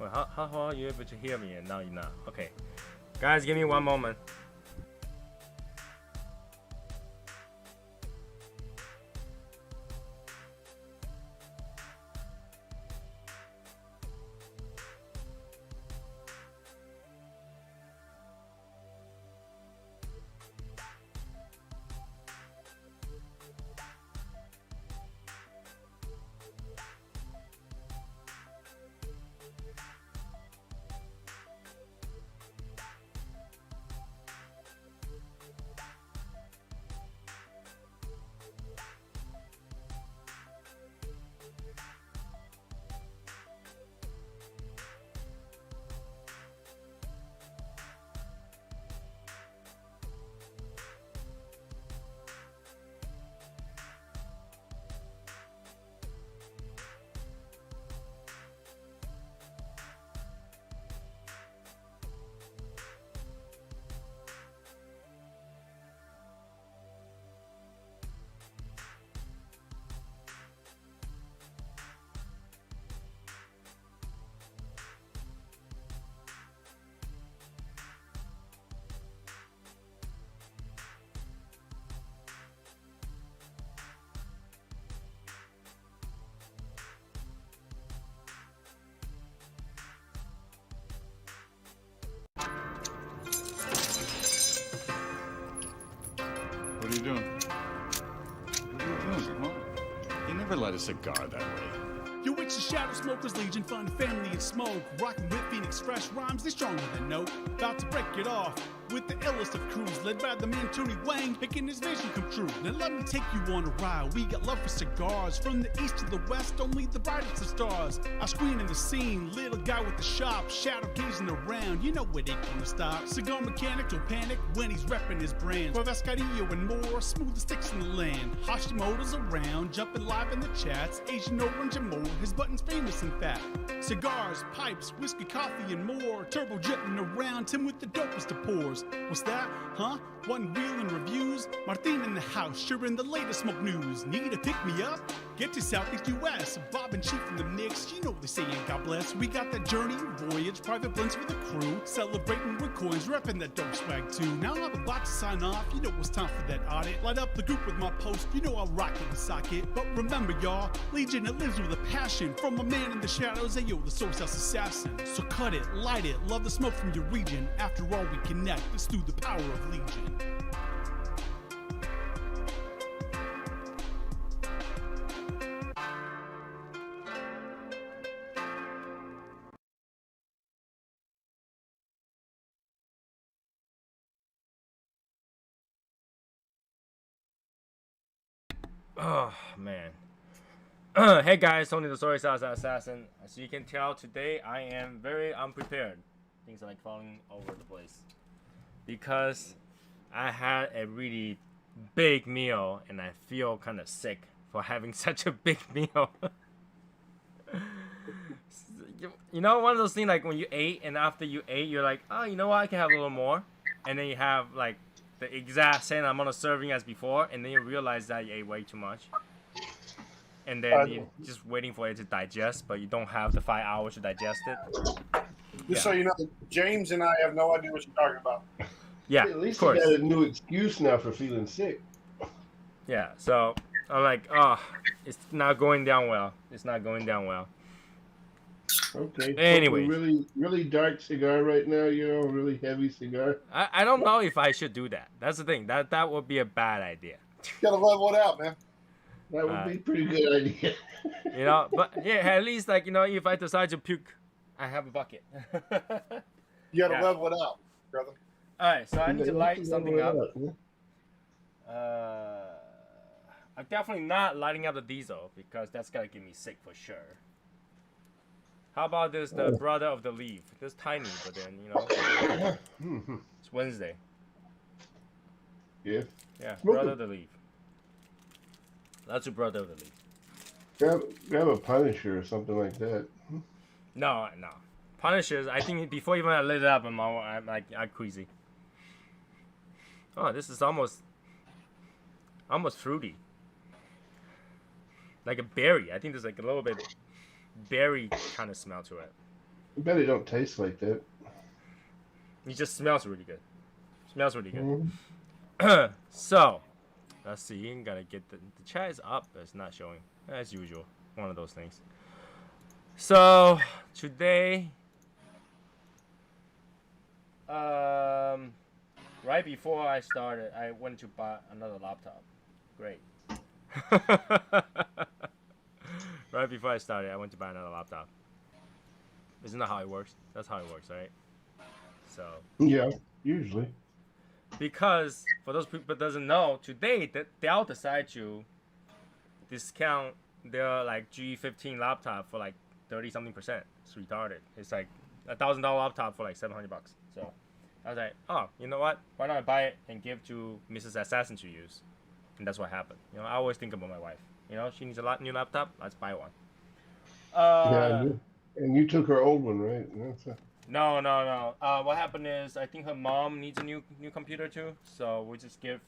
Well, how are you able to hear me and now you're not? Okay. Guys, give me one moment. What are you doing? What are you doing? Come on. You never light a cigar that way. Yo, it's the Shadow Smokers Legion, fun, family, and smoke. Rockin' with Phoenix fresh rhymes, they stronger than no. About to break it off with the illest of crews, led by the man Tony Wang, making his vision come true. Now let me take you on a ride. We got love for cigars, from the east to the west, only the brightest of stars. Our screen in the scene, little guy with the shop, shadow gazing around. You know it ain't gonna stop. Cigar mechanic don't panic when he's repping his brand. Escadillo and more, smooth as sticks in the land. Hashimoto's around, jumping live in the chats. Asian orange and more, his button's famous in fact. Cigars, pipes, whiskey, coffee, and more. Turbo jetting around, Tim with the dopest of pours. What's that? Huh? One wheel and reviews? Martin in the house, sharing the latest smoke news. Need to pick me up? Get to Southeast US. Bob and Chief in the mix, you know they say and God bless. We got that journey, voyage, private blends with the crew. Celebrating with coins, repping that dope swag too. Now I'm about to sign off, you know it's time for that audit. Light up the group with my post, you know I'll rock it and sock it. But remember y'all, Legion it lives with a passion. From a man in the shadows, ayo, the Soy Sauce Assassin. So cut it, light it, love the smoke from your region. After all we connect, it's through the power of Legion. Oh man. Hey guys, Tony the Soy Sauce Assassin. As you can tell, today I am very unprepared. Things are like falling over the place because I had a really big meal and I feel kind of sick for having such a big meal. You know, one of those things like when you ate and after you ate, you're like, oh, you know what, I can have a little more, and then you have like the exact same amount of serving as before, and then you realize that you ate way too much. And then you're just waiting for it to digest, but you don't have the 5 hours to digest it. Just so you know, James and I have no idea what you're talking about. Yeah, at least of course. you got a new excuse now for feeling sick. Yeah, so I'm like, oh, it's not going down well. It's not going down well. Okay. Anyway, really dark cigar right now. You know, really heavy cigar. I don't know if I should do that. That's the thing. That would be a bad idea. Gotta level it out, man. That would be a pretty good idea. You know, but yeah, at least like, you know, if I decide to puke, I have a bucket. You gotta level it out, brother. All right, so I need to light something up. I'm definitely not lighting up the diesel because that's gonna get me sick for sure. How about this, the brother of the leaf? This tiny, but then, you know, it's Wednesday. Yeah. Yeah, brother of the leaf. That's a brother of the leaf. Grab a Punisher or something like that. No. Punishers, I think before even I lit it up, I'm queasy. Oh, this is almost fruity. Like a berry. I think there's like a little bit berry kind of smell to it. I bet it don't taste like that. It just smells really good. Smells really good. Mhm. So, let's see. Gotta get the chat is up, but it's not showing as usual. One of those things. So today, right before I started, I went to buy another laptop. Great. Right before I started, I went to buy another laptop. Isn't that how it works? That's how it works, right? So, Yeah, usually. because for those people that doesn't know, today they'll decide to discount their like G15 laptop for like 30 something percent. It's retarded. It's like $1,000 laptop for like $700. So I was like, oh, you know what? Why not buy it and give to Mrs. Assassin to use? And that's what happened. You know, I always think about my wife. You know, she needs a new laptop. Let's buy one. Yeah, and you took her old one, right? No, no, no. What happened is I think her mom needs a new computer too. So we just give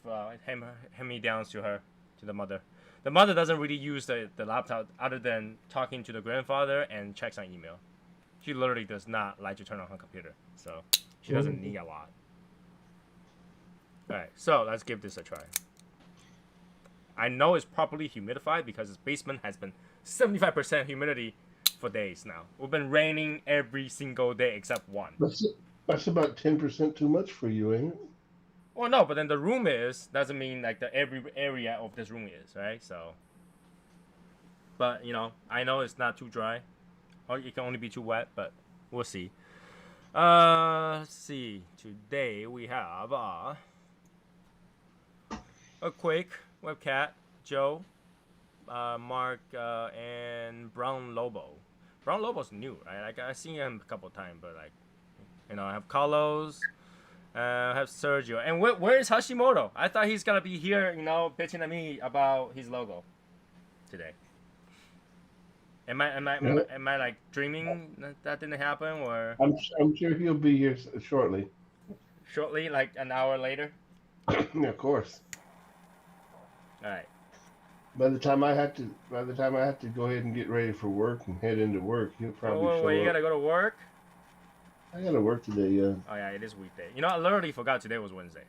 hand-me-downs to her, to the mother. The mother doesn't really use the laptop other than talking to the grandfather and checks on email. She literally does not like to turn on her computer. So she doesn't need a lot. Alright, so let's give this a try. I know it's properly humidified because this basement has been 75% humidity for days now. We've been raining every single day except one. That's about 10% too much for you, ain't it? Well, no, but then the room doesn't mean like the every area of this room is, right? So, but you know, I know it's not too dry, or it can only be too wet, but we'll see. Let's see. Today we have a Quake, Webcat, Joe, Mark, and Brown Lobo. Brown Lobo's new, right? Like I've seen him a couple times, but like, you know, I have Carlos. I have Sergio. And where is Hashimoto? I thought he's gonna be here, you know, bitching at me about his logo today. Am I like dreaming that didn't happen, or I'm sure he'll be here shortly. shortly, like an hour later? Yeah, of course. All right. By the time I have to go ahead and get ready for work and head into work, he'll probably show You up. gotta go to work? I gotta work today, yeah. Oh yeah, it is weekday. You know, I literally forgot today was Wednesday.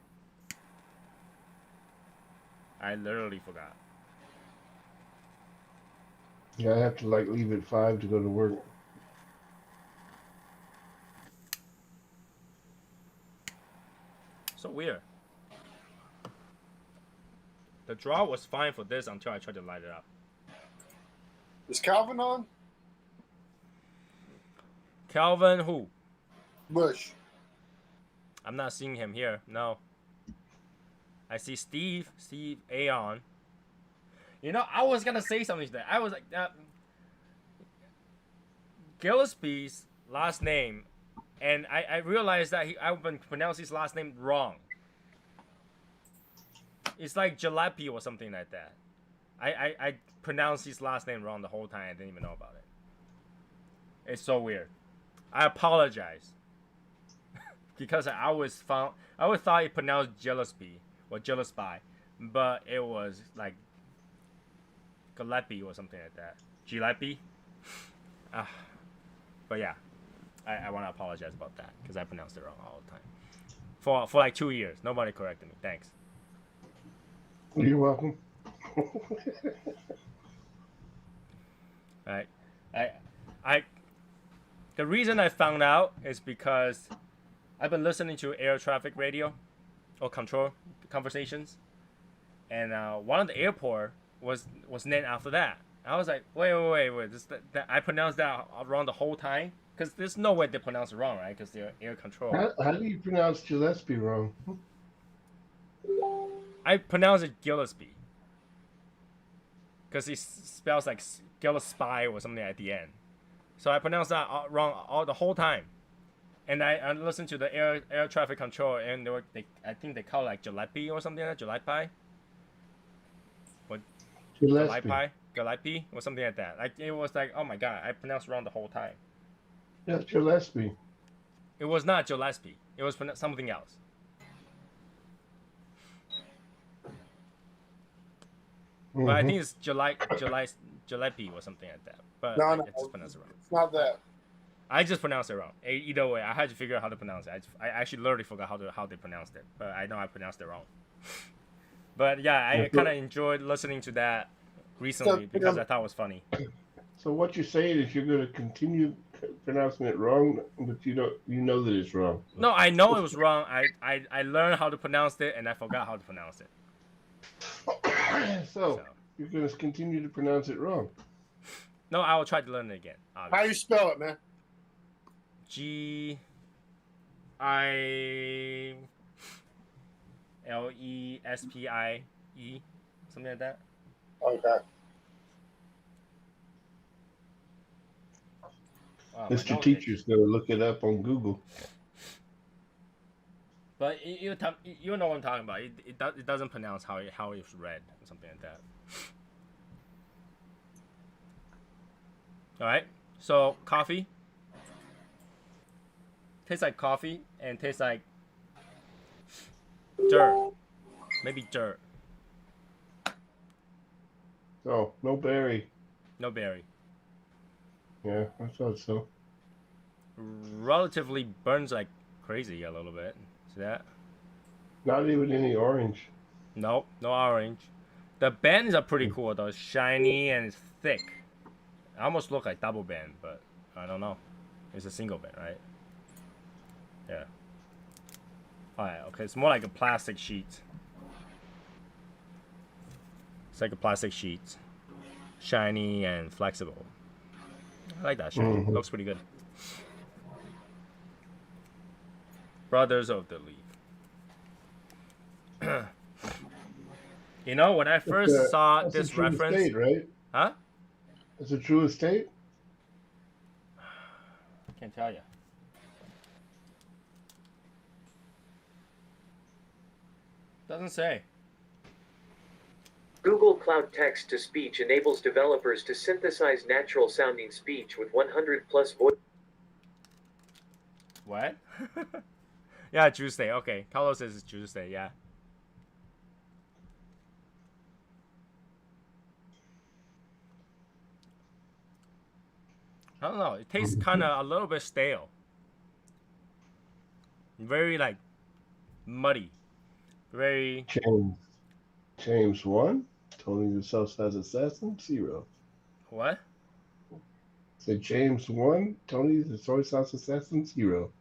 I literally forgot. Yeah, I have to like leave at 5 to go to work. So weird. The draw was fine for this until I tried to light it up. Is Calvin on? Calvin who? Bush. I'm not seeing him here. No. I see Steve Aon. You know, I was gonna say something today. I was like, Gillespie's last name, and I realized that I've been pronouncing his last name wrong. It's like Jalopy or something like that. I pronounced his last name wrong the whole time. I didn't even know about it. It's so weird. I apologize. Because I always thought it pronounced Gillespie or Gillespie, but it was like Gillespie or something like that. Gillespie. But yeah, I want to apologize about that because I pronounced it wrong all the time. For like 2 years, nobody corrected me. Thanks. You're welcome. Right. The reason I found out is because I've been listening to air traffic radio or control conversations, and one of the airport was named after that. I was like, wait. I pronounced that wrong the whole time? Because there's no way they pronounce it wrong, right? Because they're air control. How do you pronounce Gillespie wrong? I pronounce it Gillespie. Because he spells like Gillespie or something at the end. So I pronounced that wrong the whole time. And I listened to the air traffic control, and I think they call it like Jalopy or something like that. Jalopy? What? Gillespie or something like that. Like it was like, oh my god, I pronounced wrong the whole time. Yeah, Gillespie. It was not Gillespie. It was something else. But I think it's Jalopy or something like that. But No, I no, just pronounced it wrong. it's not that. I just pronounced it wrong. Either way, I had to figure out how to pronounce it. I actually literally forgot how they pronounced it, but I know I pronounced it wrong. But yeah, I kind of enjoyed listening to that recently because I thought it was funny. So what you're saying is you're going to continue pronouncing it wrong, but you know that it's wrong. No, I know it was wrong. I learned how to pronounce it, and I forgot how to pronounce it. So you're going to continue to pronounce it wrong. No, I will try to learn it again. Obviously. How you spell it, man? G-I-L-E-S-P-I-E, something like that. Okay. Wow, Mr. Teacher's going to look it up on Google. But you know what I'm talking about. It doesn't pronounce how it's read or something like that. All right. So coffee tastes like coffee and tastes like dirt. Maybe dirt. Oh, no berry. No berry. Yeah, I thought so. Relatively burns like crazy a little bit. See that? Not even any orange. Nope, no orange. The bands are pretty cool though. It's shiny and it's thick. It almost look like double band, but I don't know. It's a single band, right? Yeah. Alright, okay. It's more like a plastic sheet. It's like a plastic sheet. Shiny and flexible. I like that shiny. It looks pretty good. Brothers of the Leaf. You know, when I first saw this reference... Estate, right? Huh? It's a true estate? Can't tell you. Doesn't say. Google Cloud Text to Speech enables developers to synthesize natural sounding speech with 100 plus voice. What? Yeah, Tuesday. Okay. Carlos says it's Tuesday. Yeah. I don't know. It tastes kind of a little bit stale. Very like muddy. Very. James 1. Tony the Soy Sauce Assassin 0. What? Say James 1. Tony the Soy Sauce Assassin 0.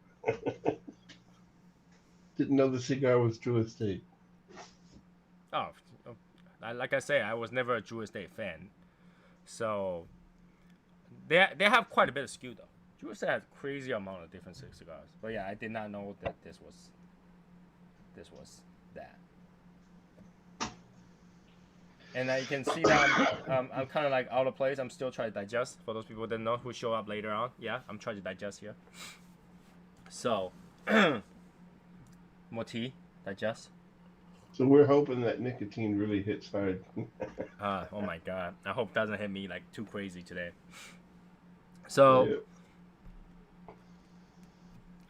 Didn't know the cigar was true estate. Oh, like I say, I was never a True Estate fan. So they have quite a bit of skew though. True Estate has crazy amount of different cigars. But yeah, I did not know that this was that. And you can see that I'm kind of like out of place. I'm still trying to digest. For those people that know who show up later on, yeah, I'm trying to digest here. So, more tea, digest. So we're hoping that nicotine really hits hard. Oh my god! I hope it doesn't hit me like too crazy today. So, Yeah.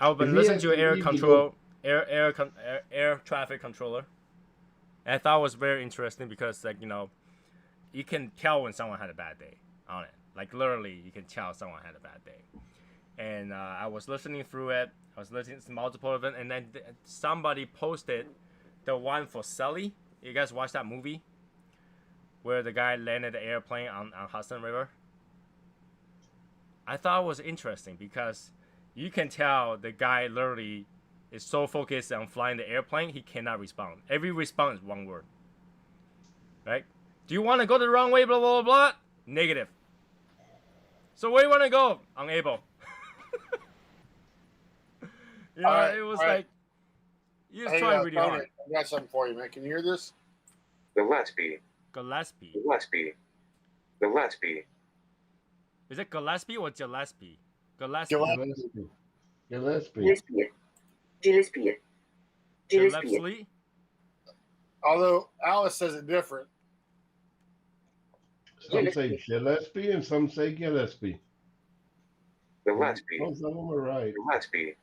I've been listening to air traffic controller. And I thought it was very interesting because, like, you know, you can tell when someone had a bad day on it. Like, literally, you can tell someone had a bad day. And I was listening through it. I was listening to multiple of it. And then somebody posted the one for Sully. You guys watched that movie? Where the guy landed the airplane on Hudson River? I thought it was interesting because you can tell the guy literally is so focused on flying the airplane, he cannot respond. Every response is one word. Right? Do you want to go the wrong way, blah, blah, blah, blah? Negative. So where do you want to go? Unable. You know, Alright, it was alright. like, he was trying really Tony, hard. I got something for you, man. Can you hear this? Gillespie. Gillespie. Gillespie. Gillespie. Is it Gillespie or Gillespie? Gillespie. Gillespie. Gillespie. Gillespie. Gillespie. Although Alice says it different. Some say Gillespie and some say Gillespie. Gillespie. Both of them are right. Gillespie.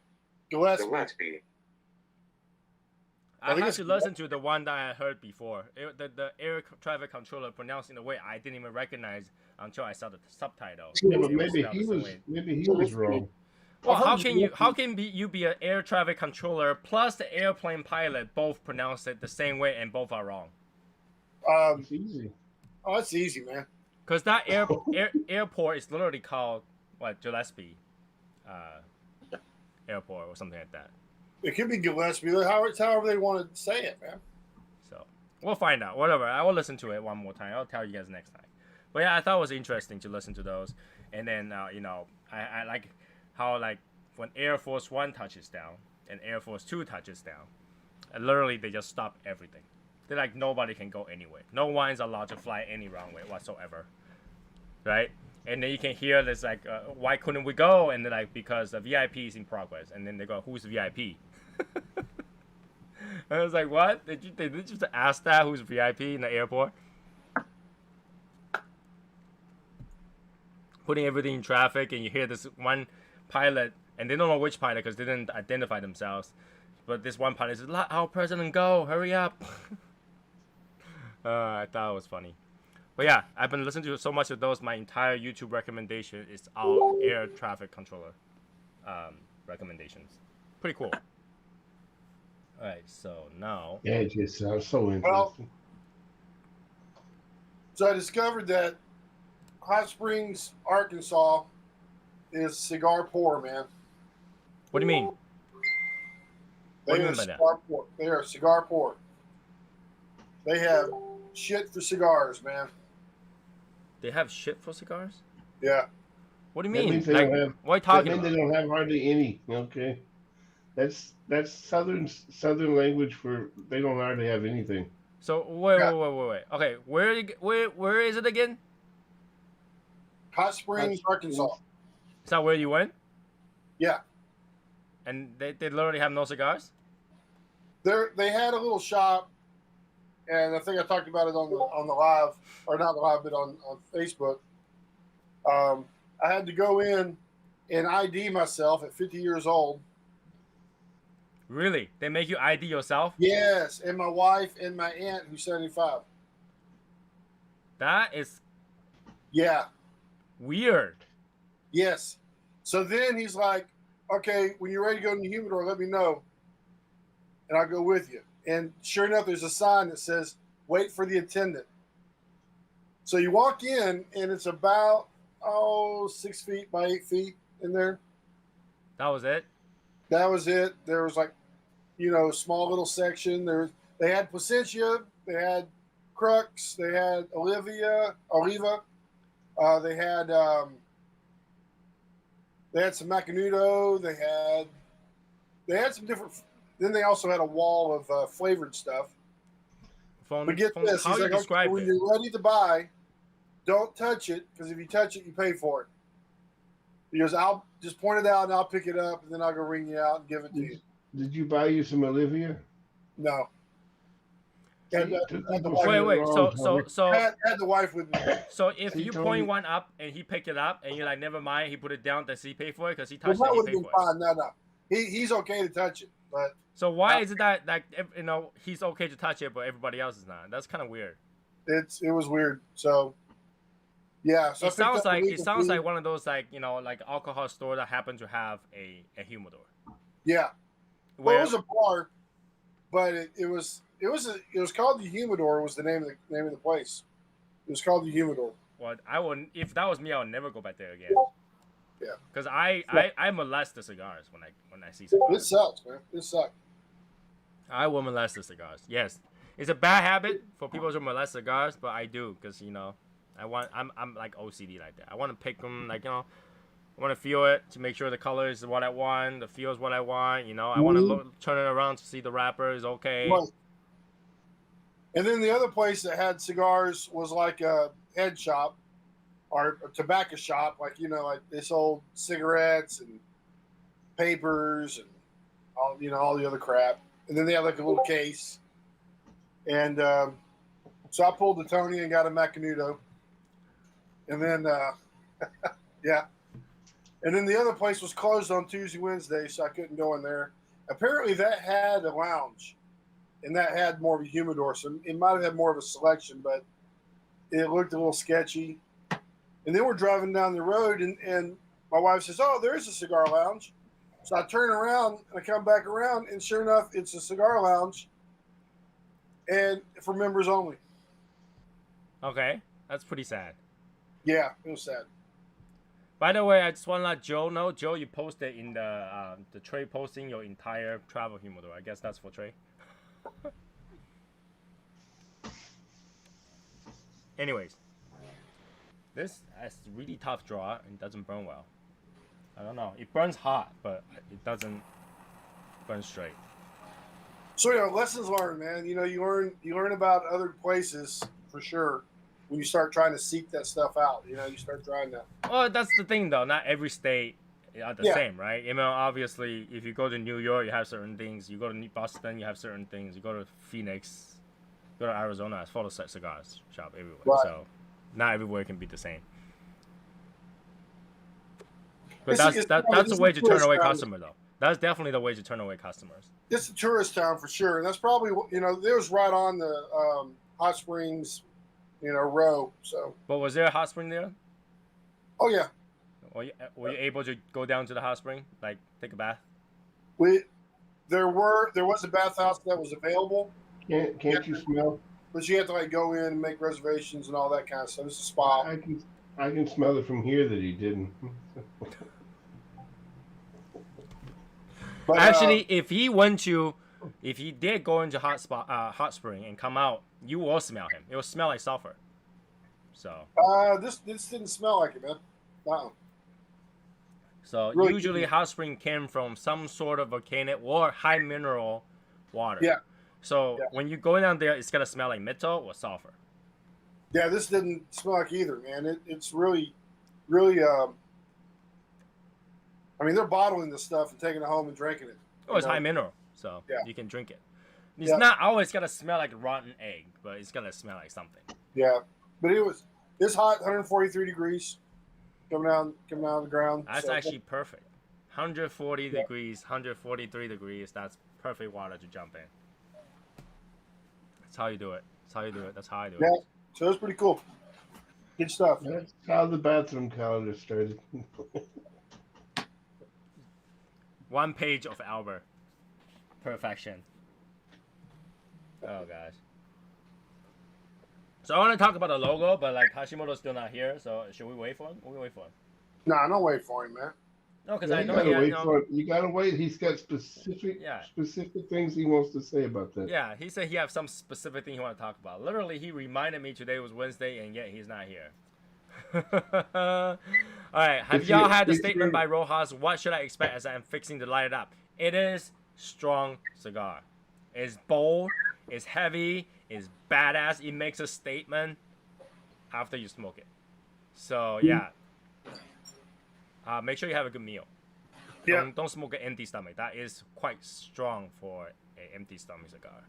Gillespie. Gillespie. I had to listen to the one that I heard before. The air traffic controller pronounced in a way I didn't even recognize until I saw the subtitle. Yeah, but It maybe pronounced he the same was way. maybe he was wrong. Well, I've how heard can you be an air traffic controller plus the airplane pilot both pronounce it the same way and both are wrong? It's easy. Oh, that's easy, man. Because that airport is literally called what, Gillespie Airport or something like that. It could be Gillespie. However they want to say it, man. So we'll find out. Whatever. I will listen to it one more time. I'll tell you guys next time. But yeah, I thought it was interesting to listen to those. And then you know, I like how like when Air Force One touches down and Air Force Two touches down, and literally they just stop everything. They're like nobody can go anywhere. No one's allowed to fly any runway whatsoever, right? And then you can hear this like, why couldn't we go? And they're like, because the VIP is in progress. And then they go, who's VIP? I was like, what? Did you just ask that? Who's VIP in the airport? Putting everything in traffic, and you hear this one pilot, and they don't know which pilot because they didn't identify themselves. But this one pilot says, let our president go, hurry up. I thought it was funny. But yeah, I've been listening to so much of those. My entire YouTube recommendation is all air traffic controller recommendations. Pretty cool. All right, so now. Yeah, it just sounds so interesting. Well, so I discovered that Hot Springs, Arkansas, is cigar poor, man. What do you mean? What do you They are mean by that? cigar poor. They are cigar poor. They have shit for cigars, man. They have shit for cigars? Yeah. What do you That mean? means they Like, don't have. what are you That talking means about? they don't have hardly any. Okay, that's southern language for they don't hardly have anything. So wait. Yeah. Okay, where is it again? Hot Springs, Arkansas. Is that where you went? Yeah. And they literally have no cigars? They had a little shop, and I think I talked about it on the live, or not the live, but on Facebook. I had to go in and ID myself at 50 years old. Really? They make you ID yourself? Yes, and my wife and my aunt who's 75. That is Yeah. weird. Yes. So then he's like, okay, when you're ready to go in the humidor, let me know, and I'll go with you. And sure enough, there's a sign that says, wait for the attendant. So you walk in, and it's about, 6 feet by 8 feet in there. That was it? That was it. There was like, small little section. They had Placentia, they had Crux, they had Oliva. They had some Macanudo. They had some different. Then they also had a wall of flavored stuff. But get this, How he's you like, okay, describe when it? you're ready to buy, don't touch it, because if you touch it, you pay for it. He goes, I'll just point it out and I'll pick it up, and then I'll go ring you out and give it to you. Did you buy you some Olivia? No. See, Had the wife, Wait. So had the wife with me. so if See, you Tony- point one up and he picked it up and you're like, never mind, he put it down, does he pay for it? Because he Well, touched that it, would he have paid been for it. fine. No. He's okay to touch it, but So why is it that he's okay to touch it but everybody else is not? That's kind of weird. it was weird. So yeah, so I It picked sounds up like illegal food. one of those like alcohol store that happen to have a humidor. Yeah. Well, Where, it was a bar, but it was called the Humidor. Was the name of the place? It was called the Humidor. well, I wouldn't. If that was me, I would never go back there again. Yeah. Because I molest the cigars when I see It cigars. sucks, man. It sucked. I will molest the cigars. Yes, it's a bad habit for people to molest cigars, but I do because I'm like OCD like that. I want to pick them I want to feel it to make sure the color is what I want, the feel is what I want. I want to turn it around to see the wrapper is okay. Right. And then the other place that had cigars was like a head shop or a tobacco shop, like they sold cigarettes and papers and all the other crap. And then they had like a little case. And so I pulled the Tony and got a Macanudo. And then yeah. And then the other place was closed on Tuesday, Wednesday, so I couldn't go in there. Apparently that had a lounge, and that had more of a humidor, so it might have had more of a selection, but it looked a little sketchy. And then we're driving down the road, and my wife says, "Oh, there is a cigar lounge." So I turn around and I come back around, and sure enough, it's a cigar lounge, and for members only. Okay, that's pretty sad. Yeah, it was sad. By the way, I just want to let Joe know. Joe, you posted in the Trey posting your entire travel humidor. I guess that's for Trey. Anyways, this is really tough draw and doesn't burn well. I don't know. It burns hot, but it doesn't burn straight. So lessons learned, man. You learn about other places for sure when you start trying to seek that stuff out. You start trying to. Well, that's the thing though. Not every state are the Yeah. same, right? Obviously, if you go to New York, you have certain things. You go to Boston, you have certain things. You go to Phoenix, go to Arizona, it's full of cigars shop everywhere. Right. So, not everywhere can be the same. But It's that's a way to turn tourist away town. customer though. That's definitely the way to turn away customers. It's a tourist town for sure, and that's probably it was right on the hot springs, row. So. But was there a hot spring there? Oh yeah, Were you able to go down to the hot spring, like take a bath? there was a bathhouse that was available, Can't you smell? but you have to go in and make reservations and all that kind of stuff. It's a spa. I can smell it from here that he didn't. But, Actually, if he did go into hot spring and come out, you will smell him. It will smell like sulfur. So. this didn't smell like it, man. Uh-uh. So Really usually good. hot spring came from some sort of volcanic or high mineral water. Yeah. So Yeah. when you go down there, it's gonna smell like metal or sulfur. Yeah, this didn't smell like either, man. It's really, really. I mean, they're bottling this stuff and taking it home and drinking it. Oh, it's high mineral, so Yeah. you can drink it. It's Yeah. not always gonna smell like rotten egg, but it's gonna smell like something. Yeah, but it's hot, 143 degrees, coming out of the ground. That's so- actually perfect. 140 Yeah. degrees, 143 degrees. That's perfect water to jump in. That's how you do it. That's how you do it. That's how I do Yeah. it. So it's pretty cool. Good stuff. That's how the bathroom calendar started. 1 page of Albert. Perfection. Oh gosh. So I want to talk about the logo, but Hashimoto's still not here. So should we wait for him? We'll wait for him. Nah, don't wait for him, man. No, because Yeah, I you know gotta he. wait for it. You gotta wait. He's got specific things he wants to say about that. Yeah, he said he have some specific thing he want to talk about. Literally, he reminded me today was Wednesday, and yet he's not here. All right, have y'all had the statement by Rojas? What should I expect as I'm fixing to light it up? It is strong cigar. It's bold. It's heavy. It's badass. It makes a statement after you smoke it. So yeah, make sure you have a good meal. Yeah. Don't smoke an empty stomach. That is quite strong for an empty stomach cigar.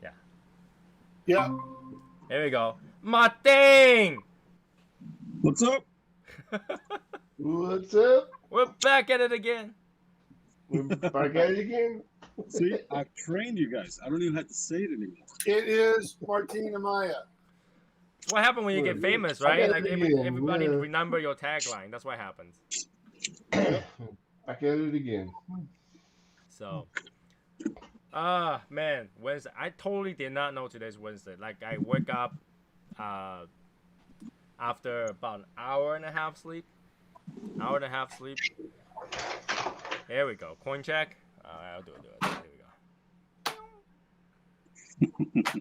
Yeah. Yeah. There we go. Martin! What's up? What's up? We're back at it again. We're back at it again. See, I've trained you guys. I don't even have to say it anymore. It is Martina Maya. What happened when you get famous, right? Like everybody Yeah. remember your tagline. That's what happens. Back at it again. So, man, Wednesday. I totally did not know today's Wednesday. Like I wake up, after about an hour and a half sleep. There we go. Coin check. I'll do it. There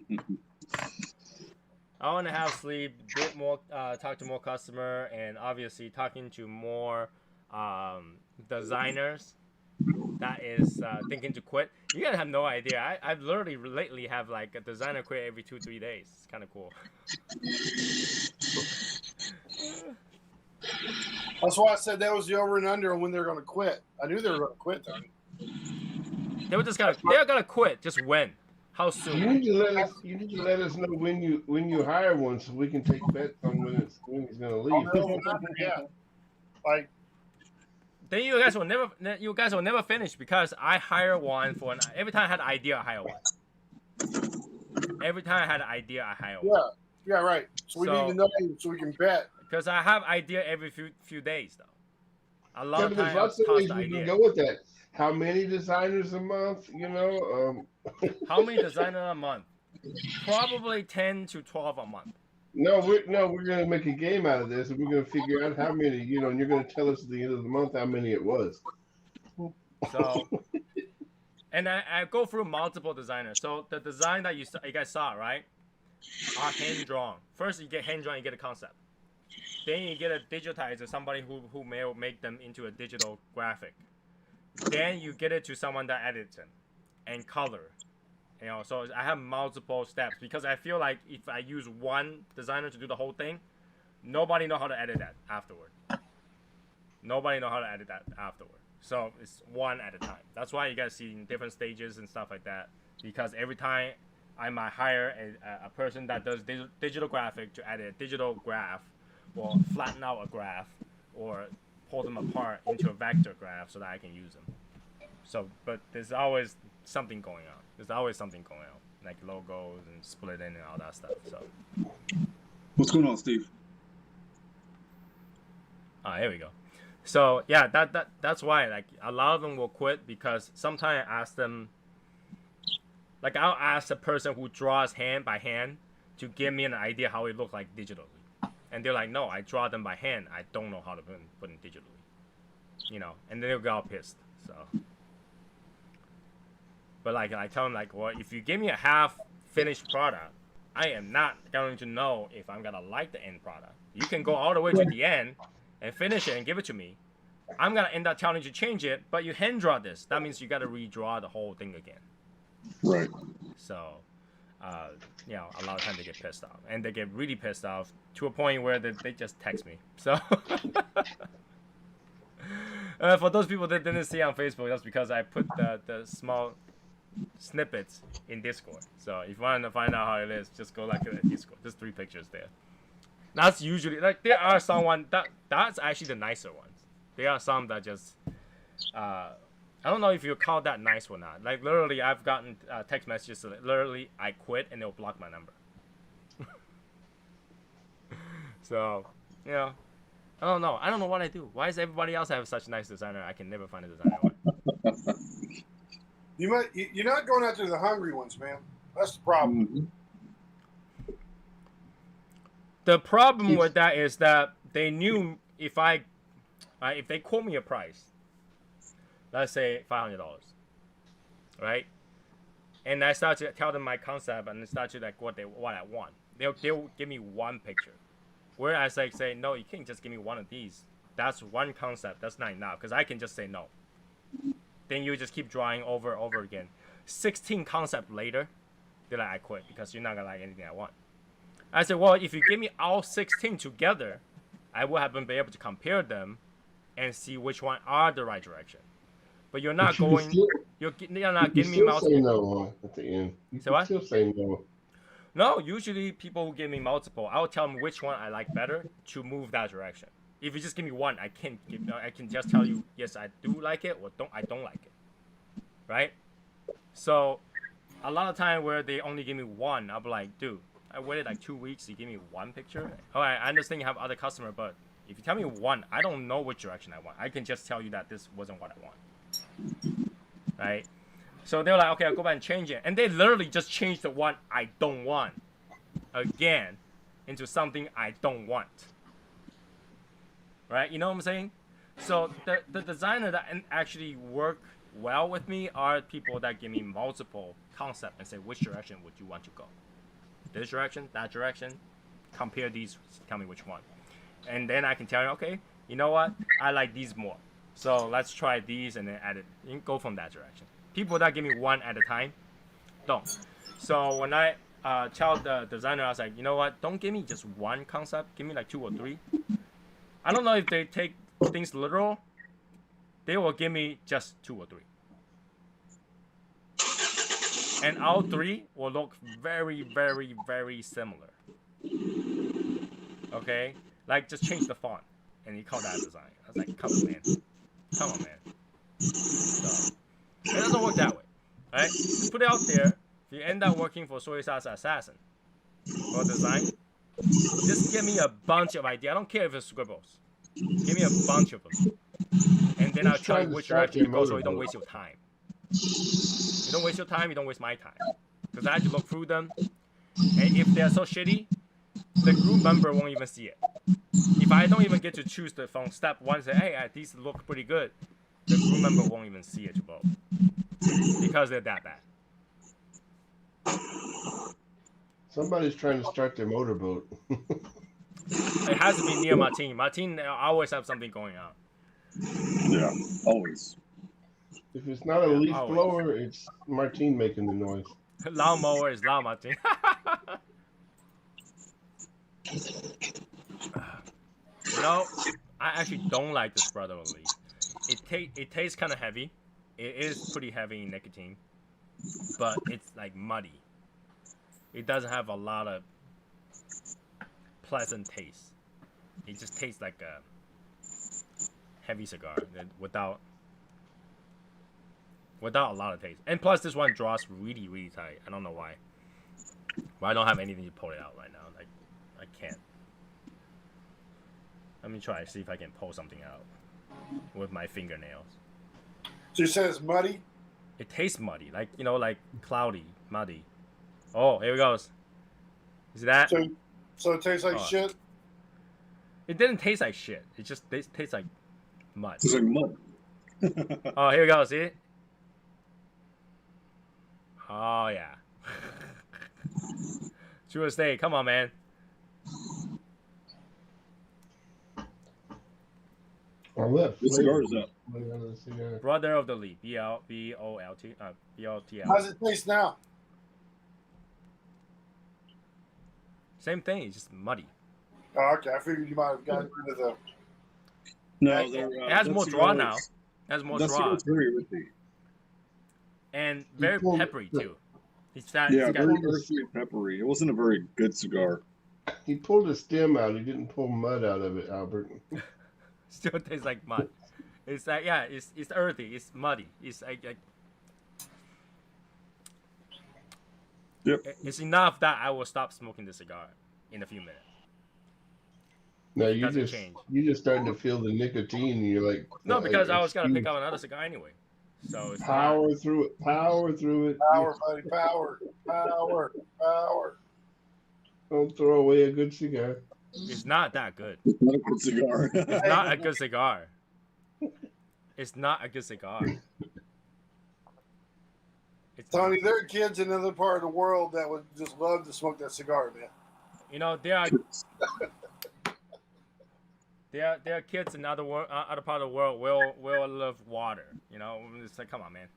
we go. Hour and a half sleep, bit more, talk to more customer, and obviously talking to more designers that is thinking to quit. You guys have no idea. I've literally lately have like a designer quit every 2-3 days. It's kind of cool. That's why I said that was the over and under on when they're going to quit. I knew they were going to quit, Tony. They're gonna quit. Just when? How You soon? need to let us know when you hire one so we can take bets on when he's gonna leave. Yeah. Like, Then you guys will never finish because I hire one for every time I had an idea I hire one. Every time I had an idea I hire one. yeah, right. So we need to know so we can bet. because I have idea every few days though. A lot Yeah, of but there's times lots of I toss ways the we can idea. go with that. How many designers a month? You know. How many designers a month? Probably 10 to 12 a month. No, we're gonna make a game out of this, and we're gonna figure out how many. You know, and you're gonna tell us at the end of the month how many it was. So, and I go through multiple designers. So the design that you guys saw, right, are hand drawn. First, you get hand drawn, you get a concept. Then you get a digitizer, somebody who may make them into a digital graphic. Then you get it to someone that edits them and color. You know, so I have multiple steps because I feel like if I use one designer to do the whole thing, nobody know how to edit that afterward. Nobody know how to edit that afterward. So it's one at a time. That's why you guys see in different stages and stuff like that. Because every time I might hire a person that does digital graphic to edit a digital graph, or flatten out a graph, or pull them apart into a vector graph so that I can use them. So, but there's always something going on. There's always something going on, like logos and splitting and all that stuff. So, What's going on, Steve? here we go. So yeah, that's why like a lot of them will quit because sometimes I ask them, like I'll ask the person who draws hand by hand to give me an idea how it looks like digitally, and they're like, no, I draw them by hand. I don't know how to put them digitally, you know, and then they'll get all pissed. So. But like I tell them, like, well, if you give me a half finished product, I am not going to know if I'm gonna like the end product. You can go all the way to the end and finish it and give it to me. I'm gonna end up telling you to change it, but you hand draw this. That means you gotta redraw the whole thing again. Right. So, you know, a lot of times they get pissed off, and they get really pissed off to a point where they just text me. So. For those people that didn't see on Facebook, that's because I put the small snippets in Discord. So if you want to find out how it is, just go like to Discord. There's 3 pictures there. That's usually like there are someone that's actually the nicer ones. There are some that just I don't know if you call that nice or not. Like literally, I've gotten text messages that literally I quit and they'll block my number. So you know, I don't know. I don't know what I do. Why does everybody else have such nice designer? I can never find a designer. You're not going after the hungry ones, man. That's the problem. Mm-hmm. The problem with that is that they knew if they quote me a price, let's say $500, right? And I start to tell them my concept and start to like what I want. They'll give me one picture, whereas like say no, you can't just give me one of these. That's one concept. That's not enough because I can just say no. Then you just keep drawing over and over again. 16 concepts later, they're like, I quit because you're not gonna like anything I want. I said, well, if you give me all 16 together, I will have been able to compare them and see which one are the right direction. But you're not going. You're not giving me multiple. Say no at the end. You Say what? Still say no. No, usually people who give me multiple, I'll tell them which one I like better to move that direction. If you just give me one, I can just tell you yes, I do like it or I don't like it, right? So a lot of time where they only give me one, I'll be like, dude, I waited like 2 weeks to give me one picture. All right, I understand you have other customer, but if you tell me one, I don't know which direction I want. I can just tell you that this wasn't what I want, right? So they're like, okay, I'll go back and change it, and they literally just changed the one I don't want again into something I don't want. Right, you know what I'm saying? So the designer that actually work well with me are people that give me multiple concepts and say which direction would you want to go. This direction, that direction. Compare these. Tell me which one, and then I can tell you, okay, you know what? I like these more. So let's try these and then add it. You can go from that direction. People that give me one at a time, don't. So when I tell the designer, I was like, you know what? Don't give me just one concept. Give me like 2 or 3. I don't know if they take things literal. They will give me just 2 or 3. And all 3 will look very, very, very similar. Okay? Like, just change the font. And you call that design. I was like, come on, man. Come on, man. So, it doesn't work that way. Alright? Just put it out there. If you end up working for Soy Sauce Assassin for design, Just give me a bunch of ideas. I don't care if it's scribbles. Give me a bunch of them, and then I'll Who's tell you trying to which start direction to their go, so you don't motorboat? waste your time. You don't waste your time. You don't waste my time. Because I had to look through them, and if they're so shitty, the group member won't even see it. If I don't even get to choose the from step one, say, hey, these look pretty good, the group member won't even see it to vote because they're that bad. Somebody's trying to start their motorboat. It has to be near Martin. Martin always have something going on. Yeah, always. If it's not a Yeah, leaf always. blower, it's Martine making the noise. Lawnmower is loud, Martin. You know, I actually don't like this brother leaf. It tastes kind of heavy. It is pretty heavy in nicotine, but it's like muddy. It doesn't have a lot of pleasant taste. It just tastes like a heavy cigar without a lot of taste. And plus, this one draws really, really tight. I don't know why. But I don't have anything to pull it out right now. Like, I can't. Let me try to see if I can pull something out with my fingernails. So you said it's muddy? It tastes muddy, like, you know, like cloudy, muddy. Oh, here it goes. You see that? So it tastes like Oh. shit? It didn't taste like shit. It just tastes like mud. It's like mud. Oh, here we go. See? Oh, yeah. True estate. Come on, man. All that What cigar flavor is that? coming out of the cigar. Brother of the Leaf. B-O-L-T. B-O-T-L. How's it taste now? Same thing. It's just muddy. Oh, okay. I figured you might have gotten rid of the. No, It has more draw now. It has more That draw. cigar's very earthy. And very pulled- peppery, too. It's got, Yeah, it's got, very earthy and peppery. It wasn't a very good cigar. He pulled the stem out. He didn't pull mud out of it, Albert. still tastes like mud. It's like, yeah, it's earthy. It's muddy. It's like Yep. it's enough that I will stop smoking the cigar in a few minutes. No, you Doesn't just change. starting to feel the nicotine, and you're like, No, because I was gonna pick excuse- up another cigar anyway. So it's power through it, power through it. Power, buddy. Power. Power. Power. Don't throw away a good cigar. it's not that good. It's not a good cigar. It's not a good cigar. It's not a good cigar. It's Tony, there are kids in another part of the world that would just love to smoke that cigar, man. You know, there are kids in other part of the world will love water. You know, it's like, come on, man.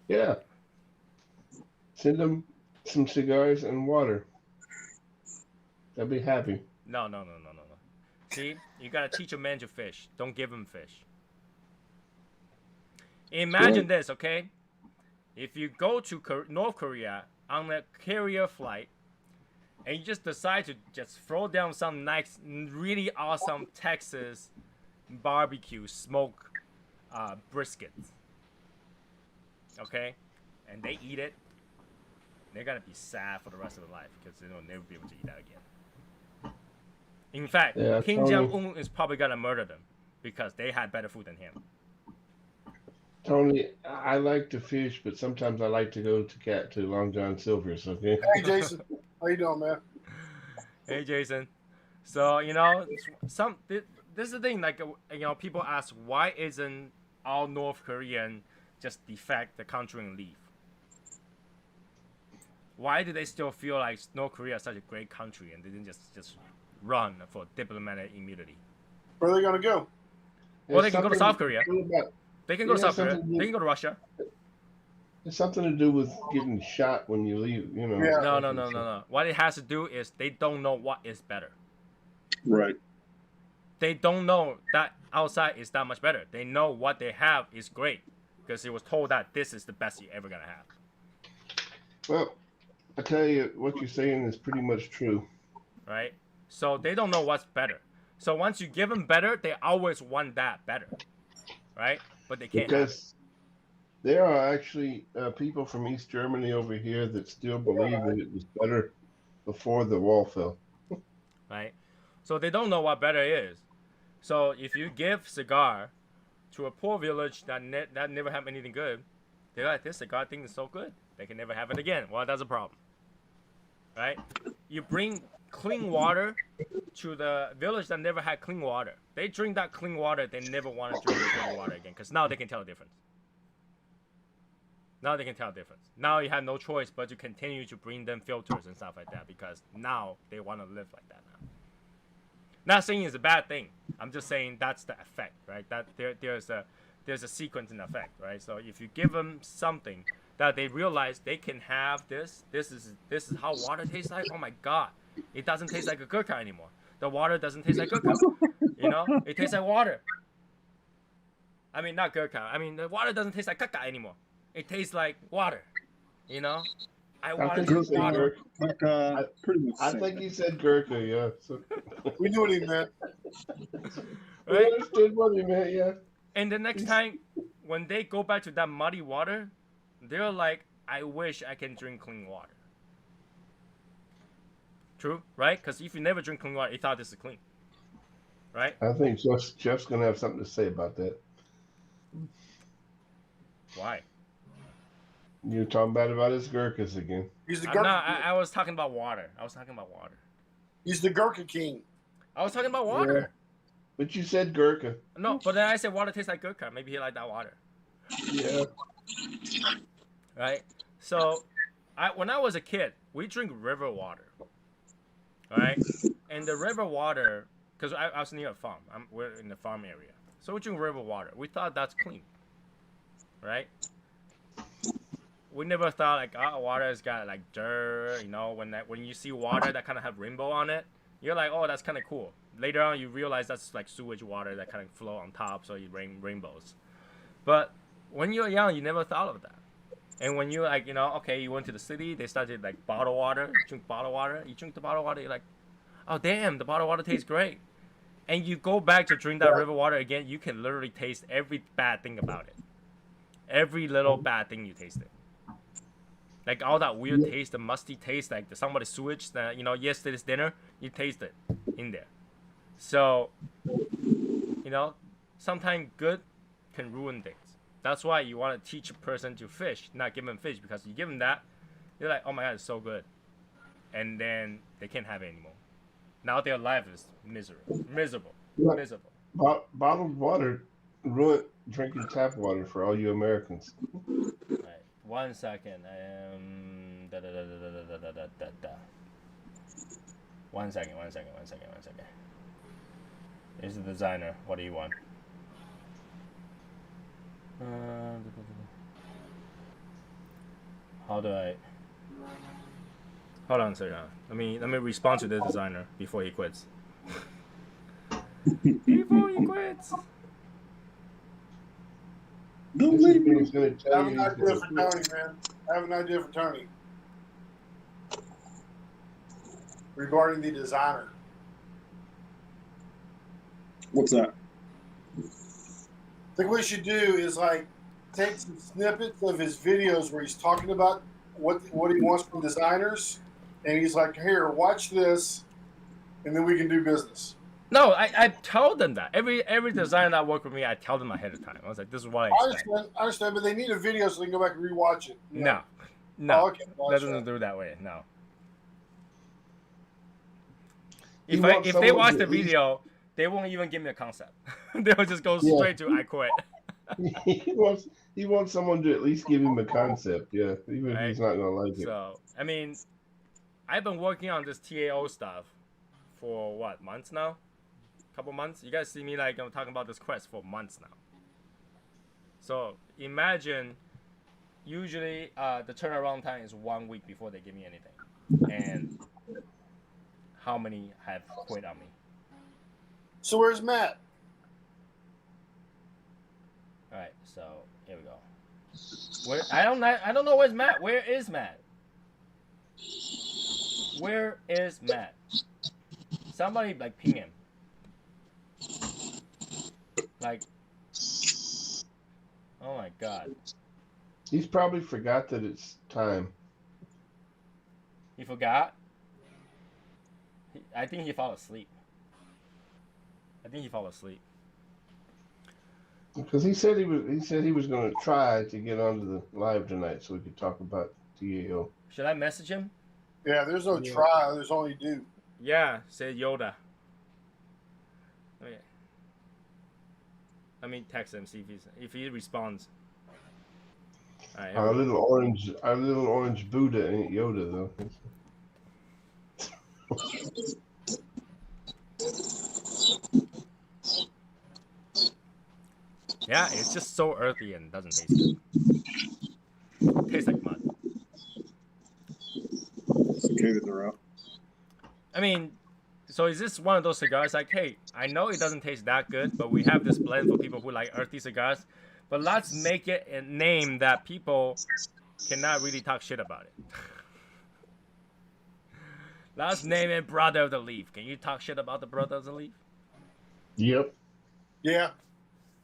Yeah. Send them some cigars and water. They'll be happy. No. See, you gotta teach a man to fish. Don't give him fish. Imagine this, okay? If you go to North Korea on a carrier flight, and you just decide to just throw down some nice, really awesome Texas barbecue smoke brisket, okay? And they eat it, they're gonna be sad for the rest of their life because they'll never be able to eat that again. In fact, Yeah, Kim Tony- Jong-un is probably gonna murder them because they had better food than him. Tony, I like to fish, but sometimes I like to go to Long John Silver's. Okay. Hey, Jason. How you doing, man? Hey, Jason. So, you know, this is the thing. Like, you know, people ask, why isn't all North Korean just defect the country and leave? Why do they still feel like North Korea is such a great country and they didn't just run for diplomatic immunity? Where are they going to go? Well, they can go to South Korea. About, They can go to Yeah, South Korea. something- They can go to Russia. it's something to do with getting shot when you leave. You know. Yeah. No. What it has to do is they don't know what is better. Right. They don't know that outside is that much better. They know what they have is great because it was told that this is the best you're ever gonna have. Well, I tell you, what you're saying is pretty much true. Right? So they don't know what's better. So once you give them better, they always want that better. Right? But they can't have it. Because there are actually people from East Germany over here that still believe that it was better before the wall fell. right? So they don't know what better is. So if you give cigar to a poor village that never have anything good, they're like, this cigar thing is so good, they can never have it again. Well, that's a problem, right? You bring clean water to the village that never had clean water. They drink that clean water, they never want to drink the dirty water again, because now they can tell the difference. Now they can tell the difference. Now you have no choice but to continue to bring them filters and stuff like that, because now they want to live like that now. Not saying it's a bad thing. I'm just saying that's the effect, right? That there's a sequence and effect, right? So if you give them something that they realize they can have this is how water tastes like. Oh my God, it doesn't taste like a gurkha anymore. The water doesn't taste like gurkha. You know, it tastes like water. I mean, not gurkha. I mean, the water doesn't taste like kaka anymore. It tastes like water. You know, I want to drink water. I think he said Gurkha, yeah. So. We knew what he meant. We understood what he meant, yeah. And the next time, when they go back to that muddy water, they're like, I wish I can drink clean water. True, right? Because if you never drink clean water, you thought this is clean. Right? I think Jeff's going to have something to say about that. Why? You're talking bad about his Gurkhas again. He's the Gurkha. I was talking about water. He's the Gurkha king. I was talking about water. Yeah. But you said Gurkha. No, but then I said water tastes like gurkha. Maybe he liked that water. Yeah. Right? So, when I was a kid, we drink river water. Right? And the river water, because I was near a farm. We're in the farm area. So we drink river water. We thought that's clean. Right? We never thought like, water has got like dirt, you know, when you see water that kind of have rainbow on it, you're like, oh, that's kind of cool. Later on, you realize that's like sewage water that kind of flow on top, so you rainbows. But when you're young, you never thought of that. And when you like, you know, okay, you went to the city, they started like bottled water, you drink bottled water, you're like, oh damn, the bottled water tastes great. And you go back to drink that river water again, you can literally taste every bad thing about it. Every little bad thing you tasted. Like all that weird taste, the musty taste, like somebody's sewage, you know, yesterday's dinner, you taste it in there. So, you know, sometimes good can ruin things. That's why you want to teach a person to fish, not give them fish, because you give them that, they're like, oh my God, it's so good. And then they can't have it anymore. Now their life is miserable. Bottled water ruined drinking tap water for all you Americans. Right. 1 second. One second. Here's the designer. What do you want? How do I? Hold on a second. Let me respond to the designer before he quits. Before he quits. Don't leave me. I have an idea for Tony, man. I have an idea for Tony. Regarding the designer. What's that? I think what we should do is like take some snippets of his videos where he's talking about what he wants from designers, and he's like, "Here, watch this, and then we can do business." No, I told them that every designer that worked with me, I tell them ahead of time. I was like, "This is what I expect." I understand, but they need a video so they can go back and rewatch it. No, Oh, okay. Well, that doesn't do it that way. No. He If wants they someone watch to the at least- video, they won't even give me a concept. They'll just go straight to I quit. he wants someone to at least give him a concept, yeah, even if he's not gonna like it. So I mean, I've been working on this TAO stuff for what, months now? Couple months. You guys see me like I'm talking about this quest for months now. So imagine, usually the turnaround time is 1 week before they give me anything, and how many have quit on me? So where's Matt? All right, so here we go. Where I don't know where's Matt. Where is Matt? Where is Matt? Somebody like ping him. Like, oh my God. He's probably forgot that it's time. He forgot? I think he fell asleep. I think he fell asleep. Because he said he was going to try to get onto the live tonight so we could talk about TAO. Should I message him? Yeah, there's no try. There's only do. Yeah, say Yoda. Okay. Let me text him, see if he responds. All right, Our little orange Buddha ain't Yoda though. yeah, it's just so earthy and doesn't taste good. Tastes like mud. It's okay that they're out. I mean, so is this one of those cigars like, hey, I know it doesn't taste that good, but we have this blend for people who like earthy cigars, but let's make it a name that people cannot really talk shit about it. Let's name it Brother of the Leaf. Can you talk shit about the Brother of the Leaf? Yep. Yeah.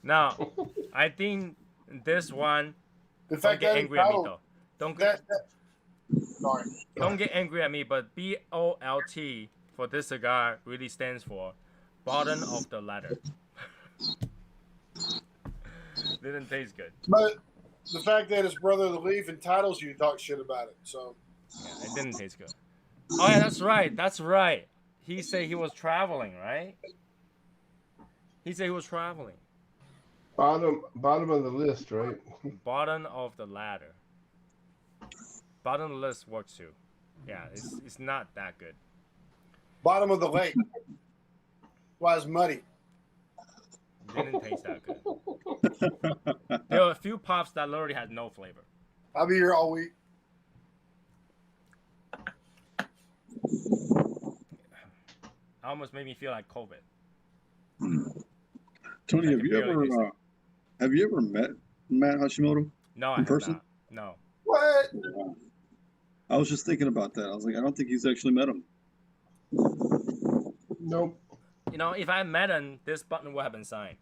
Now, I think this one, The don't fact get that angry at me though. Sorry. Don't get angry at me, but BOLT for this cigar really stands for bottom of the ladder. Didn't taste good. But the fact that his Brother of the Leaf entitles you to talk shit about it. So Yeah, it didn't taste good. Oh yeah, that's right. That's right. He said he was traveling, right? He said he was traveling. Bottom of the list, right? Bottom of the ladder. Bottom of the list works too. Yeah, it's not that good. bottom of the lake. Why it's muddy. Didn't taste that good. There were a few pops that literally had no flavor. I'll be here all week. Almost made me feel like COVID. Tony, I have can you barely taste ever met Matt Hashimoto? No, I In have person? not. No. What? I was just thinking about that. I was like, I don't think he's actually met him. Nope. You know, if I met him, this button would have been signed.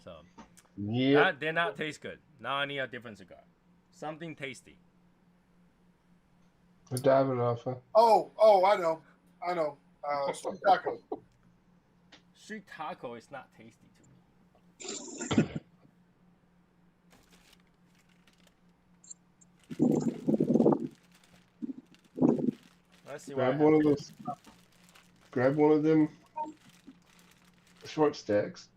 So Yeah. that did not taste good. Now I need a different cigar. Something tasty. Davidoff, huh? Oh, I know. Sweet taco. Street taco is not tasty to me. Let's see what I Grab have one of here. those. Grab one of them short stacks.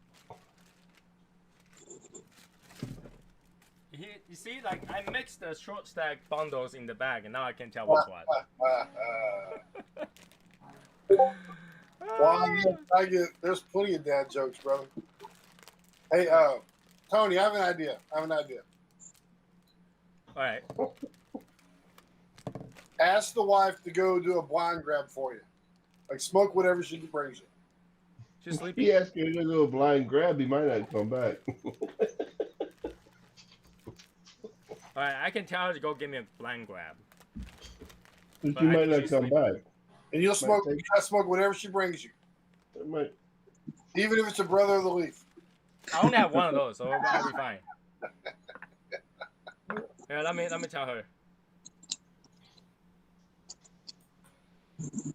You see, like I mixed the short stack bundles in the bag, and now I can tell what's what. Well, there's plenty of dad jokes, brother. Hey, Tony, I have an idea. All right. Ask the wife to go do a blind grab for you. Like smoke whatever she brings you. She's sleeping. He asked you to do a blind grab, he might not come back. All right, I can tell her to go give me a blind grab. But But you I might think not she's come sleeping. back. And you'll smoke. take- You gotta smoke whatever she brings you, It might. even if it's a Brother of the Leaf. I only have one of those, so I'll be fine. Yeah, let me tell her.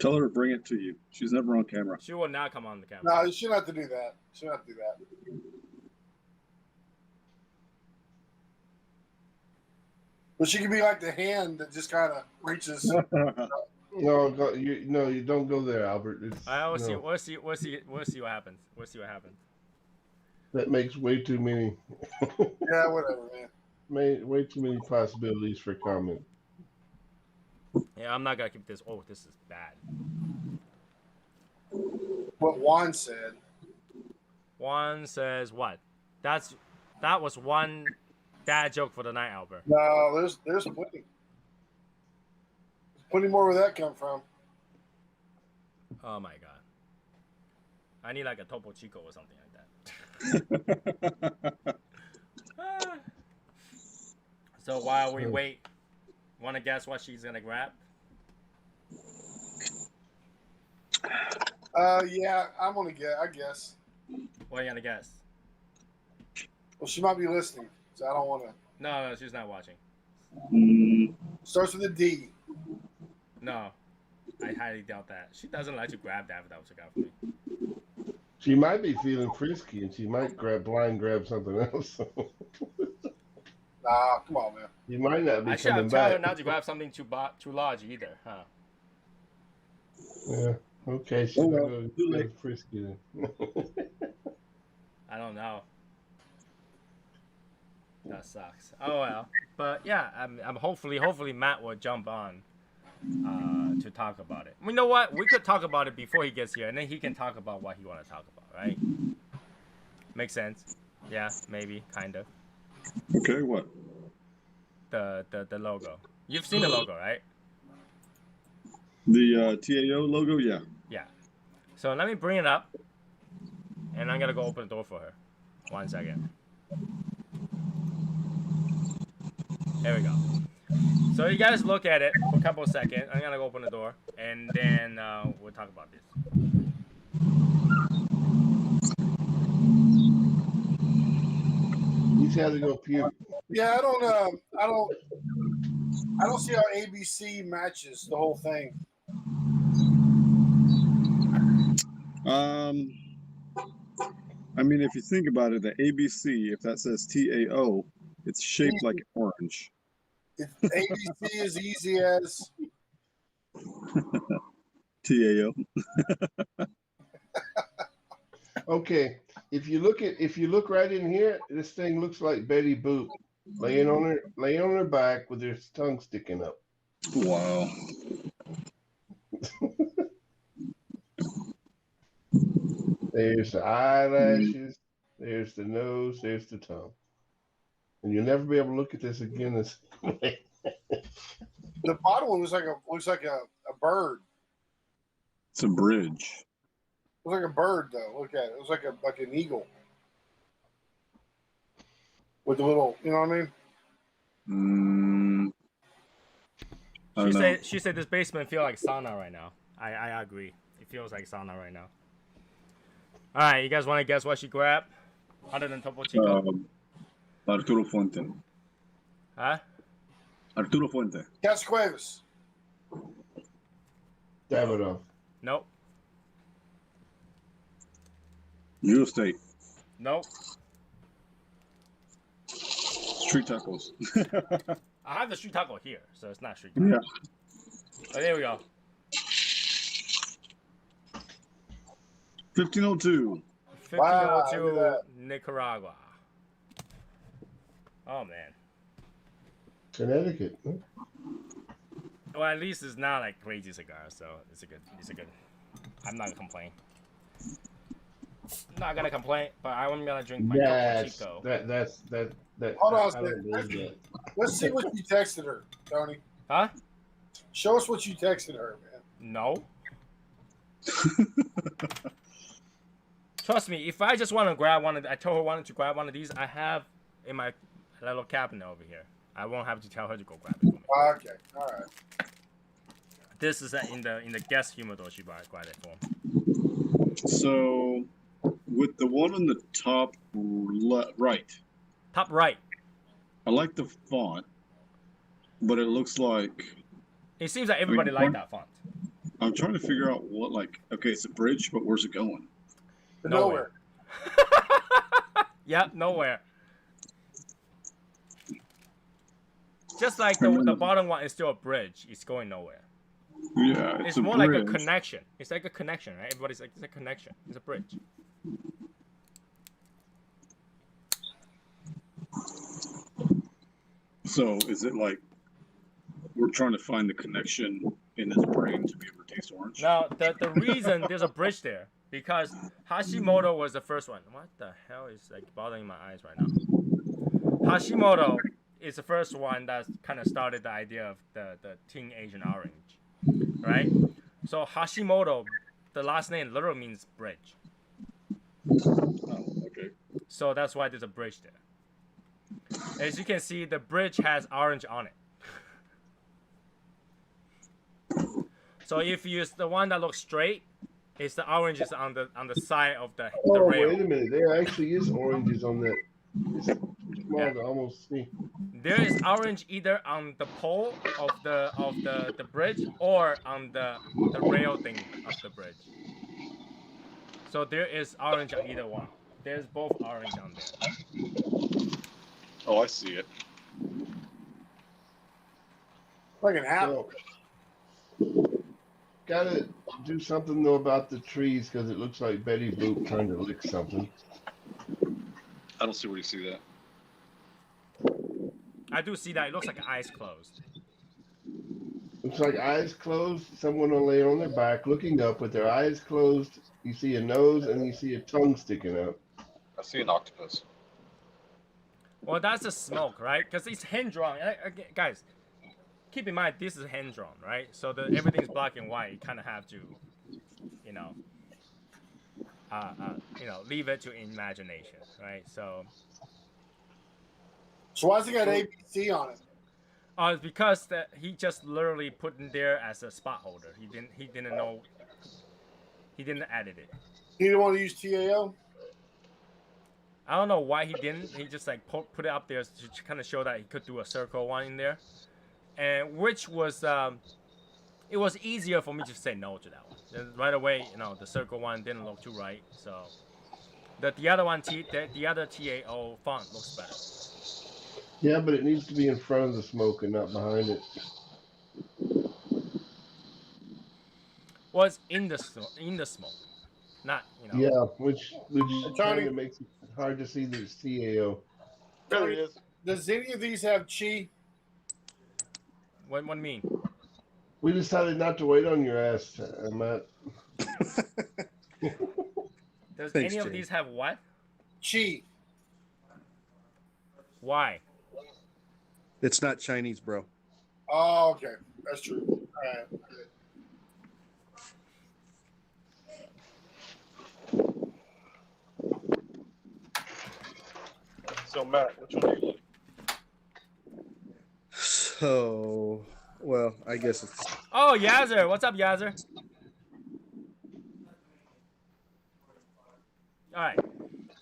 Tell her to bring it to you. She's never on camera. She will not come on the camera. No, she don't have to do that. She don't have to do that. But she can be like the hand that just kind of reaches. No, you don't go there, Albert. We'll see. No, We'll see what happens. We'll see what happens. that makes way too many, Yeah, whatever, man. way too many possibilities for comment. Yeah, I'm not gonna keep this. Oh, this is bad. What Juan said. Juan says what? That was one dad joke for the night, Albert. No, there's plenty. There's plenty more where that come from. Oh my god. I need like a Topo Chico or something like that. So while we wait, wanna guess what she's gonna grab? Yeah, I'm gonna get. I guess. What are you gonna guess? Well, she might be listening, so I don't want to. No, she's not watching. Mm, Starts with a D. No, I highly doubt that. She doesn't like to grab that without cigar for me. She might be feeling frisky, and she might blind grab something else. Nah, come on, man. You might not be I should coming have told her back. not to grab something too large either, huh? Yeah. Okay, she's Oh, not well, going too to late. go frisky then. I don't know. That sucks. Oh well. But yeah, I'm hopefully Matt will jump on to talk about it. You know what? We could talk about it before he gets here, and then he can talk about what he want to talk about, right? Makes sense. Yeah, maybe, kind of. Okay, what? The logo. You've seen the logo, right? The TAO logo? Yeah. Yeah. So let me bring it up, and I'm gonna go open the door for her. 1 second. There we go. So you guys look at it for a couple of seconds. I'm gonna go open the door, and then we'll talk about this. He's had to go puke. Yeah, I don't see how ABC matches the whole thing. I mean, if you think about it, the ABC, if that says TAO, it's shaped like an orange. If ABC is easy as TAO. Okay, if you look right in here, this thing looks like Betty Boop laying on her back with her tongue sticking up. Wow. There's the eyelashes, there's the nose, there's the tongue. And you'll never be able to look at this again the same way. the bottom one looks like a bird. It's a bridge. Looks like a bird though. Look at it. It was like an eagle. With the little, you know what I mean? I don't know. She said this basement feel like sauna right now. I agree. It feels like sauna right now. All right, you guys want to guess what she grabbed? Other than Topo Chico? Arturo Fuente. Huh? Arturo Fuente. Cascuevas. Davidoff. Nope. Real estate. Nope. Street tacos. I have the street taco here, so it's not street taco. Yeah. Oh, there we go. 1502. Wow, look 1502 at that. Nicaragua. Oh man. Connecticut. Huh? Well, at least it's not like crazy cigar, so it's a good. I'm not gonna complain. Not gonna complain, but I'm gonna drink my Topo Yes, Chico. that. Hold on a I don't second. believe that. Let's see what you texted her, Tony. Huh? Show us what you texted her, man. No. Trust me, if I just want to grab one I told her wanted to grab one of these, I have in my little cabinet over here. I won't have to tell her to go grab it for me. Okay, all right. This is in the guest humidor she grabbed it for. So, with the one on the top right, Top right. I like the font, but it looks like It seems like everybody liked that font. I'm trying to figure out what, like, okay, it's a bridge, but where's it going? Nowhere. Yep, nowhere. Just like the bottom one is still a bridge, it's going nowhere. Yeah, It's a more bridge. like a connection. It's like a connection, right? Everybody's like, it's a connection. It's a bridge. So, is it like we're trying to find the connection in his brain to be able to taste orange? Now, the reason there's a bridge there, because Hashimoto was the first one. What the hell is like bothering my eyes right now? Hashimoto is the first one that kind of started the idea of the Teen Asian Orange, right? So Hashimoto, the last name literally means bridge. Oh, okay. So that's why there's a bridge there. As you can see, the bridge has orange on it. So if you use the one that looks straight, it's the oranges on the side of the Oh, rail. wait a minute. There actually is oranges on that. small Yeah. to almost see. There is orange either on the pole of the bridge or on the rail thing of the bridge. So there is orange on either one. There's both orange on there. Oh, I see it. Like an apple. So, gotta do something though about the trees because it looks like Betty Boop trying to lick something. I don't see where you see that. I do see that. It looks like eyes closed. Looks like eyes closed. Someone will lay on their back, looking up with their eyes closed. You see a nose and you see a tongue sticking out. I see an octopus. Well, that's the smoke, right? Because it's hand drawn. Guys, keep in mind this is hand drawn, right? So everything's black and white. You kind of have to, you know, leave it to imagination, right? So why has it got ABC on it? it's because that he just literally put in there as a spot holder. He didn't know. He didn't edit it. He didn't want to use TAO. I don't know why he didn't. He just like put it up there to kind of show that he could do a circle one in there, and which was it was easier for me to say no to that one. And right away, the circle one didn't look too right. So the other one, the other TAO font looks better. Yeah, but it needs to be in front of the smoke and not behind it. Well, it's in the smoke, not Yeah, which Tony- kind of makes it hard to see that it's TAO. There it is. Does any of these have chi? What do you mean? We decided not to wait on your ass, Matt. Does Thanks, any of Jay. these have what? Chi. Why? It's not Chinese, bro. Oh, okay. That's true. All right. So, Matt, which one do you like? So, well, I guess it's Oh, Yazzer. What's up, Yazzer? All right.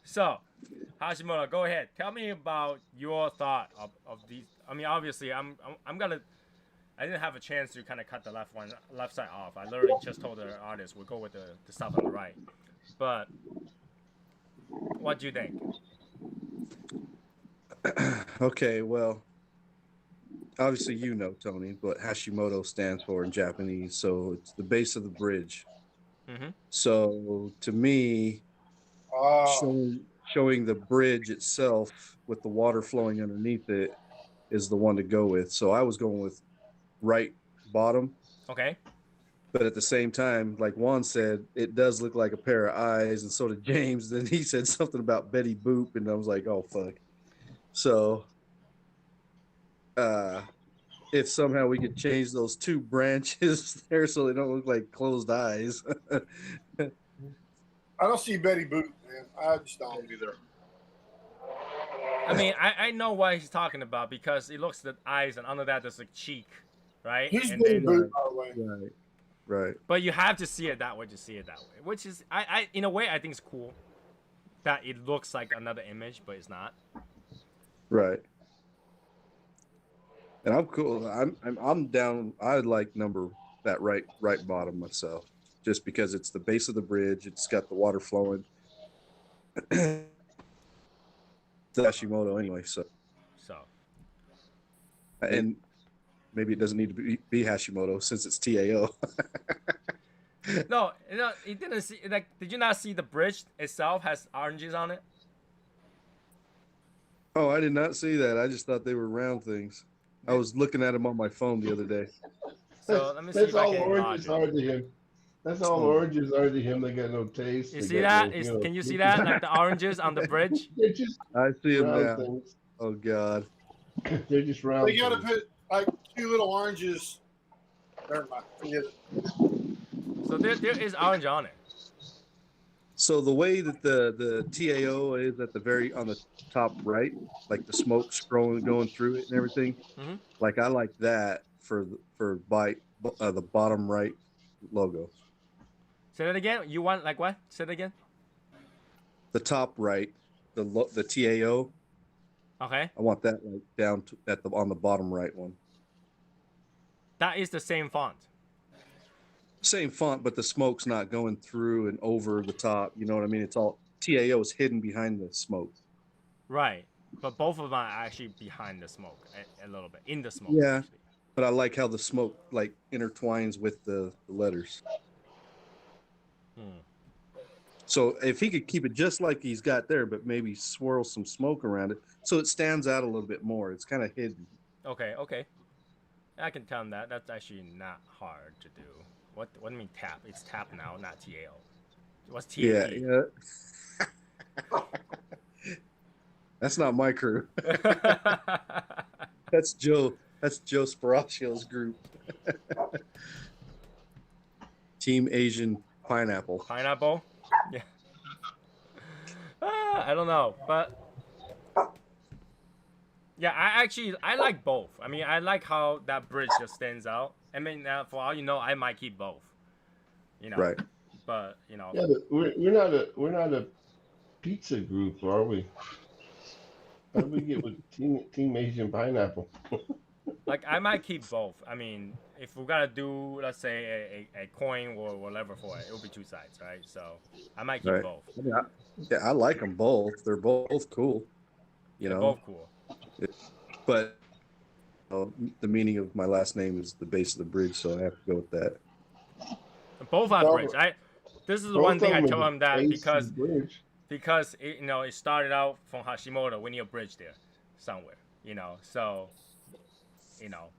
So, Hashimoto, go ahead. Tell me about your thought of these. I mean, obviously, I didn't have a chance to kind of cut the left side off. I literally just told the artist we'll go with the stuff on the right. But what do you think? okay. Well, obviously, Tony, what Hashimoto stands for in Japanese. So it's the base of the bridge. Mm-hmm. So to me, showing the bridge itself with the water flowing underneath it is the one to go with. So I was going with right bottom. Okay. But at the same time, like Juan said, it does look like a pair of eyes, and so did James. Then he said something about Betty Boop, and I was like, oh, fuck. So if somehow we could change those two branches there so they don't look like closed eyes. I don't see Betty Boop, man. I just don't either. I mean, I know what he's talking about because it looks at the eyes, and under that there's a cheek, right? He's And Betty then- Boop, by the way. Right. But you have to see it that way to see it that way, which is, I in a way, I think it's cool that it looks like another image, but it's not. Right. And I'm cool. I'm down. I like that right bottom myself, just because it's the base of the bridge. It's got the water flowing. It's Hashimoto anyway, so and maybe it doesn't need to be Hashimoto since it's TAO. No, it didn't see. Like, did you not see the bridge itself has oranges on it? Oh, I did not see that. I just thought they were round things. I was looking at them on my phone the other day. So let me see That's if I all can oranges log are it. to him. That's all oranges are to him. They got no taste. You They see got that? no, Can you see that? Like the oranges on the bridge? They're just I see them round now. things. Oh God. They're just round. They got to things. put like two little oranges. Never mind. Forget it. So there is orange on it. So the way that the TAO is at the on the top right, like the smoke going through it and everything, Mhm. like I like that for the bottom right logo. Say that again. You want like what? Say that again. The top right, the TAO, Okay. I want that like down to, at the on the bottom right one. That is the same font. Same font, but the smoke's not going through and over the top. You know what I mean? It's all TAO is hidden behind the smoke. Right. But both of them are actually behind the smoke a little bit. In the smoke, Yeah. actually. But I like how the smoke like intertwines with the letters. So if he could keep it just like he's got there, but maybe swirl some smoke around it, so it stands out a little bit more. It's kind of hidden. Okay, okay. I can tell him that. That's actually not hard to do. What do you mean tap? It's tap now, not TAO. What's TAP? Yeah. That's not my crew. That's Joe. That's Joe Sparacio's group. Team Asian Pineapple. Pineapple? Yeah. I don't know, but yeah, I like both. I mean, I like how that bridge just stands out. I mean, for all you know, I might keep both. You know, Right. But you know, Yeah, but we're not a pizza group, are we? How do we get with Team Asian Pineapple? like I might keep both. I mean, if we gotta do, let's say a coin or whatever for it, it'll be two sides, right? So I might keep Right. both. Yeah, I like them both. They're both cool. You They're know, both cool. but the meaning of my last name is the base of the bridge, so I have to go with that. Both are bridge. This is the one thing I told him that because it, you know, it started out from Hashimoto. We need a bridge there somewhere, you know. So, you know,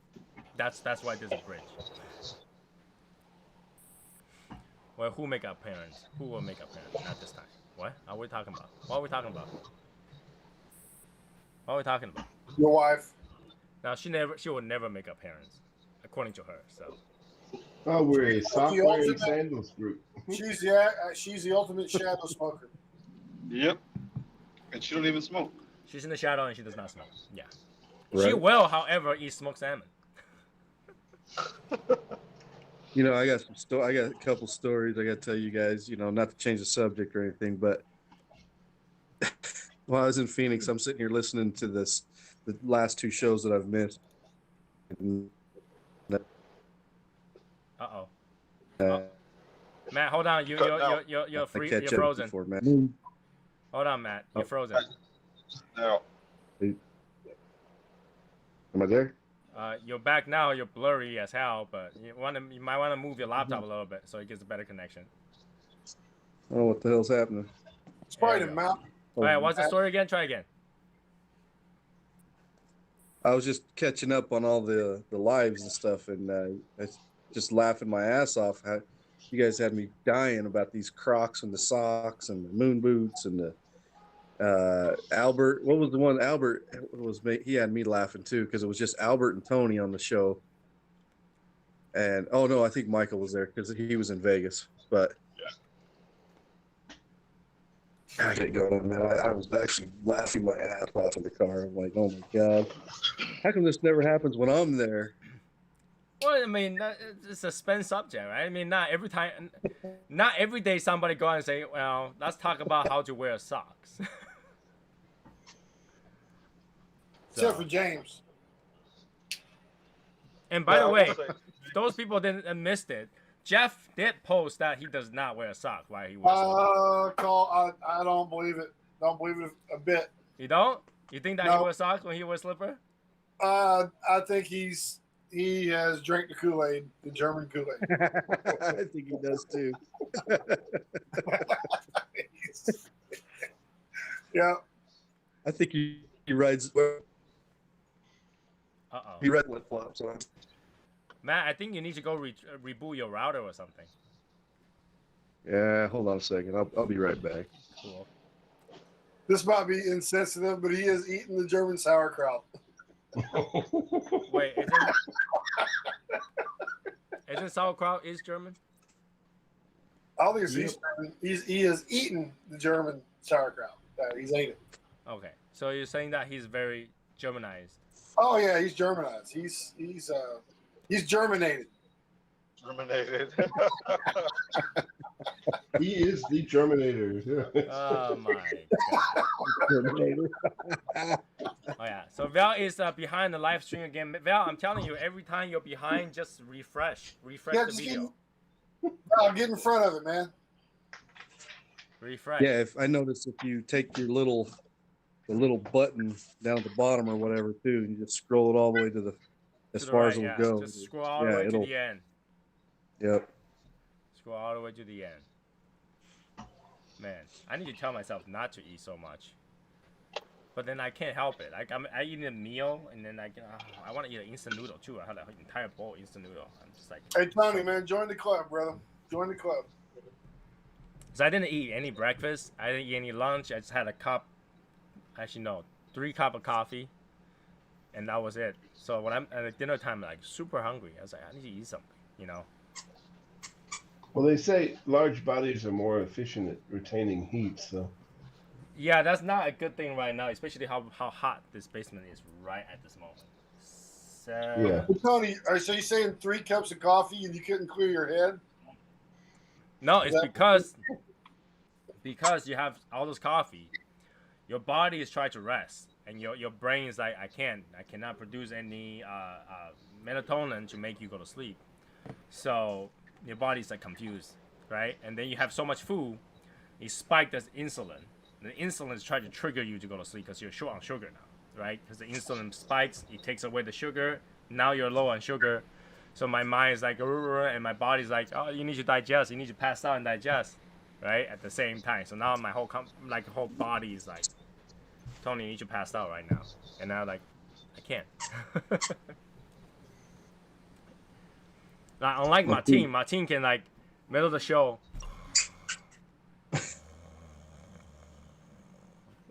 that's why there's a bridge. Well, who make appearance? Who will make appearance? Not this time. What are we talking about? What are we talking about? What are we talking about? Your wife. Now she will never make appearance, according to her. So. Oh, we're a software and sandals group. She's the ultimate shadow smoker. Yep. And she don't even smoke. She's in the shadow and she does not smoke. Yeah. Right. She will, however, eat smoked salmon. You know, I got a couple stories I got to tell you guys. You know, not to change the subject or anything, but while I was in Phoenix, I'm sitting here listening to the last two shows that I've missed. Uh-oh. Matt, hold on. You're frozen. Before, Matt. Hold on, Matt. You're frozen. No. Am I there? You're back now. You're blurry as hell, but you might want to move your laptop a little bit so it gets a better connection. Oh, what the hell's happening? It's probably the mount. All right, what's the story again? Try again. I was just catching up on all the lives and stuff, and I just laughing my ass off. How you guys had me dying about these Crocs and the socks and the moon boots and the Albert. What was the one? Albert was. He had me laughing too because it was just Albert and Tony on the show. And oh no, I think Michael was there because he was in Vegas. But I get going, man. I was actually laughing my ass off in the car. I'm like, oh my god, how come this never happens when I'm there? Well, I mean, it's a spin subject, right? I mean, not every day somebody go and say, well, let's talk about how to wear socks. Except for James. And by the way, those people didn't missed it. Jeff did post that he does not wear a sock while he wears slipper. I don't believe it. Don't believe it a bit. You don't? You think that he wears socks when he wears slipper? I think he has drank the Kool-Aid, the German Kool-Aid. I think he does too. Yeah. I think he rides. He rides flip flops on. Matt, I think you need to go reboot your router or something. Yeah, hold on a second. I'll be right back. Cool. This might be insensitive, but he is eating the German sauerkraut. Wait, isn't sauerkraut is German? I don't think it's East German. He has eaten the German sauerkraut. He's ate it. Okay, so you're saying that he's very Germanized. Oh yeah, he's Germanized. He's germinated. Germinated. He is the Germinator. Oh my god. Terminator. So Val is behind the live stream again. Val, I'm telling you, every time you're behind, just refresh Yeah, the just video. get in front of it, man. Refresh. Yeah, if I notice if you take your the little button down at the bottom or whatever too, and you just scroll it all the way to the as To the far right, as it'll yeah. go. Just scroll all the Yeah, way to it'll. the end. Yep. Scroll all the way to the end. Man, I need to tell myself not to eat so much. But then I can't help it. Like I eating a meal, and then I want to eat an instant noodle too. I had an entire bowl of instant noodle. I'm just like. Hey Tony, man, join the club, brother. Join the club. So I didn't eat any breakfast. I didn't eat any lunch. I just had a cup. Actually, no, 3 cups of coffee, and that was it. So when I'm at dinner time, like super hungry, I was like, I need to eat something, you know. Well, they say large bodies are more efficient at retaining heat, so. Yeah, that's not a good thing right now, especially how hot this basement is right at this moment. So, Yeah. Hey, Tony, so you saying 3 cups of coffee and you couldn't clear your head? No, it's because you have all this coffee, your body is trying to rest, and your brain is like, I cannot produce any melatonin to make you go to sleep. So your body's like confused, right? And then you have so much food, it spiked as insulin. The insulin is trying to trigger you to go to sleep because you're short on sugar now, right? Because the insulin spikes, it takes away the sugar. Now you're low on sugar. So my mind is like, and my body's like, oh, you need to digest. You need to pass out and digest, right? At the same time. So now my whole whole body is like, Tony, you need to pass out right now. And now like, I can't. Like, unlike Martin can like middle of the show.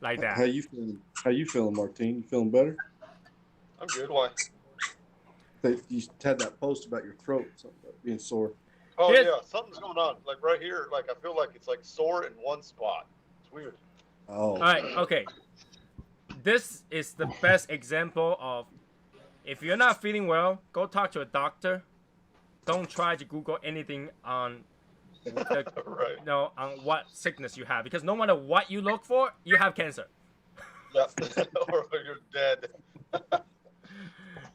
Like that. How you feeling? How you feeling, Martine? You feeling better? I'm good. Why? You had that post about your throat, something about being sore. Oh Yes. yeah, something's going on. Like right here, like I feel like it's like sore in one spot. It's weird. Oh. All right, okay. This is the best example of if you're not feeling well, go talk to a doctor. Don't try to Google anything on Right. on what sickness you have, because no matter what you look for, you have cancer. Yeah. Or you're dead.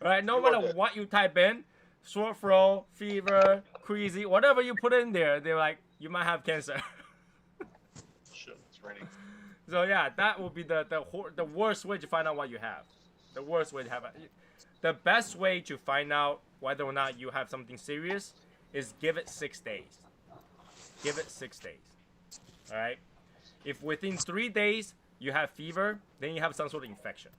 Right? No You are matter dead. what you type in, sore throat, fever, queasy, whatever you put in there, they're like, you might have cancer. Shit, it's raining. So yeah, that will be the worst way to find out what you have. The worst way to have it. The best way to find out whether or not you have something serious is give it 6 days. Give it 6 days. All right. If within 3 days you have fever, then you have some sort of infection.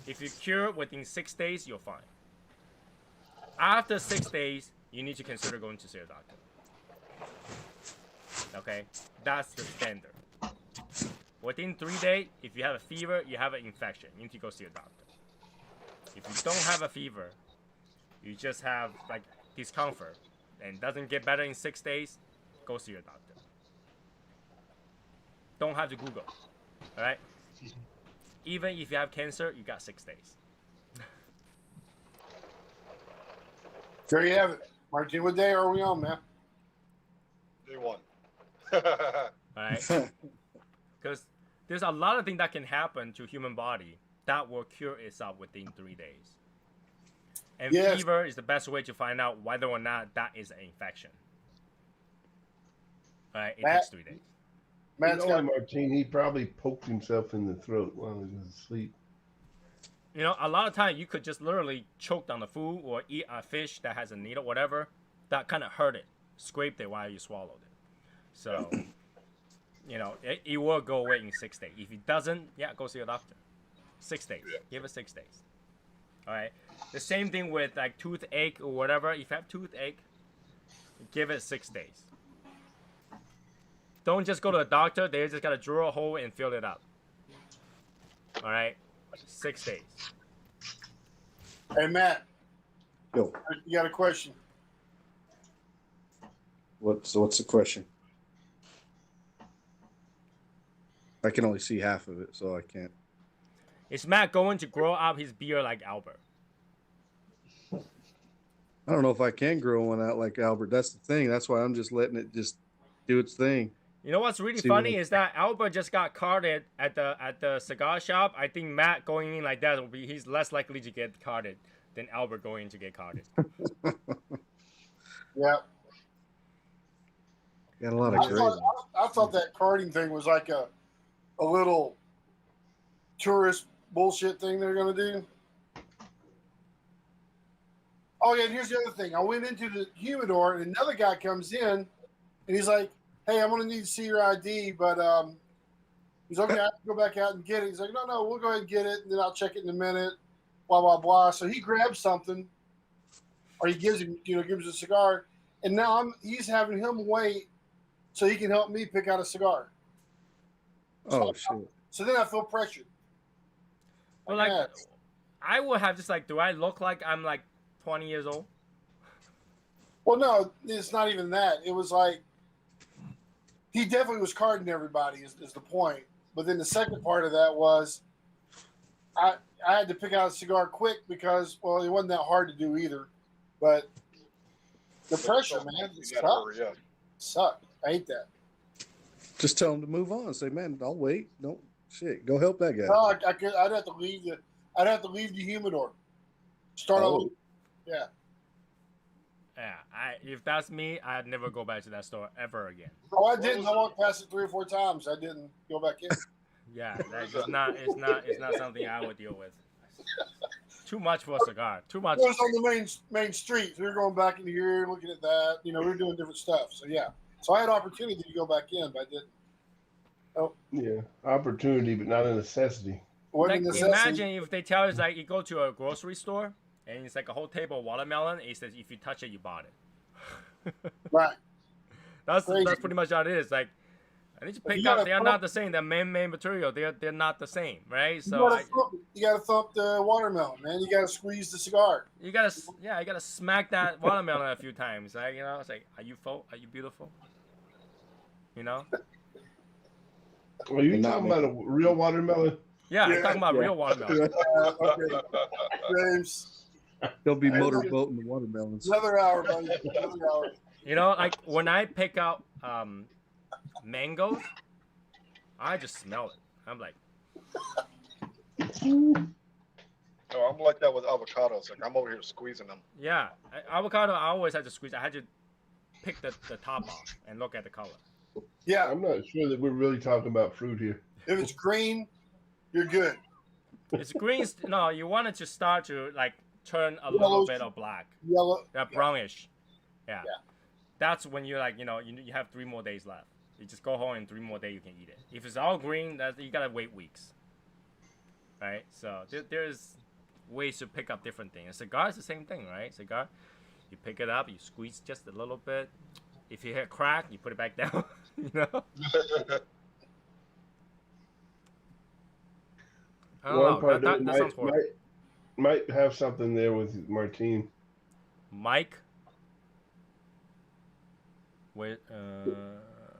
If you cure within 6 days, you're fine. After 6 days, you need to consider going to see a doctor. Okay, that's the standard. Within 3 days, if you have a fever, you have an infection, you need to go see a doctor. If you don't have a fever, you just have like discomfort and doesn't get better in 6 days, go see your doctor. Don't have to Google, all right? Even if you have cancer, you got 6 days. There you have it. Martin, what day are we on, man? Day 1. All right? Because there's a lot of things that can happen to human body that will cure itself within 3 days. And Yes. fever is the best way to find out whether or not that is an infection. All right, it Matt? takes 3 days. Matt's You know, got Martine, he probably poked himself in the throat while he was asleep. You know, a lot of times you could just literally choke on the food or eat a fish that has a needle, whatever, that kind of hurt it, scraped it while you swallowed it. So, you know, it will go away in 6 days. If it doesn't, yeah, go see a doctor. 6 days. Give it 6 days. All right. The same thing with like toothache or whatever. If you have toothache, give it 6 days. Don't just go to the doctor. They just gotta drill a hole and fill it up. All right. 6 days. Hey, Matt, Yo, you got a question? what's the question? I can only see half of it, so I can't. Is Matt going to grow up his beard like Albert? I don't know if I can grow one out like Albert. That's the thing. That's why I'm just letting it just do its thing. You know what's really See funny what- is that Albert just got carded at the cigar shop. I think Matt going in like that will be he's less likely to get carded than Albert going to get carded. Yeah. Got a lot of great. I thought that carding thing was like a little tourist bullshit thing they're gonna do. Oh yeah, and here's the other thing. I went into the humidor and another guy comes in and he's like, "Hey, I'm gonna need to see your ID," but he's okay. I have to go back out and get it. He's like, "No, we'll go ahead and get it, and then I'll check it in a minute." Blah blah blah. So he grabs something, or he gives him, gives a cigar, and now he's having him wait so he can help me pick out a cigar. Oh shit! So then I feel pressured. Well, like I would have just like, do I look like I'm like 20 years old? Well, no, it's not even that. It was like he definitely was carding everybody is the point. But then the second part of that was I had to pick out a cigar quick because, well, it wasn't that hard to do either. But the pressure, man, it sucked. Sucked. I hate that. Just tell him to move on. Say, man, I'll wait. No shit. Go help that guy. No, I'd have to leave the humidor. Start all over. Yeah. Yeah, if that's me, I'd never go back to that store ever again. Oh, I didn't. I walked past it 3 or 4 times. I didn't go back in. Yeah, that's just not. It's not something I would deal with. Too much for a cigar. Too much. It was on the main street. We were going back in here, looking at that. We were doing different stuff. So yeah. So I had opportunity to go back in, but I didn't. Oh. Yeah, opportunity, but not a necessity. Like, imagine if they tell us like you go to a grocery store and it's like a whole table of watermelon. And it says if you touch it, you bought it. Right. That's pretty much how it is. Like, I need to pick up. They are not the same. They're main material. They're not the same, right? So you gotta thump the watermelon, man. You gotta squeeze the cigar. You gotta smack that watermelon a few times. Like, it's like, are you full? Are you beautiful? Are you talking about a real watermelon? Yeah, I'm talking about real watermelon. Okay. James. They'll be motorboating the watermelons. Another hour, buddy. Another hour. Like when I pick out mangoes, I just smell it. I'm like, No, I'm like that with avocados. Like I'm over here squeezing them. yeah, avocado. I always had to squeeze. I had to pick the top off and look at the color. Yeah, I'm not sure that we're really talking about fruit here. if it's green, you're good. It's green. No, you want it to start to like turn a little bit of black. Yellow. Brownish. Yeah. That's when you're like, you have 3 more days left. You just go home and 3 more days you can eat it. If it's all green, you gotta wait weeks. Right? So there's ways to pick up different things. A cigar is the same thing, right? Cigar, you pick it up, you squeeze just a little bit. If you hit a crack, you put it back down. I don't know. That sounds horrible. Might have something there with Martine. Mike? Wait,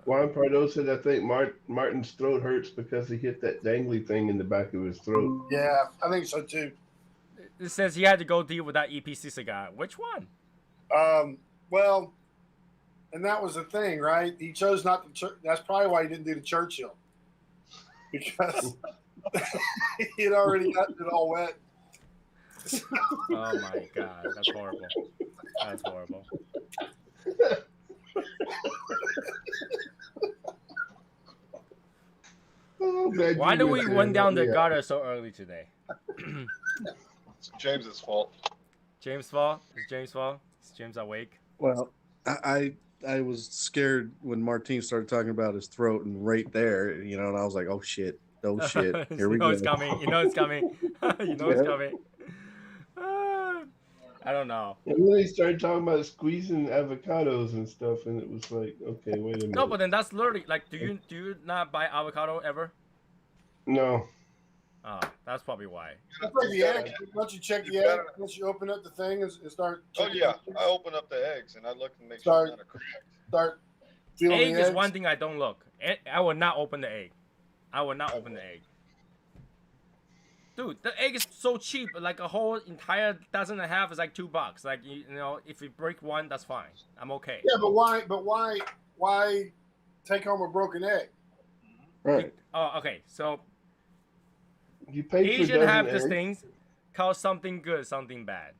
Juan Pardo said, I think Martin's throat hurts because he hit that dangly thing in the back of his throat. Yeah, I think so too. It says he had to go deal with that EPC cigar. Which one? Well, and that was the thing, right? He chose not to. That's probably why he didn't do the Churchill, because he'd already gotten it all wet. Oh my god, that's horrible. That's horrible. Why do we went down the gutter so early today? It's James's fault. James' fault? Is James' fault? Is James awake? Well, I was scared when Martine started talking about his throat and right there, and I was like, oh shit, here we go. It's coming. You know it's coming. It's coming. I don't know. And then he started talking about squeezing avocados and stuff, and it was like, okay, wait a minute. No, but then that's literally like, do you not buy avocado ever? No. Oh, that's probably why. The egg. Once you check the egg, once you open up the thing and start. Oh yeah, I open up the eggs and I look and make sure it's not a crack. Start feeling egg the is eggs. one thing I don't look. I would not open the egg. I would not open the egg. Dude, the egg is so cheap. Like a whole entire dozen and a half is like $2. Like if you break one, that's fine. I'm okay. Yeah, but why take home a broken egg. Right. Oh, okay. So You pay for a Asian dozen have these eggs. things called something good, something bad.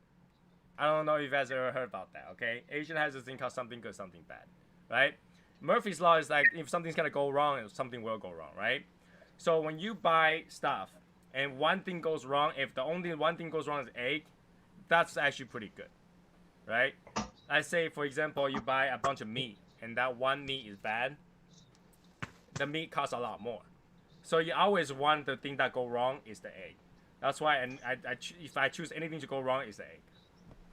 I don't know if you guys ever heard about that. Okay, Asian has this thing called something good, something bad, right? Murphy's law is like if something's gonna go wrong, something will go wrong, right? So when you buy stuff and one thing goes wrong, if the only one thing goes wrong is egg, that's actually pretty good, right? I say, for example, you buy a bunch of meat and that one meat is bad, the meat costs a lot more. So you always want the thing that go wrong is the egg. That's why, and if I choose anything to go wrong, it's the egg.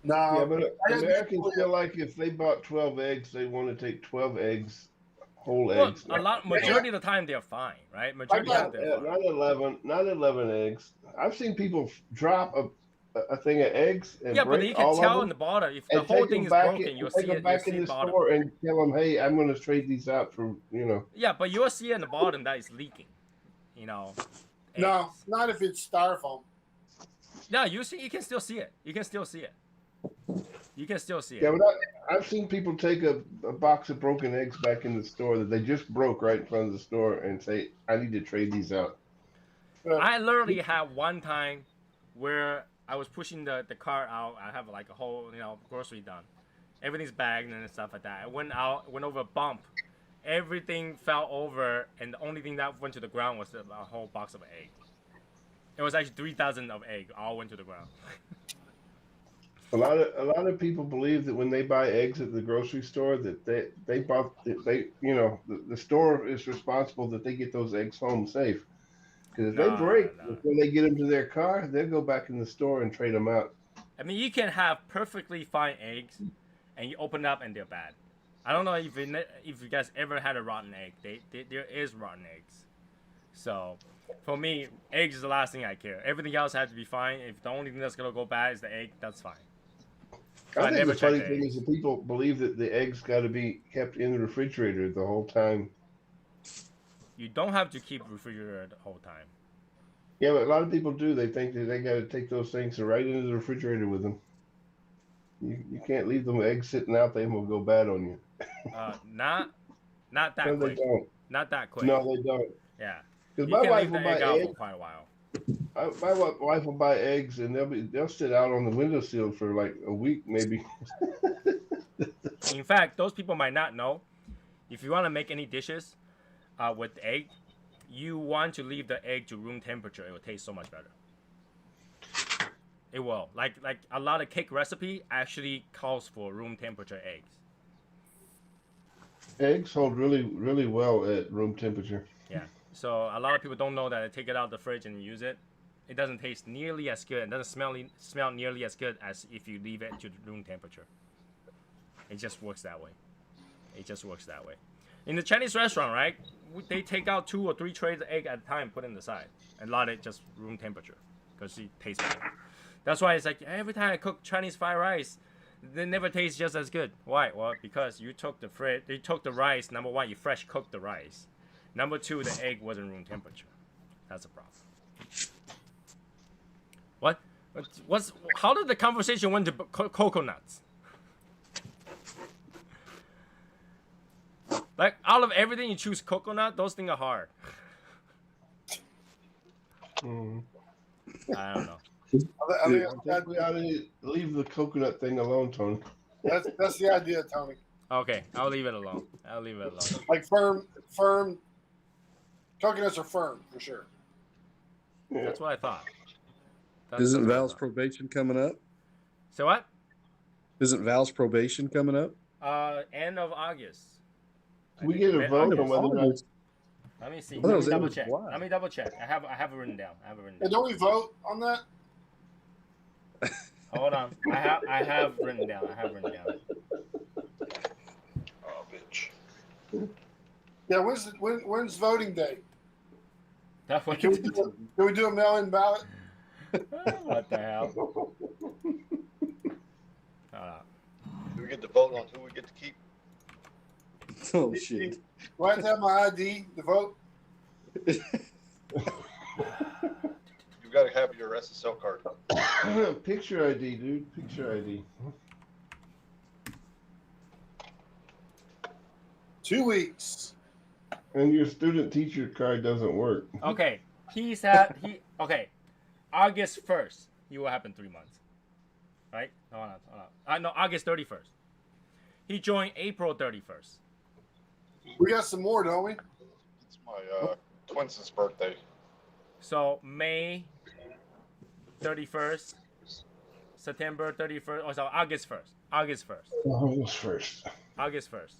No, Yeah, but I just- Americans feel like if they bought 12 eggs, they want to take 12 eggs, whole Well, eggs. majority of the time they're fine, right? Majority of the time they're fine. Not 11 eggs. I've seen people drop a thing of eggs and Yeah, but break you can all of tell them in the bottom if the and whole take thing them is back broken, in, you'll take see them it. back You'll in see the bottom. store and tell them, hey, I'm going to trade these out for, Yeah, but you'll see in the bottom that it's leaking. You know. no, eggs. not if it's styrofoam. No, you see, you can still see it. You can still see it. You can still see it. Yeah, but I've seen people take a box of broken eggs back in the store that they just broke right in front of the store and say, I need to trade these out. I literally had one time where I was pushing the cart out. I have like a whole, grocery done. Everything's bagged and stuff like that. I went over a bump. Everything fell over, and the only thing that went to the ground was a whole box of egg. It was actually 3,000 of egg all went to the ground. A lot of people believe that when they buy eggs at the grocery store that the store is responsible that they get those eggs home safe. Because if they break before they get them to their car, they'll go back in the store and trade them out. I mean, you can have perfectly fine eggs, and you open it up and they're bad. I don't know if you guys ever had a rotten egg. There is rotten eggs. So, for me, eggs is the last thing I care. Everything else has to be fine. If the only thing that's gonna go bad is the egg, that's fine. So I think the funny thing is that people believe that the eggs got to be kept in the refrigerator the whole time. You don't have to keep refrigerator the whole time. Yeah, but a lot of people do. They think that they got to take those things right into the refrigerator with them. You can't leave them eggs sitting out there; will go bad on you. Not that no, quick. They don't. Not that quick. No, they don't. Yeah. Because You my can wife leave will the buy egg out eggs. for quite a while. My wife will buy eggs, and they'll sit out on the windowsill for like a week, maybe. In fact, those people might not know. If you want to make any dishes with egg, you want to leave the egg to room temperature. It will taste so much better. It will. Like a lot of cake recipe actually calls for room temperature eggs. Eggs hold really, really well at room temperature. Yeah. So a lot of people don't know that they take it out of the fridge and use it. It doesn't taste nearly as good. It doesn't smell nearly as good as if you leave it to room temperature. It just works that way. It just works that way. In the Chinese restaurant, right, they take out 2 or 3 trays of egg at a time, put it in the side, and let it just room temperature because it tastes better. That's why it's like every time I cook Chinese fried rice, they never taste just as good. Why? Well, because you took the rice. Number 1, you fresh cooked the rice. Number 2, the egg wasn't room temperature. That's a problem. What? How did the conversation went to coconuts? Like, out of everything, you choose coconut? Those things are hard. I don't know. I think we ought to leave the coconut thing alone, Tony. That's the idea, Tony. Okay, I'll leave it alone. Like firm. Coconuts are firm for sure. Yeah. That's what I thought. Isn't Val's probation coming up? So what? Isn't Val's probation coming up? End of August. We get a vote on whether or not. Let me see. I thought it was Let me end of double check. July. Let me double check. I have it written down. Hey, don't we vote on that? Hold on. I have written down. Oh, bitch. Yeah, when's voting day? That's what Can we do a mail-in ballot? What the hell? Do we get to vote on who we get to keep? Oh shit! Do I have to have my ID to vote? You got to have your SSL card. Picture ID, dude. Picture ID. 2 weeks. And your student teacher card doesn't work. Okay, okay. August 1st, he will happen 3 months. Right? Hold on. No, August 31st. He joined April 31st. We got some more, don't we? It's my twins' birthday. So May 31st, September 31st, oh, so August 1st. August 1st. August 1st. August 1st.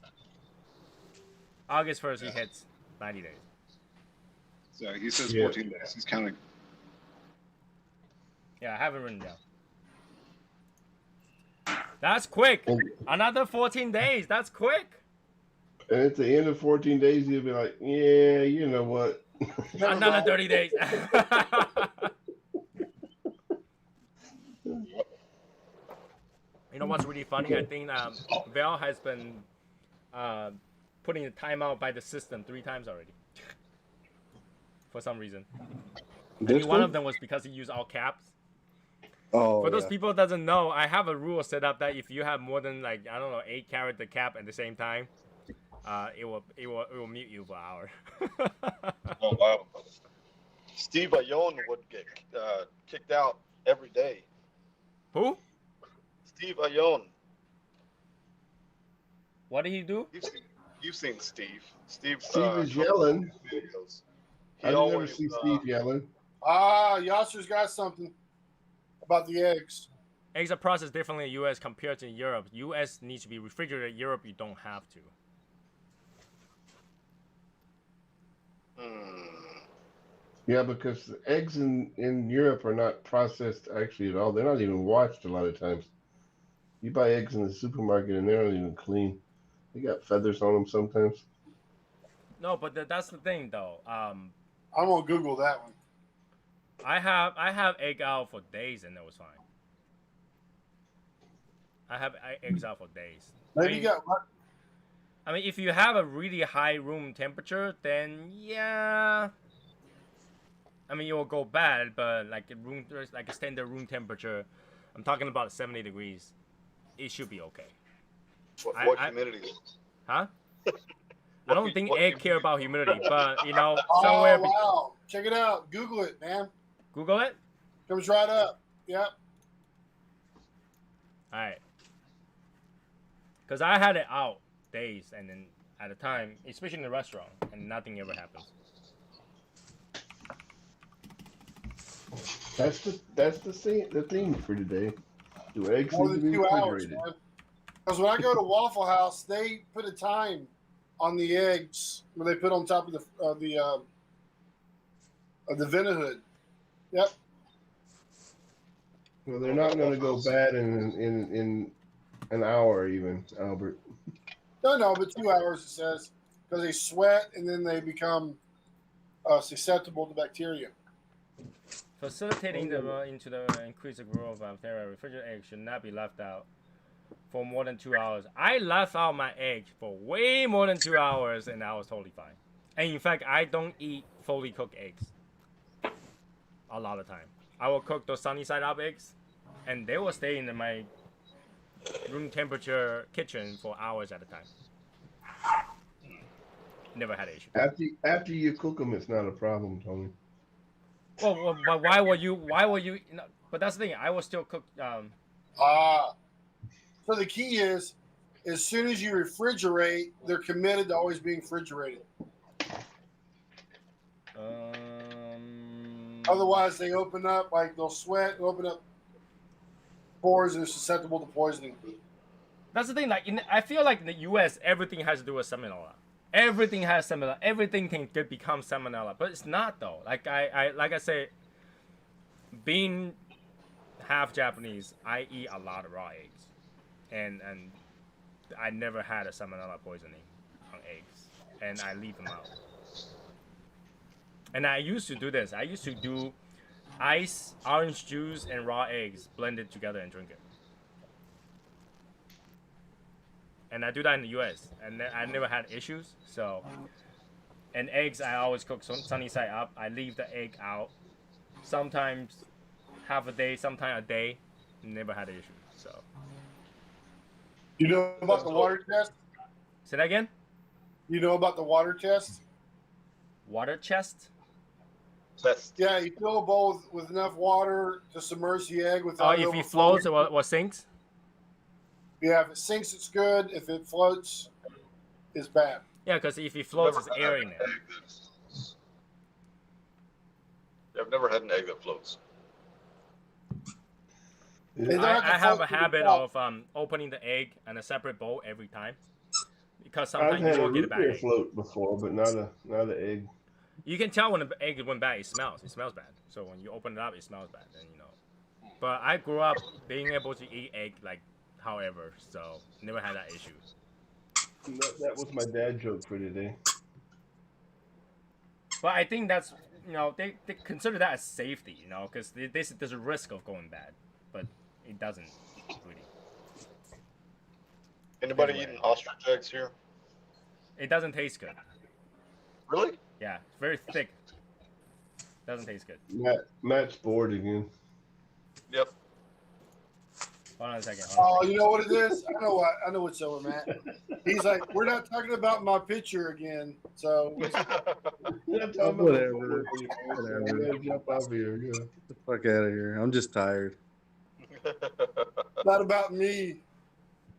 August 1st, he hits 90 days. So he says Yeah. 14 days. He's counting. Yeah, I have it written down. That's quick. Another 14 days. That's quick. And at the end of 14 days, you'll be like, yeah, you know what? Another 30 days. You know what's really funny? I think Val has been putting the timeout by the system 3 times already. For some reason. I think one of them was because he used all caps. Oh, For those yeah. people that doesn't know, I have a rule set up that if you have more than like, I don't know, 8 character cap at the same time, it will mute you for an hour. Oh wow. Steve Ione would get kicked out every day. Who? Steve Ione. What did he do? You've seen Steve. Steve is yelling. Videos. He I've never always, seen Steve yelling. Yasser's got something about the eggs. Eggs are processed differently in U.S. compared to Europe. U.S. needs to be refrigerated. Europe, you don't have to. Yeah, because the eggs in Europe are not processed actually at all. They're not even washed a lot of times. You buy eggs in the supermarket and they're not even clean. They got feathers on them sometimes. No, but that's the thing, though. I'm gonna Google that one. I have egg out for days and it was fine. I have eggs out for days. Maybe you got what? I mean, if you have a really high room temperature, then yeah. I mean, it will go bad, but like a standard room temperature, I'm talking about 70 degrees. It should be okay. What humidity? Huh? I don't think egg care about humidity, but you know, Oh somewhere. wow! Check it out. Google it, man. Google it. Comes right up. Yep. All right. Because I had it out days, and then at a time, especially in the restaurant, and nothing ever happens. That's the theme for today. Do eggs More need to than be 2 hours, refrigerated? man. Because when I go to Waffle House, they put a time on the eggs where they put on top of the Vinahood. Yep. Well, they're not going to go bad in an hour even, Albert. No, but 2 hours it says, because they sweat and then they become susceptible to bacteria. Facilitating the into the increased growth of bacteria, refrigerated eggs should not be left out for more than 2 hours. I left out my egg for way more than 2 hours, and I was totally fine. And in fact, I don't eat fully cooked eggs a lot of time. I will cook those sunny side up eggs, and they will stay in my room temperature kitchen for hours at a time. Never had an issue. After you cook them, it's not a problem, Tony. Well, but why were you? You know, but that's the thing. I will still cook. So the key is, as soon as you refrigerate, they're committed to always being refrigerated. Otherwise, they open up, like they'll sweat, open up pores, and are susceptible to poisoning. That's the thing. Like, I feel like in the U.S., everything has to do with salmonella. Everything has salmonella. Everything can become salmonella, but it's not though. Like I say, being half Japanese, I eat a lot of raw eggs, and I never had a salmonella poisoning on eggs, and I leave them out. And I used to do this. I used to do ice, orange juice, and raw eggs blended together and drink it. And I do that in the U.S. and I never had issues. So, and eggs, I always cook sunny side up. I leave the egg out. Sometimes half a day, sometimes a day. Never had an issue. So. You know about the water test? Say that again? You know about the water test? water chest. Test. Yeah, you fill a bowl with enough water to submerge the egg Oh, without if he overflowing. floats or sinks. Yeah, if it sinks, it's good. If it floats, it's bad. Yeah, because if he floats, Never there's had air an in there. egg that's- I've never had an egg that floats. They don't have to I have float a to the habit top. of opening the egg in a separate bowl every time, because I've sometimes had you a will get a root bad beer egg. float before, but not an egg. You can tell when the egg went bad. It smells bad. So when you open it up, it smells bad. And you know. But I grew up being able to eat egg like however, so never had that issue. That was my dad joke for today. But I think that's, you know, they consider that as safety, you know, because there's a risk of going bad, but it doesn't really. Anybody Anyway. eating ostrich eggs here? It doesn't taste good. Really? Yeah, it's very thick. Doesn't taste good. Matt's bored again. Yep. Hold on a second. Oh, you know what it is? I know what's over, Matt. He's like, we're not talking about my picture again. So Whatever. Whatever. Jump off here. Yeah. Get the fuck out of here. I'm just tired. not about me.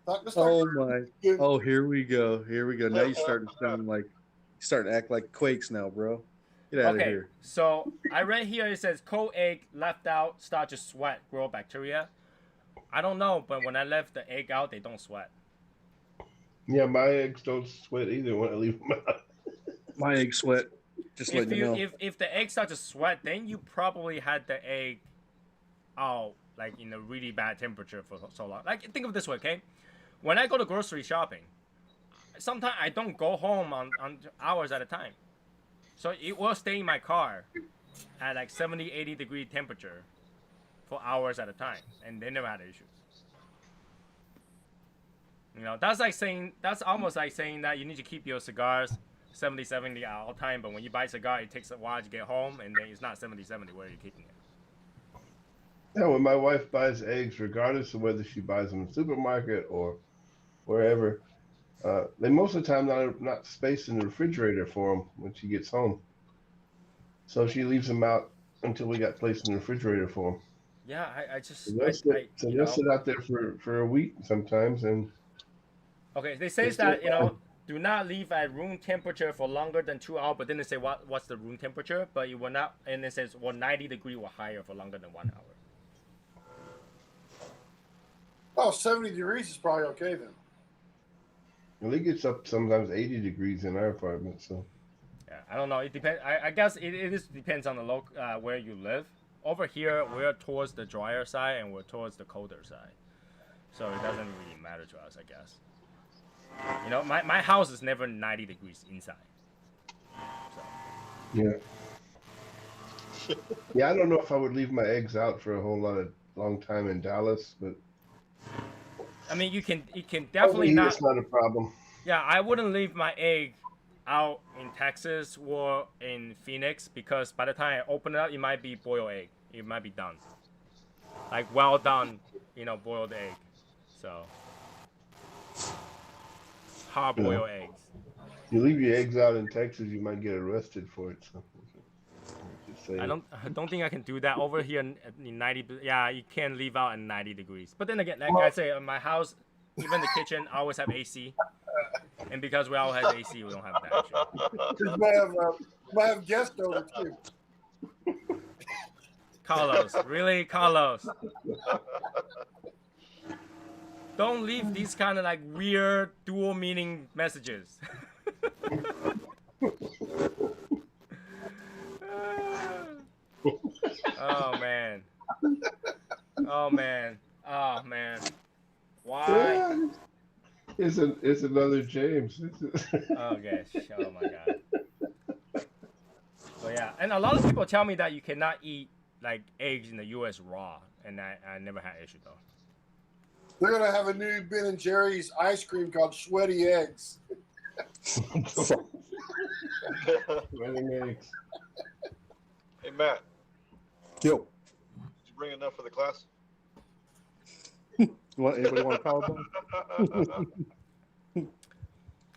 Let's talk Oh about my. you. Oh, here we go. Here we go. Now you're starting to sound like, you starting to act like Quakes now, bro. Get out of Okay, here. so I read here it says cold egg left out start to sweat, grow bacteria. I don't know, but when I left the egg out, they don't sweat. Yeah, my eggs don't sweat either when I leave them out. My egg sweat. Just If letting you know. if the egg starts to sweat, then you probably had the egg out like in a really bad temperature for so long. Like think of it this way, okay? When I go to grocery shopping, sometimes I don't go home on hours at a time. So it will stay in my car at like 70, 80 degree temperature for hours at a time, and they never had issues. You know, that's almost like saying that you need to keep your cigars 70 at all time, but when you buy a cigar, it takes a while to get home, and then it's not 70 where you're keeping it. Yeah, when my wife buys eggs, regardless of whether she buys them in the supermarket or wherever, they most of the time not spaced in the refrigerator for them when she gets home. So she leaves them out until we got placed in the refrigerator for them. Yeah, I just So they'll sit out there for a week sometimes, and okay. They say It's that still do not leave at room temperature for longer than 2 hours. But then they say what's the room temperature? But you will not, and it says 90 degree or higher for longer than 1 hour. Oh, 70 degrees is probably okay then. well, it gets up sometimes 80 degrees in our apartment. So Yeah, I don't know. It depends. I guess it depends on the where you live. Over here, we're towards the drier side and we're towards the colder side, so it doesn't really matter to us, I guess. You know, my house is never 90 degrees inside. So. yeah, yeah. I don't know if I would leave my eggs out for a long time in Dallas, but I mean, you can over definitely here not. it's not a problem. Yeah, I wouldn't leave my egg out in Texas or in Phoenix because by the time I open it up, it might be boiled egg. It might be done. Like well done, boiled egg. So hard boiled eggs. You leave your eggs out in Texas, you might get arrested for it. So just saying. I don't think I can do that over here in 90. Yeah, you can't leave out at 90 degrees. But then again, like I say, in my house, even the kitchen, I always have AC. And because we all have AC, we don't have that issue. You might have guests over too. Carlos, really, Carlos? Don't leave these kind of like weird dual meaning messages. Oh man. Oh man. Oh man. Why? It's another James. Oh gosh. Oh my god. So yeah, and a lot of people tell me that you cannot eat like eggs in the U.S. raw, and I never had issue though. They're gonna have a new Ben and Jerry's ice cream called Sweaty Eggs. Sweating eggs. Hey, Matt, Yo. did you bring enough for the class? Anybody want a powerbomb?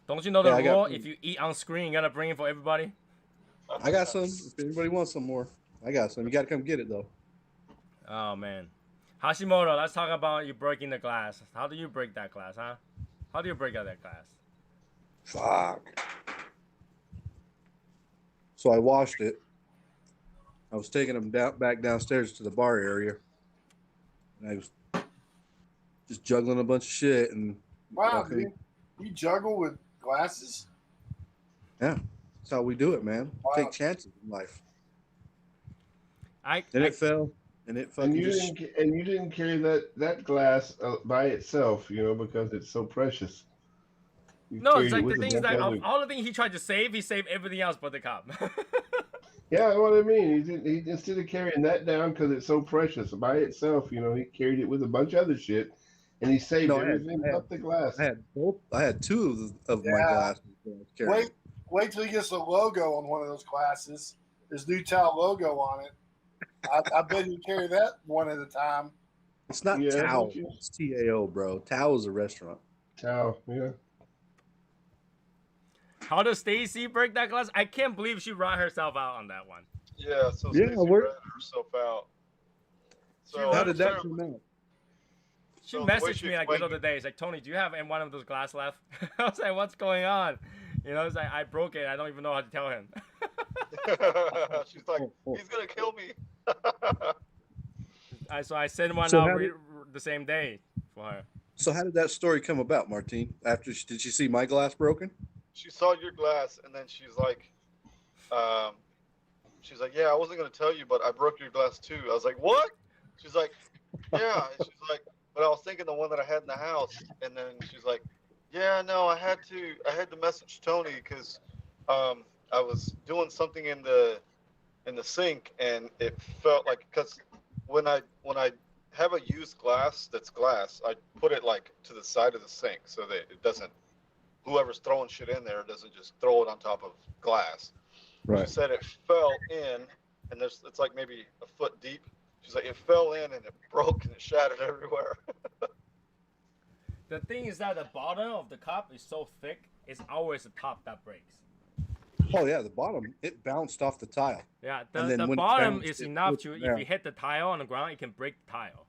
Don't you know the Yeah, I got- rule? If you eat on screen, you gotta bring it for everybody. I got some. If anybody wants some more, I got some. You got to come get it though. Oh man, Hashimoto. Let's talk about you breaking the glass. How do you break that glass, huh? How do you break out that glass? Fuck. So I washed it. I was taking them back downstairs to the bar area, and I was just juggling a bunch of shit and Wow, walking. dude. You juggle with glasses? Yeah, that's how we do it, man. Wow. Take chances in life. I And it fell, and it fucking And you just. didn't carry that glass by itself, because it's so precious. You no, carried it's it like the with a thing is bunch that of other- all the things he tried to save, he saved everything else but the cup. Yeah, what I mean. He instead of carrying that down because it's so precious by itself, he carried it with a bunch of other shit, and he saved No, everything but the glass. I had both. I had two of my Yeah. glasses. that I was carrying. Wait till he gets a logo on one of those glasses. His new Tao logo on it. I bet you carry that one at a time. It's not Yeah, Tao. don't you? It's TAO, bro. Tao is a restaurant. Tao, yeah. How does Stacy break that glass? I can't believe she brought herself out on that one. Yeah, so Yeah, Stacey we're- ratted herself out. So How How did that Sarah- come out? She So the way messaged she me like the explained other day. She's like, Tony, do you have any one of those glass left? I was like, what's going on? It's like, I broke it. I don't even know how to tell him. She's like, he's gonna kill me. So I sent one So out how did- the same day for her. So how did that story come about, Martine? Did she see my glass broken? She saw your glass, and then she's like, yeah, I wasn't gonna tell you, but I broke your glass too. I was like, what? She's like, yeah. And she's like, but I was thinking the one that I had in the house, and then she's like, yeah, no, I had to message Tony because I was doing something in the sink, and it felt like, because when I have a used glass that's glass, I put it like to the side of the sink so that it doesn't, whoever's throwing shit in there doesn't just throw it on top of glass. She said it fell in, and it's like maybe a foot deep. She's like, it fell in and it broke and it shattered everywhere. The thing is that the bottom of the cup is so thick, it's always the top that breaks. Oh yeah, the bottom it bounced off the tile. Yeah, And then the when it bottom bounced, is it enough flipped to, if down. you hit the tile on the ground, it can break the tile.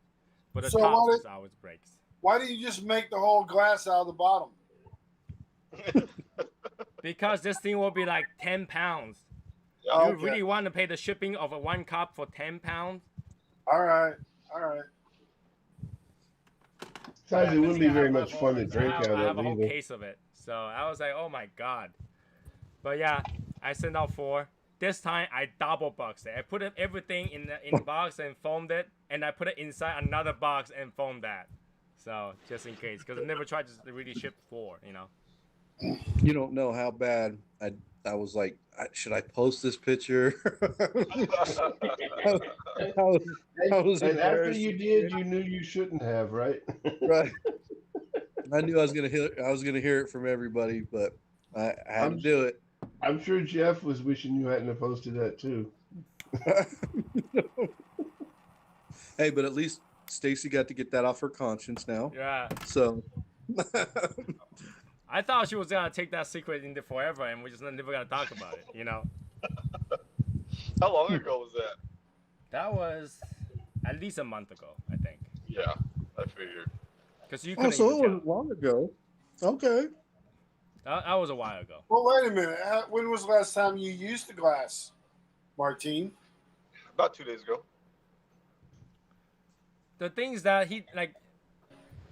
But the So top what is always breaks. Why do you just make the whole glass out of the bottom? Because this thing will be like 10 pounds. Oh, You okay. really want to pay the shipping of a one cup for 10 pounds? All right. Besides, it wouldn't be I very have much a fun to whole- drink I out have of a whole either. case of it. So I was like, oh my god. But yeah, I sent out 4. This time I double boxed it. I put everything in the box and foamed it, and I put it inside another box and foamed that. So just in case, because I never tried to really ship 4. You don't know how bad I was like, should I post this picture? I was And after embarrassed. you did, you knew you shouldn't have, right? Right. I knew I was gonna hear it from everybody, but I had to do it. I'm sure Jeff was wishing you hadn't have posted that too. Hey, but at least Stacy got to get that off her conscience now. Yeah. So I thought she was gonna take that secret into forever, and we're just never gonna talk about it. How long ago was that? That was at least a month ago, I think. Yeah, I figured. Because you oh, couldn't so it even tell. wasn't long ago. Okay. That was a while ago. Well, wait a minute. When was the last time you used the glass, Martine? About 2 days ago. The thing is that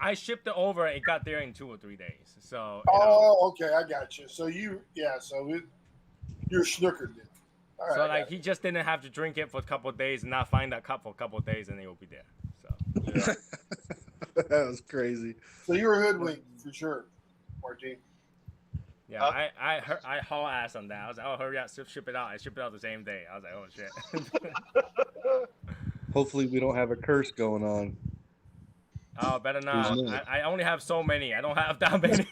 I shipped it over. It got there in 2 or 3 days. So. Oh, okay, I got you. So you're snookered it. All right, So I got he just didn't have to drink it for a couple of days and not find that cup for a couple of days, and it will be there. So. Yeah. That was crazy. So you were hoodwinked for sure, Martine. Yeah, I haul ass on that. I was like, oh, hurry up, ship it out. I shipped it out the same day. I was like, oh shit. Hopefully, we don't have a curse going on. Oh, better not. Who's next? I only have so many. I don't have that many.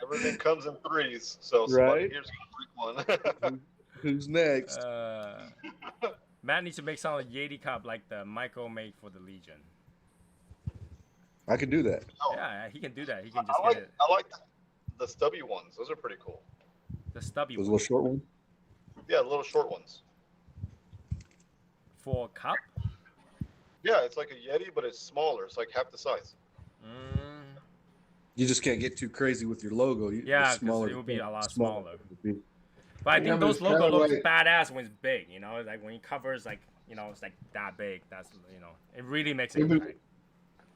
Everything comes in threes, so somebody Right. here's gonna drink one. Who's next? Matt needs to make some Yeti cup like the Michael made for the Legion. I can do that. Yeah, he can do that. He can just I get it. like the stubby ones. Those are pretty cool. The stubby Those one. little short one. Yeah, the little short ones. For a cup? Yeah, it's like a Yeti, but it's smaller. It's like half the size. Mm, You just can't get too crazy with your logo. The yeah, because smaller it would be a lot smaller smaller. it would be. But I Yeah, think but those it's logo kinda looks like- badass when it's big. You know, like when it covers like it's like that big. That's it really makes it Yeah, but- impact.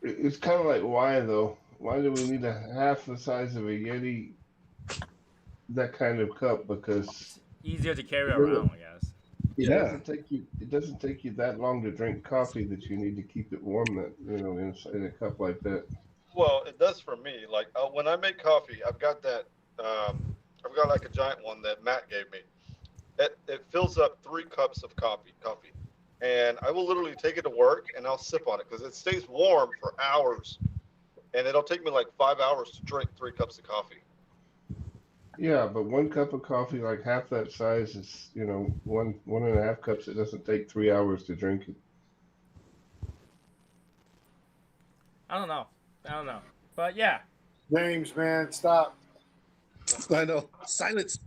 It's kind of like why though? Why do we need a half the size of a Yeti? That kind of cup because Easier to carry It doesn't- around, I guess. it Yeah. doesn't take you. It doesn't take you that long to drink coffee that you need to keep it warm. That in a cup like that. Well, it does for me. Like when I make coffee, I've got that. I've got like a giant one that Matt gave me. It fills up 3 cups of coffee, and I will literally take it to work and I'll sip on it because it stays warm for hours, and it'll take me like 5 hours to drink 3 cups of coffee. Yeah, but 1 cup of coffee, like half that size, is one and a half cups. It doesn't take 3 hours to drink it. I don't know. But yeah, James, man, stop. I know. Silence.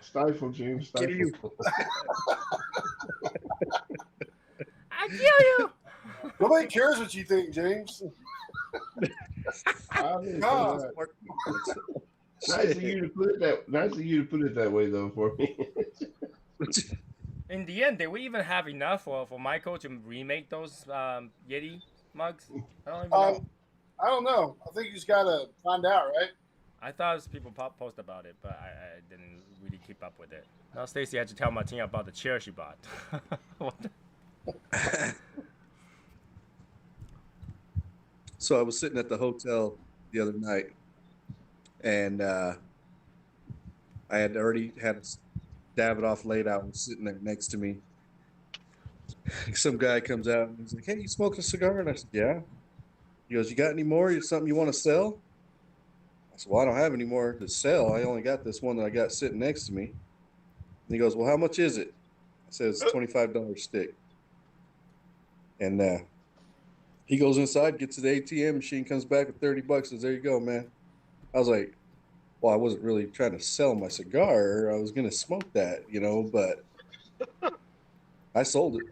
Stifle, James. Get you. Stifle. I kill you. Nobody cares what you think, James. God. Nice of you to put it that. Nice of you to put it that way, though, for me. In the end, did we even have enough for Michael to remake those Yeti mugs? I don't even know. I don't know. I think you just gotta find out, right? I thought people post about it, but I didn't really keep up with it. Now Stacy had to tell Martina about the chair she bought. What the- So I was sitting at the hotel the other night, and I had already had Davidoff laid out and sitting there next to me. Some guy comes out and he's like, "Hey, you smoking a cigar?" And I said, "Yeah." He goes, "You got any more? You something you want to sell?" I said, "Well, I don't have any more to sell. I only got this one that I got sitting next to me." And he goes, "Well, how much is it?" I said, "It's $25 stick." And he goes inside, gets to the ATM machine, comes back with $30. Says, "There you go, man." I was like, well, I wasn't really trying to sell my cigar. I was going to smoke that, but I sold it.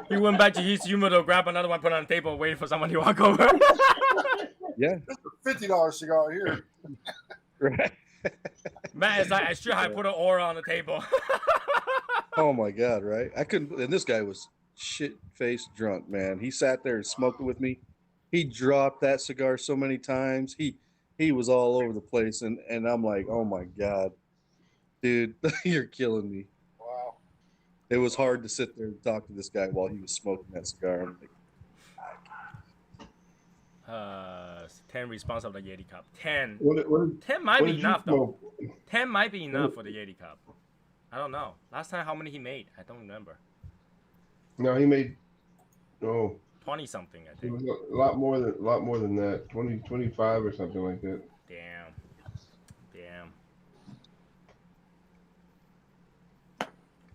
He went back to his humidor, grab another one, put it on the table, wait for someone to walk over. Yeah. $50 cigar here. Right. Man, it's like I should have put an aura on the table. Oh my God, right? I couldn't, and this guy was shit-faced drunk, man. He sat there and smoked it with me. He dropped that cigar so many times. He was all over the place, and I'm like, oh my God, dude, you're killing me. Wow. It was hard to sit there and talk to this guy while he was smoking that cigar. I'm like, 10 response of the Yeti cup. 10. What 10 might what be did you enough though. smoke? 10 might be enough for the Yeti cup. I don't know. Last time how many he made? I don't remember. No, he made. Oh, 20 something, I it think. was a lot more than that. 20, 25 or something like that. Damn.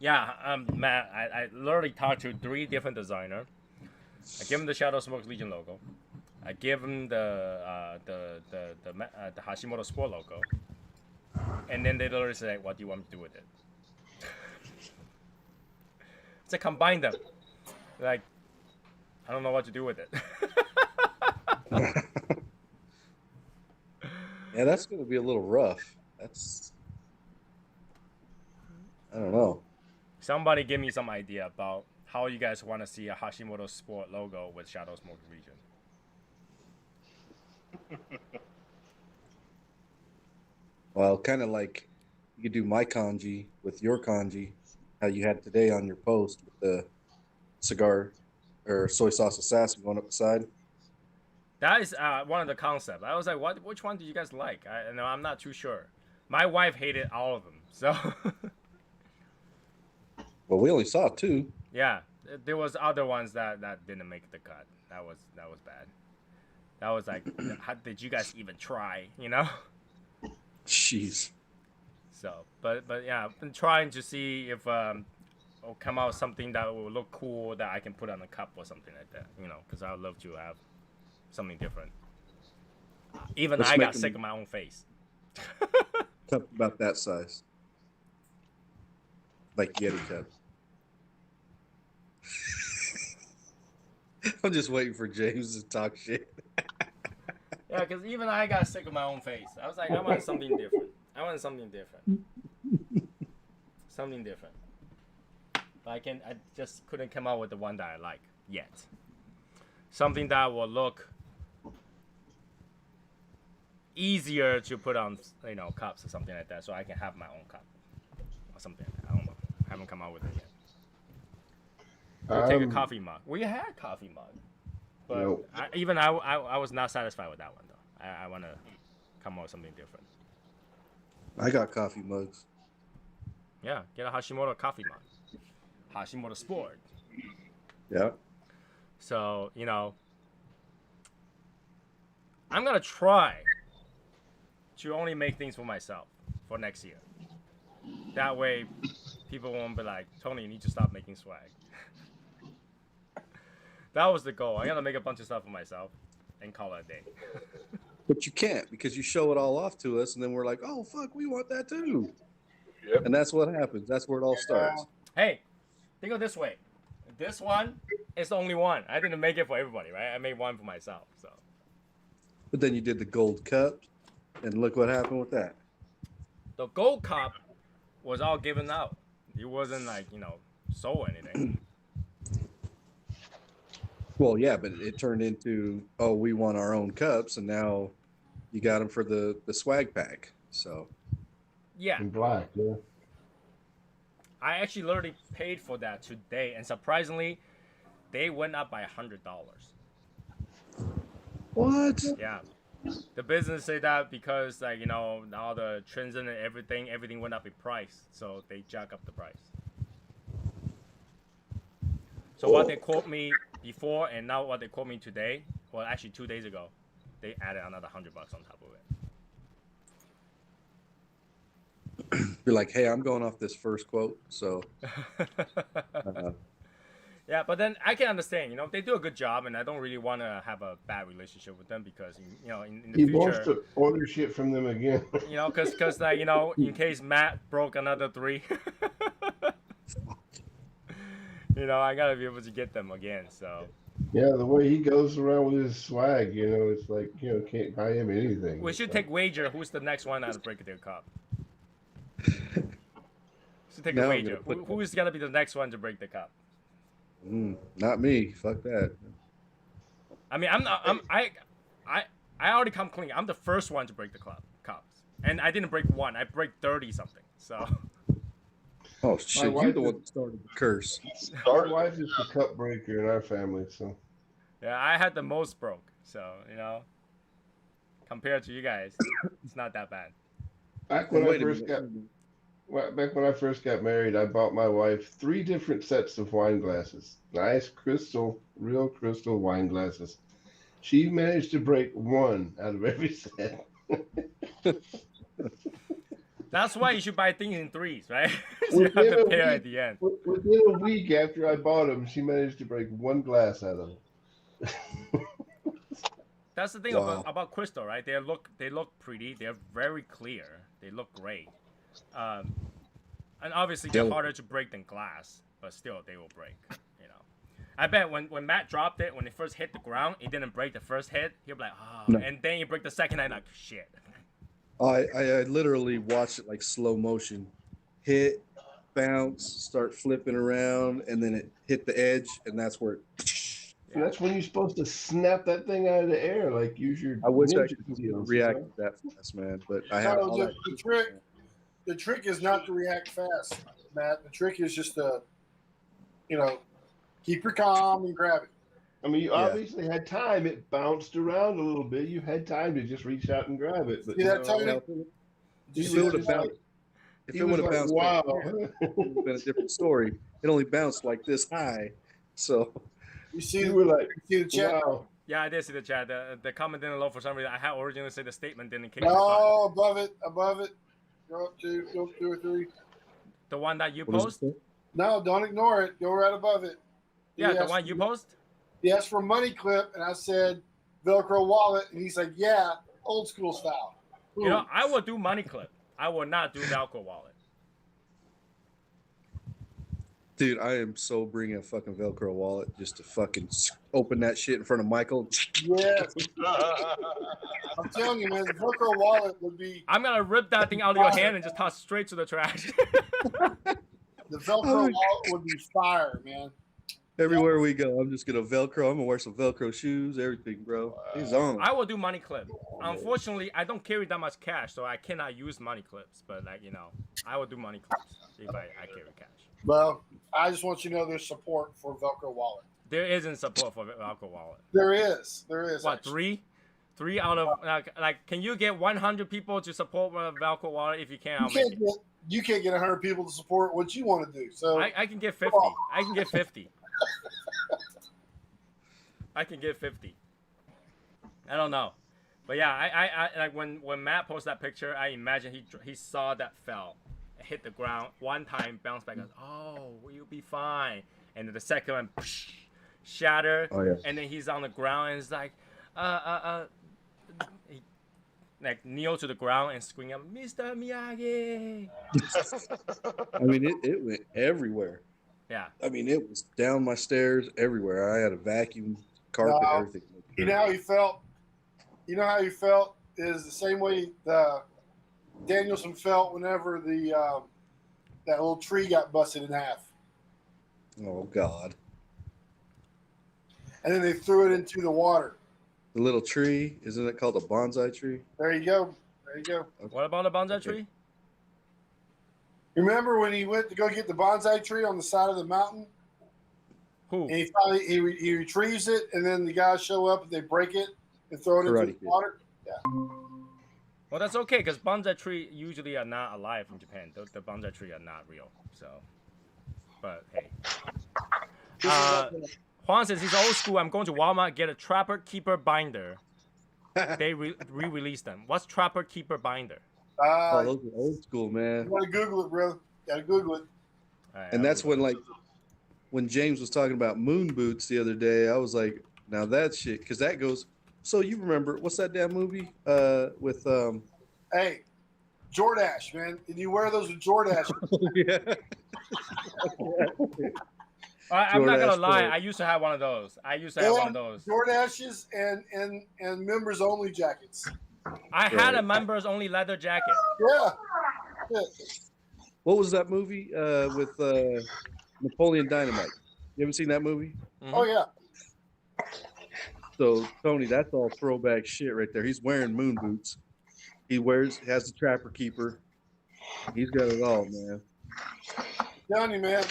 Yeah, Matt, I literally talked to 3 different designers. I give him the Shadow Smoke Legion logo. I give him the Hashimoto Sport logo. And then they literally say, "What do you want me to do with it?" To combine them. Like, I don't know what to do with it. yeah, that's going to be a little rough. I don't know. Somebody give me some idea about how you guys want to see a Hashimoto Sport logo with Shadow Smoke Legion. Well, kind of like you could do my kanji with your kanji, how you had today on your post with the cigar or soy sauce assassin going up the side. That is one of the concepts. I was like, which one do you guys like? I'm not too sure. My wife hated all of them, so. Well, we only saw 2. Yeah, there was other ones that didn't make the cut. That was bad. That was like, how did you guys even try? Jeez. So, but yeah, I've been trying to see if will come out something that will look cool that I can put on a cup or something like that. Because I would love to have something different. Even Let's I make got sick of my own face. Cup about that size. Like Yeti cups. I'm just waiting for James to talk shit. Yeah, because even I got sick of my own face. I was like, I want something different. Something different. But I just couldn't come out with the one that I like yet. Something that will look easier to put on, cups or something like that, so I can have my own cup or something. I don't know. I haven't come out with it yet. We'll take a coffee mug. We had coffee mug, but Nope. I was not satisfied with that one though. I want to come out with something different. I got coffee mugs. Yeah, get a Hashimoto coffee mug. Hashimoto Sport. Yeah. So, I'm going to try to only make things for myself for next year. That way, people won't be like, Tony, you need to stop making swag. That was the goal. I got to make a bunch of stuff for myself and call it a day. But you can't because you show it all off to us, and then we're like, oh, fuck, we want that too. Yep. And that's what happens. That's where it all starts. Hey, think of it this way. This one is the only one. I didn't make it for everybody, right? I made one for myself. So. But then you did the gold cup, and look what happened with that. The gold cup was all given out. It wasn't like, sold anything. Well, yeah, but it turned into, oh, we want our own cups, and now you got them for the swag pack. So. Yeah. In black, yeah. I actually literally paid for that today, and surprisingly, they went up by $100. What? Yeah. The business say that because, all the trends and everything went up in price, so they jack up the price. So what they quote me before and now what they quote me today, well, actually 2 days ago, they added another $100 on top of it. You're like, hey, I'm going off this first quote, so. Yeah, but then I can understand, they do a good job, and I don't really want to have a bad relationship with them because, in the He future. wants to order shit from them again. Because in case Matt broke another 3, I gotta be able to get them again. So. Yeah, the way he goes around with his swag, it's like, can't buy him anything. We should take wager. Who's the next one to break their cup? Should take a wager. Who's gonna be the next one to break the cup? Not me. Fuck that. I mean, I already come clean. I'm the first one to break the cups, and I didn't break one. I break 30 something. So. Oh shit! You're the one that started the curse. Our wife is the cup breaker in our family, so. Yeah, I had the most broke, so compared to you guys, it's not that bad. Back when I first got married, I bought my wife 3 different sets of wine glasses. Nice real crystal wine glasses. She managed to break 1 out of every set. That's why you should buy things in 3s, right? So you have to pair at the end. Within a week after I bought them, she managed to break 1 glass out of them. That's the thing about crystal, right? They look pretty. They're very clear. They look great. And obviously they're harder to break than glass, but still they will break. I bet when Matt dropped it, when it first hit the ground, it didn't break the first hit. He'll be like, oh, no. And then you break the second hit, like shit. I literally watched it like slow motion, hit, bounce, start flipping around, and then it hit the edge, and that's where. That's when you're supposed to snap that thing out of the air, like use your. I wish I could react that fast, man, but I have. No, the trick is not to react fast, Matt. The trick is just to, keep your calm and grab it. I mean, you obviously had time. It bounced around a little bit. You had time to just reach out and grab it. But see that time? If it would have bounced, it would have bounced. Wow, it would have been a different story. It only bounced like this high, so. You see, you were like, you see the chat? Wow. Yeah, I did see the chat. The comment didn't load for some reason. I had originally said the statement didn't kick. No, above it. Go up 2 or 3. The one that you post? No, don't ignore it. Go right above it. Yeah, the one you post? He asked for a money clip, and I said Velcro wallet, and he's like, yeah. old school style. You know, I will do money clip. I will not do Velcro wallet. Dude, I am so bringing a fucking Velcro wallet just to fucking open that shit in front of Michael. Yes. I'm telling you, man, the Velcro wallet would be. I'm gonna rip that thing out of your hand and just toss straight to the trash. The Velcro wallet would be fire, man. Everywhere we go, I'm just gonna Velcro. I'm gonna wear some Velcro shoes, everything, bro. He's on. I will do money clip. Unfortunately, I don't carry that much cash, so I cannot use money clips. But like, you know, I will do money clips if I carry cash. Well, I just want you to know there's support for Velcro wallet. There isn't support for Velcro wallet. There is. What, actually. three out of like? Can you get 100 people to support Velcro wallet? If you can, You can't get 100 people to support what you want to do. So I can get 50. I can get 50. I can get 50. I don't know, but yeah, I like when Matt posted that picture, I imagine he saw that fell, hit the ground one time, bounced back, goes, oh, you'll be fine, and then the second one, psh, shattered, and then he's on the ground and it's like, he, like kneel to the ground and scream out, Mr. Miyagi. I mean, it went everywhere. Yeah. I mean, it was down my stairs everywhere. I had a vacuum, carpet, everything. You know how he felt? You know how he felt is the same way Danielson felt whenever that little tree got busted in half. Oh, God. And then they threw it into the water. The little tree, isn't it called a bonsai tree? There you go. There you go. What about a bonsai tree? Remember when he went to go get the bonsai tree on the side of the mountain? Who? And he retrieves it, and then the guys show up and they break it and throw it into the water. Yeah. Well, that's okay because bonsai tree usually are not alive in Japan. The bonsai tree are not real. So, but hey. Juan says he's old school. I'm going to Walmart, get a Trapper Keeper binder. They re-released them. What's Trapper Keeper binder? Those are old school, man. You gotta Google it, bro. Gotta Google it. Right, and that's when James was talking about moon boots the other day. I was like, now that shit, because that goes. So you remember what's that damn movie with? Hey, Jordache, man. Did you wear those with Jordache? Yeah. I'm not gonna lie. I used to have one of those. Jordaches and members only jackets. I had a members only leather jacket. Yeah. What was that movie with Napoleon Dynamite? You ever seen that movie? Mm-hmm. Oh yeah. So Tony, that's all throwback shit right there. He's wearing moon boots. He has the Trapper Keeper. He's got it all, man. Telling you, man.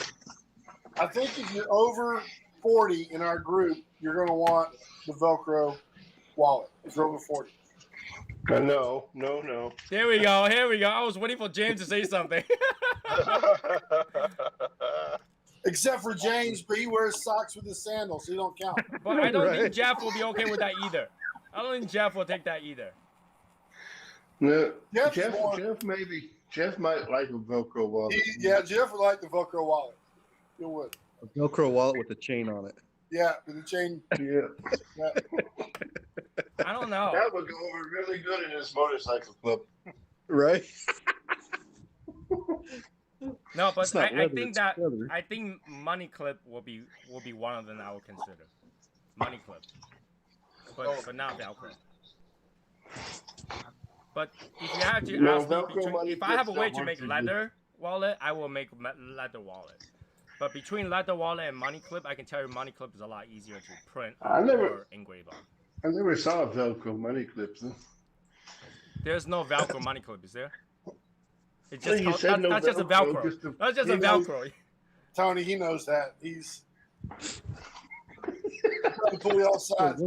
I think if you're over 40 in our group, you're gonna want the Velcro wallet. If you're over 40. No. Here we go. I was waiting for James to say something. Except for James, but he wears socks with his sandals, so he don't count. But I don't think Jeff will be okay with that either. I don't think Jeff will take that either. No, Jeff maybe. Jeff might like a Velcro wallet. Jeff would like the Velcro wallet. He would. A Velcro wallet with a chain on it. Yeah, with the chain. Yeah. I don't know. That would go over really good in his motorcycle club. Right? No, but I think money clip will be one of them I would consider. Money clip. But not Velcro. But if you have to ask me, if I have a way to make leather wallet, I will make leather wallet. But between leather wallet and money clip, I can tell you money clip is a lot easier to print or engrave on. I never saw Velcro money clips. Huh? There's no Velcro money clip, is there? It's just that's just a Velcro. That's just a Velcro. Tony, he knows that. He's pull all sides.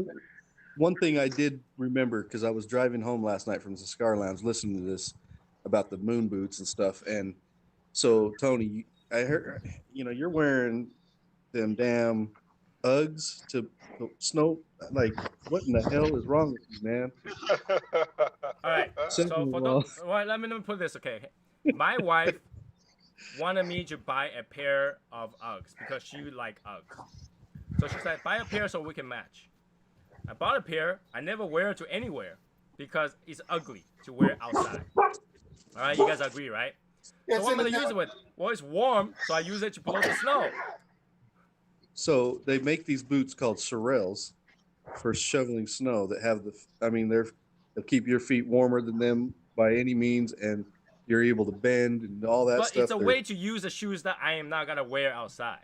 One thing I did remember, because I was driving home last night from the Cigar Lounge listening to this about the moon boots and stuff. And so, Tony, I heard, you're wearing them damn Uggs to snow. Like, what in the hell is wrong with you, man? All right. So, for those, let me put this, okay? My wife wanted me to buy a pair of Uggs because she liked Uggs. So she said, buy a pair so we can match. I bought a pair. I never wear it to anywhere. because it's ugly to wear outside. All right, you guys agree, right? Yeah, So what I'm gonna use it with? Well, it's warm, so I use it to blow the snow. So they make these boots called Sorels for shoveling snow that have the. I mean, they'll keep your feet warmer than them by any means, and you're able to bend and all that But stuff. it's a way to use the shoes that I am not gonna wear outside.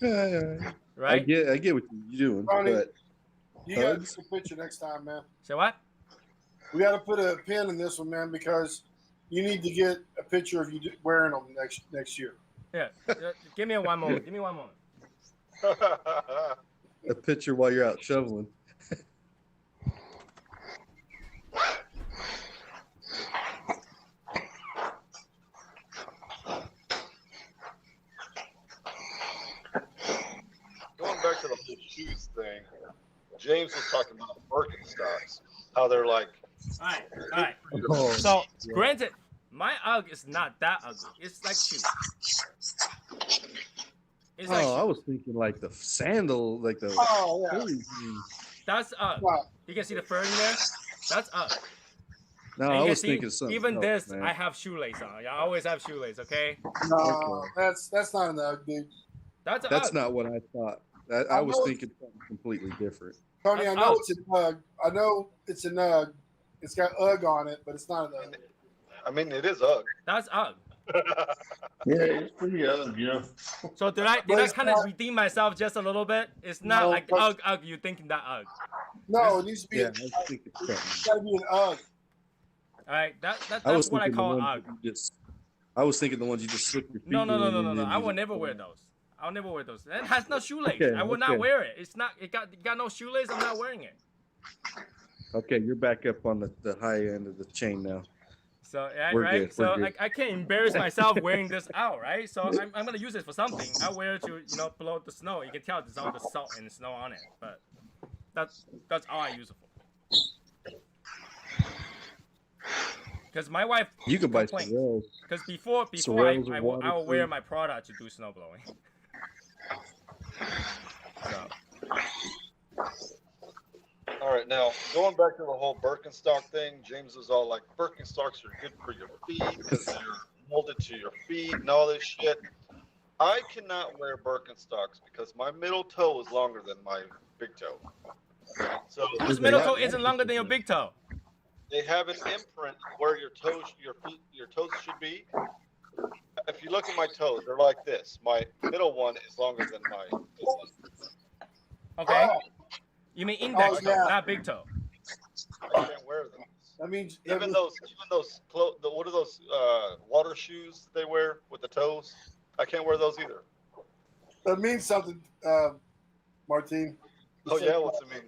Right? I get what you're doing, Tony, but you got to take a picture next time, man. Say what? We got to put a pin in this one, man, because you need to get a picture of you wearing them next year. Yeah. Give me one moment. Give me one moment. a picture while you're out shoveling. Going back to the whole shoes thing, James was talking about Birkenstocks, how they're like. All right. So, granted, my UGG is not that ugly. It's like shoes. It's like I was thinking like the sandal, like the. Oh, yeah. That's UGG. You can see the fur in there. That's UGG. No, And I you was see, thinking something. even else, this, man. I have shoelace on. I always have shoelace. Okay. No, that's not an UGG, dude. That's That's UGG. not what I thought. I was thinking something completely different. Tony, I That's know UGG. it's an UGG. I know it's an UGG. It's got UGG on it, but it's not an UGG. I mean, it is UGG. That's UGG. Yeah, it's pretty ugly, you know. So did I kind of redeem myself just a little bit? It's not No, like but- UGG. You thinking that UGG? No, it needs to be. Yeah, I was thinking something. It's got to be an UGG. All right. I That's was what I thinking the call ones UGG. that you just. I was thinking the ones you just slip your feet. No. in and I then will you never just- wear those. I'll never wear those. It has no shoelace. Okay, I will okay. not wear it. It's not. It got no shoelace. I'm not wearing it. Okay, you're back up on the high end of the chain now. So yeah, We're right. good, So we're good. I can't embarrass myself wearing this out, right? So I'm gonna use it for something. I wear it to blow the snow. You can tell there's all the salt and snow on it, but that's all I use it for. Because my wife You could buy complains. Sorels. Because before Sorels are I will wear waterproof. my Prada to do snow blowing. So All right, now going back to the whole Birkenstock thing, James was all like, Birkenstocks are good for your feet because they're molded to your feet and all this shit. I cannot wear Birkenstocks because my middle toe is longer than my big toe. So whose middle toe isn't longer than your big toe? they have an imprint where your toes should be. If you look at my toes, they're like this. My middle one is longer than my this one. Okay. Oh. You mean index Oh, toe, yeah. not big toe. I can't wear those. That means Even those what are those water shoes that they wear with the toes? I can't wear those either. that means something, Martine. Oh yeah, what's it mean?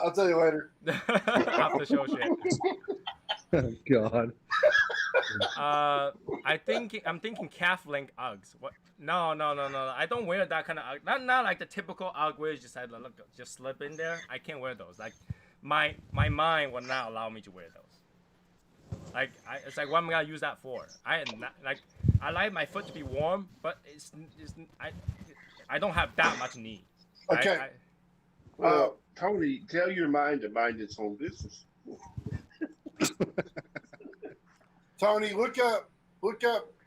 I'll tell you later. After show shit. God. I'm thinking calf length Uggs. What? No. I don't wear that kind of Ugg. Not like the typical Ugg where you just had just slip in there. I can't wear those. Like my mind will not allow me to wear those. Like it's like what am I gonna use that for? I like my foot to be warm, but I don't have that much need. Okay. Tony, tell your mind to mind its own business. Tony, look up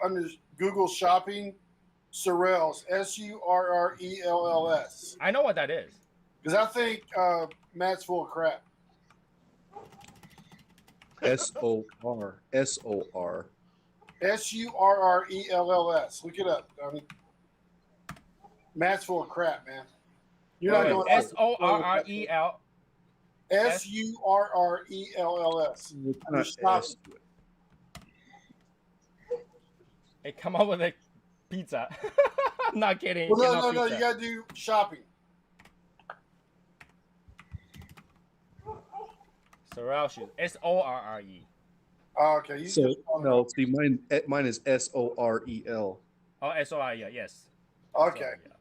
under Google Shopping, Sorels, Surrells. I know what that is. Because I think Matt's full of crap. SOR. Surrells. Look it up, Tony. Matt's full of crap, man. You're not going SORREL. Surrells. It's Under not shopping. S. Hey, come up with a pizza. I'm not kidding. Well, no. You gotta do shopping. Sorrel shoes. SORRE. Oh, okay. You So just- no, see mine is SOREL. Oh, SORRE. Yes. Okay. SORREL.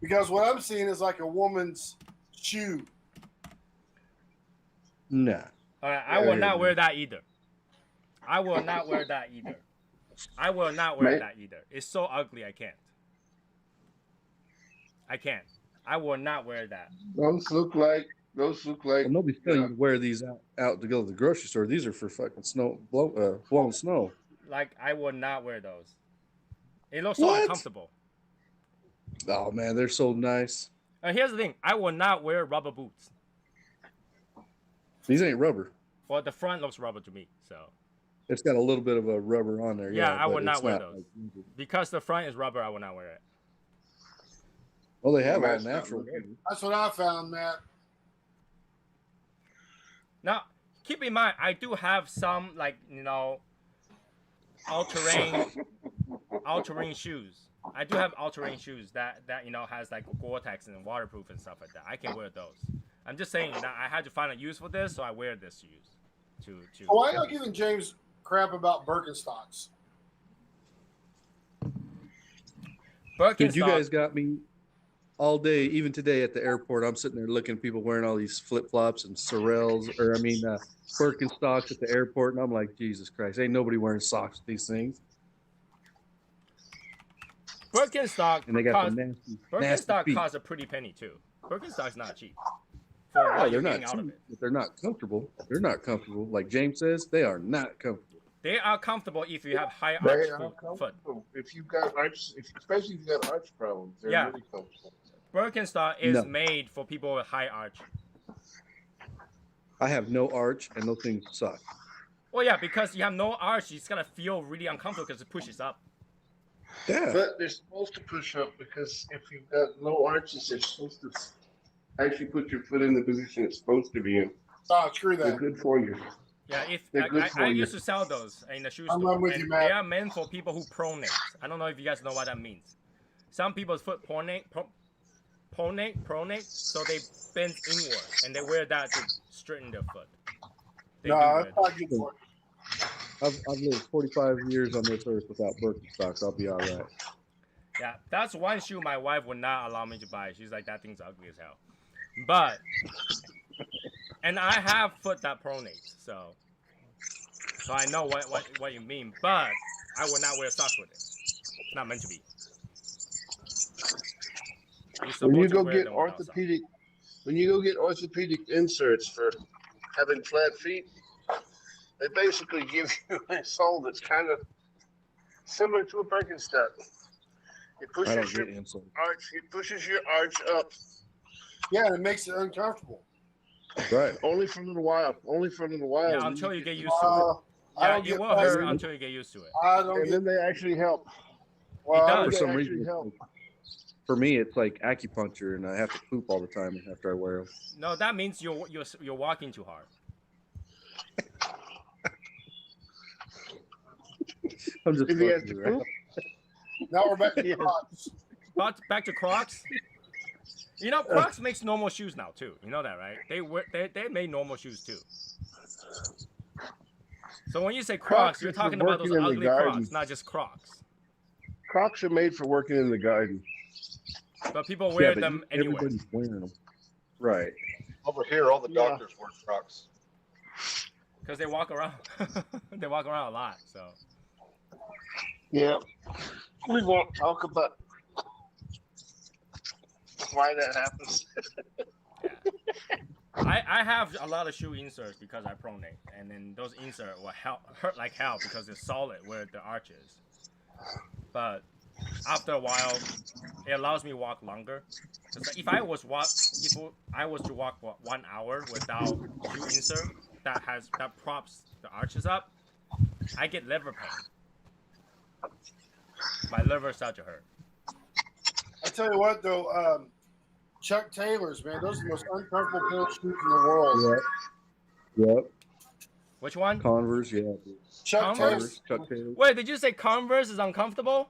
Because what I'm seeing is like a woman's shoe. Nah. All right, I will not wear that either. I will not wear that either. It's so ugly, I can't. I will not wear that. Those look like Those look like. Well, nobody's telling you to wear these out to go to the grocery store. These are for fucking blowing snow. Like I would not wear those. It looks so What? uncomfortable. Oh man, they're so nice. Here's the thing: I will not wear rubber boots. These ain't rubber. Well, the front looks rubber to me, so. It's got a little bit of a rubber on there. Yeah, Yeah, I but would not it's wear those. like- Because the front is rubber, I will not wear it. well, they have all That's not natural. looking- That's what I found, Matt. Now, keep in mind, I do have some, like, all-terrain shoes. I do have all-terrain shoes that has, like, Gore-Tex and waterproof and stuff like that. I can wear those. I'm just saying that I had to find a use for this, so I wear this shoes. Why are you giving James crap about Birkenstocks? Dude, you guys got me all day, even today at the airport. I'm sitting there looking at people wearing all these flip-flops and Birkenstocks at the airport, and I'm like, Jesus Christ, ain't nobody wearing socks with these things. Birkenstock And they got the nasty Birkenstock feet. costs a pretty penny, too. Birkenstock's not cheap. Oh, they're not cheap, but they're not comfortable. They're not comfortable. Like James says, they are not comfortable. They are comfortable if you have high They arch are foot. comfortable. If you've got especially if you've got arch problems, they're Yeah. really comfortable. Birkenstock is No. made for people with high arch. I have no arch, and those things suck. Well, yeah, because you have no arch, it's gonna feel really uncomfortable because it pushes up. Yeah. But they're supposed to push up because if you've got no arches, they're supposed to actually put your foot in the position it's supposed to be in. Oh, screw They're that. good for you. Yeah, They're good I for you. used to sell those in the shoe I'm store, with you, and Matt. they are meant for people who pronate. I don't know if you guys know what that means. Some people's foot pronate, so they bend inward, and they wear that to straighten their foot. They do No, wear that's not good for it. I've lived 45 years on this earth without Birkenstocks. I'll be all right. Yeah, that's one shoe my wife would not allow me to buy. She's like, that thing's ugly as hell. But, and I have foot that pronates, so I know what you mean. But I would not wear socks with it. It's not meant to be. When you go get orthopedic inserts for having flat feet, they basically give you a sole that's kind of similar to a Birkenstock. It I don't pushes your get insoles. arch. It pushes your arch up. Yeah, it makes it uncomfortable. Right. Only for a little while. Yeah, until you get used to it. I Yeah, don't it get will past hurt it. until you get used to it. I don't And get. then they actually help. Well, does. For They some actually reason, help. for me, it's like acupuncture, and I have to poop all the time after I wear them. No, that means you're walking too hard. I'm just If he has fucking to around. poop, Now we're back to Yeah. Crocs. But back to Crocs. Crocs makes normal shoes now too. You know that, right? They made normal shoes too. So when you say Crocs, Crocs you're is for talking about those working in the ugly garden. Crocs, not just Crocs. Crocs are made for working in the garden. But people Yeah, wear but them anyway everybody's wearing them. Right. Over here, all the Yeah. doctors wear Crocs. because they walk around. They walk around a lot. So Yeah. We won't talk about why that happens. I have a lot of shoe inserts because I pronate, and then those inserts will hurt like hell because they're solid where the arch is. But after a while, it allows me to walk longer. Because if I was to walk for 1 hour without shoe insert that props the arches up, I get liver pain. My liver starts to hurt. I tell you what, though, Chuck Taylors, man, those are the most uncomfortable pair of shoes in the world. Yep. Which one? Converse, yeah. Chuck Converse? Taylor. Chuck Taylor. Wait, did you say Converse is uncomfortable?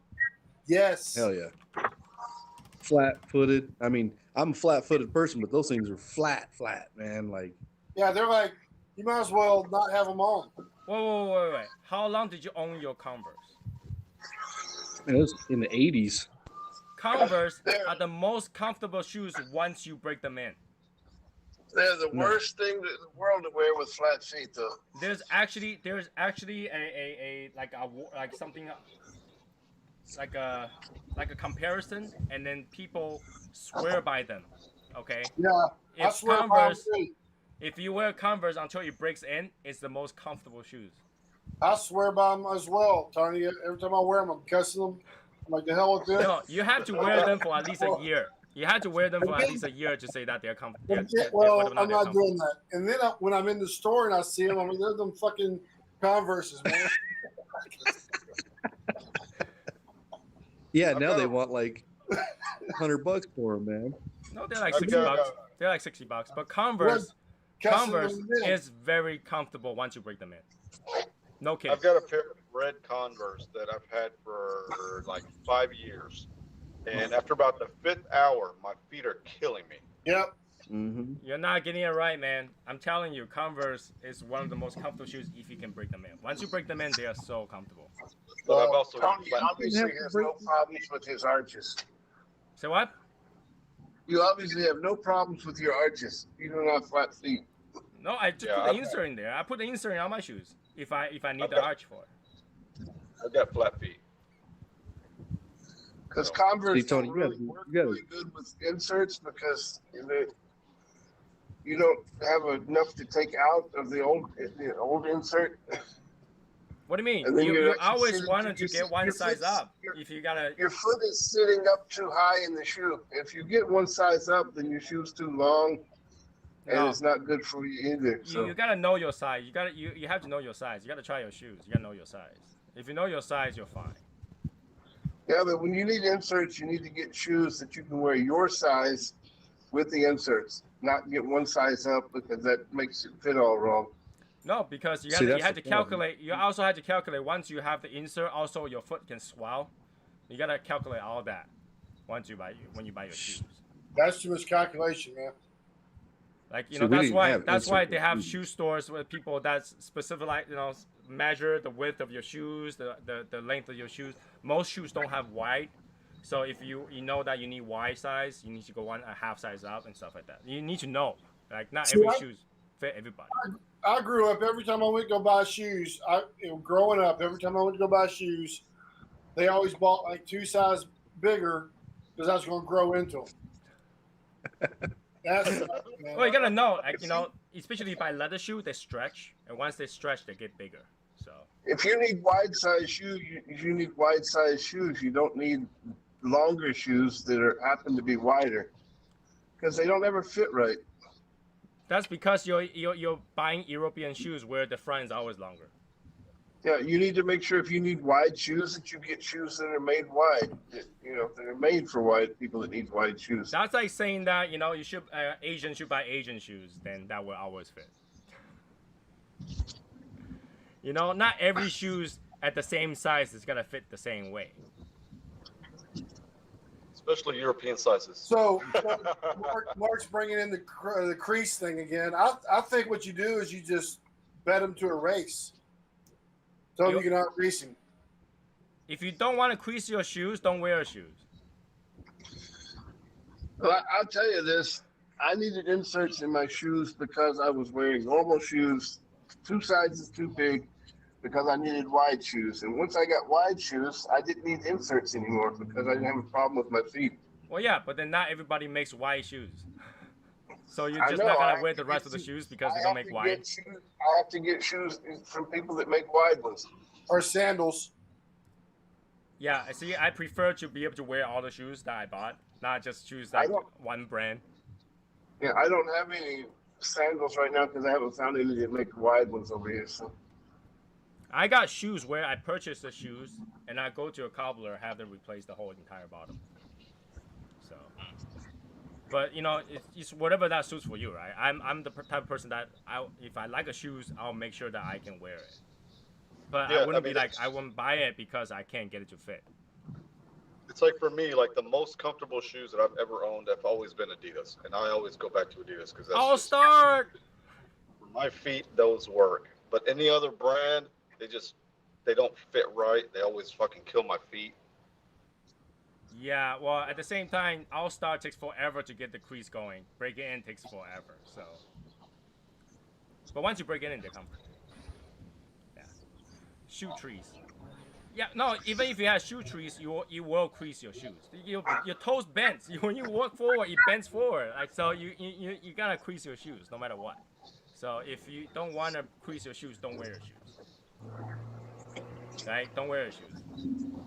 Yes. Hell yeah. Flat-footed. I mean, I'm a flat-footed person, but those things are flat, man. Like, Yeah, they're like, you might as well not have them on. Wait. How long did you own your Converse? man, it was in the 80s. Converse are the most comfortable shoes once you break them in. They're the worst thing in the world to wear with flat feet, though. There's actually a like a comparison, and then people swear by them. Okay. Yeah, I If swear by Converse, me. if you wear Converse until it breaks in, it's the most comfortable shoes. I swear by them as well, Tony. Every time I wear them, I'm cussing them. I'm like, the hell with this. No, you have to wear them for at least a year. You have to wear them for at least a year to say that they're comfortable. Well, I'm not doing that. And then when I'm in the store and I see them, I mean, they're them fucking Converses, man. Yeah, now they want like $100 for them, man. No, they're like I've 60 got, bucks. They're like 60 bucks. But Converse Cussing Converse them in. is very comfortable once you break them in. No kidding. I've got a pair of red Converse that I've had for like 5 years, and after about the 5th hour, my feet are killing me. Yep. Mm-hmm. You're not getting it right, man. I'm telling you, Converse is one of the most comfortable shoes if you can break them in. Once you break them in, they are so comfortable. But I've also Tony obviously has no problems with his arches. So what? You obviously have no problems with your arches. You don't have flat feet. No, I just put the insert in there. I put the insert in all my shoes if I need the arch for it. I've got flat feet. Because Converse See, Tony, don't really work really good with inserts because you don't have enough to take out of the old insert. What do you mean? And then You actually always sitting- wanted to your- get one your size foot's- up. your- If you gotta, Your foot is sitting up too high in the shoe. If you get one size up, then your shoe's too long, and No. it's not good for you either. So you gotta know your size. You have to know your size. You gotta try your shoes. You gotta know your size. If you know your size, you're fine. yeah, but when you need inserts, you need to get shoes that you can wear your size with the inserts, not get one size up because that makes it fit all wrong. No, because you See, had that's to the problem. calculate. You also had to calculate once you have the insert. Also, your foot can swell. You gotta calculate all that when you buy your shoes. That's too much calculation, man. Like you So know, we that's didn't why have that's why insert they have shoes. shoe stores with people that's specific, like measure the width of your shoes, the length of your shoes. Most shoes don't have wide, so if you know that you need wide size, you need to go a half size up and stuff like that. You need to know, like not See, every shoes fit everybody. I grew up, every time I went to go buy shoes, growing up, every time I went to go buy shoes, they always bought like 2 sizes bigger because I was going to grow into them. That's man. Well, you gotta know, like especially if I leather shoe, they stretch, and once they stretch, they get bigger. So If you need wide size shoes, you need wide size shoes. You don't need longer shoes that happen to be wider because they don't ever fit right. that's because you're buying European shoes where the front is always longer. Yeah, you need to make sure if you need wide shoes that you get shoes that are made wide. That are made for wide people that need wide shoes. That's like saying that you should Asian should buy Asian shoes, then that will always fit. Not every shoes at the same size is gonna fit the same way. Especially European sizes. So Mark's bringing in the crease thing again. I think what you do is you just bet him to a race. So you can out-crease him. If you don't want to crease your shoes, don't wear shoes. Well, I'll tell you this. I needed inserts in my shoes because I was wearing normal shoes, 2 sizes too big, because I needed wide shoes. And once I got wide shoes, I didn't need inserts anymore because I didn't have a problem with my feet. Well, yeah, but then not everybody makes wide shoes. So you're I just know, not I gonna wear have the to rest get of the shoes- shoes because I they don't have make to wide. get shoes- I have to get shoes from people that make wide ones. Or sandals. Yeah, see, I prefer to be able to wear all the shoes that I bought, not just choose I like don't- one brand. Yeah, I don't have any sandals right now because I haven't found any that make wide ones over here. So I got shoes where I purchase the shoes and I go to a cobbler, have them replace the whole entire bottom. So, but it's whatever that suits for you, right? I'm the type of person that if I like a shoes, I'll make sure that I can wear it. But Yeah, I wouldn't I mean, be like I wouldn't buy it because I can't get it to fit. It's like for me, like the most comfortable shoes that I've ever owned have always been Adidas, and I always go back to Adidas because that's I'll just, start. for my feet. Those work, but any other brand, they don't fit right. They always fucking kill my feet. Yeah, well, at the same time, All Star takes forever to get the crease going. Break it in takes forever. So, but once you break it in, they're comfortable. Yeah. Shoe trees. Yeah, no. Even if you have shoe trees, you will crease your shoes. Your toes bends. When you walk forward, it bends forward. Like so, you gotta crease your shoes no matter what. So if you don't wanna crease your shoes, don't wear your shoes. Right? Don't wear your shoes.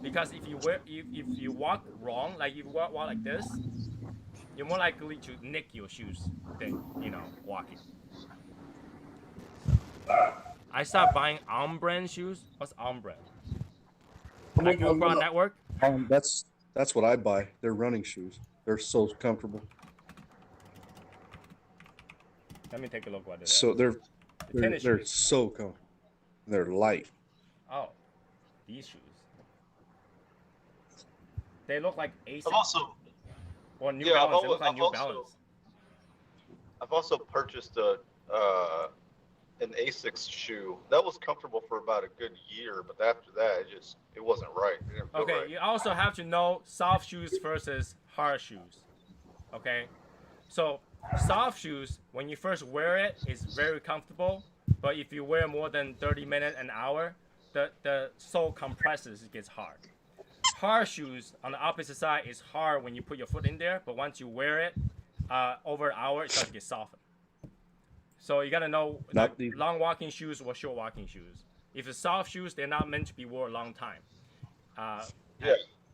Because if you walk wrong, like if you walk like this, you're more likely to nick your shoes than walking. I stopped buying on brand shoes. What's on brand? Like Oprah Network? That's what I buy. They're running shoes. They're so comfortable. Let me take a look what it is. So they're shoes. so comfortable. They're light. Oh, these shoes. They look like Asics. I've also or New Balance. They look like New also, Balance. I've also purchased an Asics shoe that was comfortable for about a good year, but after that, it wasn't right. It didn't feel Okay, right. you also have to know soft shoes versus hard shoes. Okay, so soft shoes, when you first wear it, is very comfortable. But if you wear more than 30 minutes, an hour, the sole compresses, it gets hard. Hard shoes, on the opposite side, is hard when you put your foot in there, but once you wear it, over an hour, it starts to get softened. So you gotta know long walking shoes or short walking shoes. If it's soft shoes, they're not meant to be worn a long time.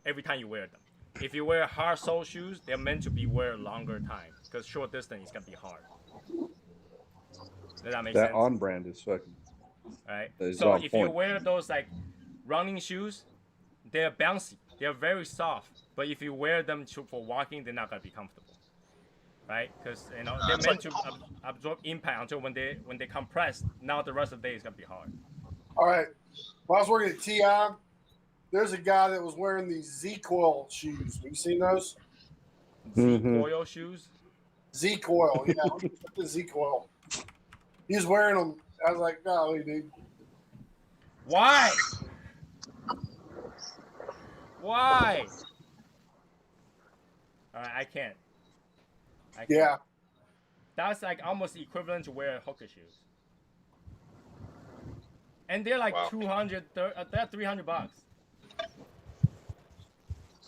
Every time you wear them. If you wear hard sole shoes, they're meant to be wear longer time because short distance is gonna be hard. Does that make sense? That on brand is fucking. Right. Is So on if point. you wear those like running shoes, they're bouncy. They're very soft. But if you wear them for walking, they're not gonna be comfortable. Right? Because they're meant to absorb impact until when they compress. Now the rest of the day is gonna be hard. All right. When I was working at TI, there's a guy that was wearing these Z-Coil shoes. Have you seen those? Z-Coil shoes? Z-Coil, yeah. The Z-Coil. He was wearing them. I was like, golly, dude. Why? Why? All right, I can't. Yeah. That's like almost equivalent to wearing hooker shoes. And they're like 200, they're $300.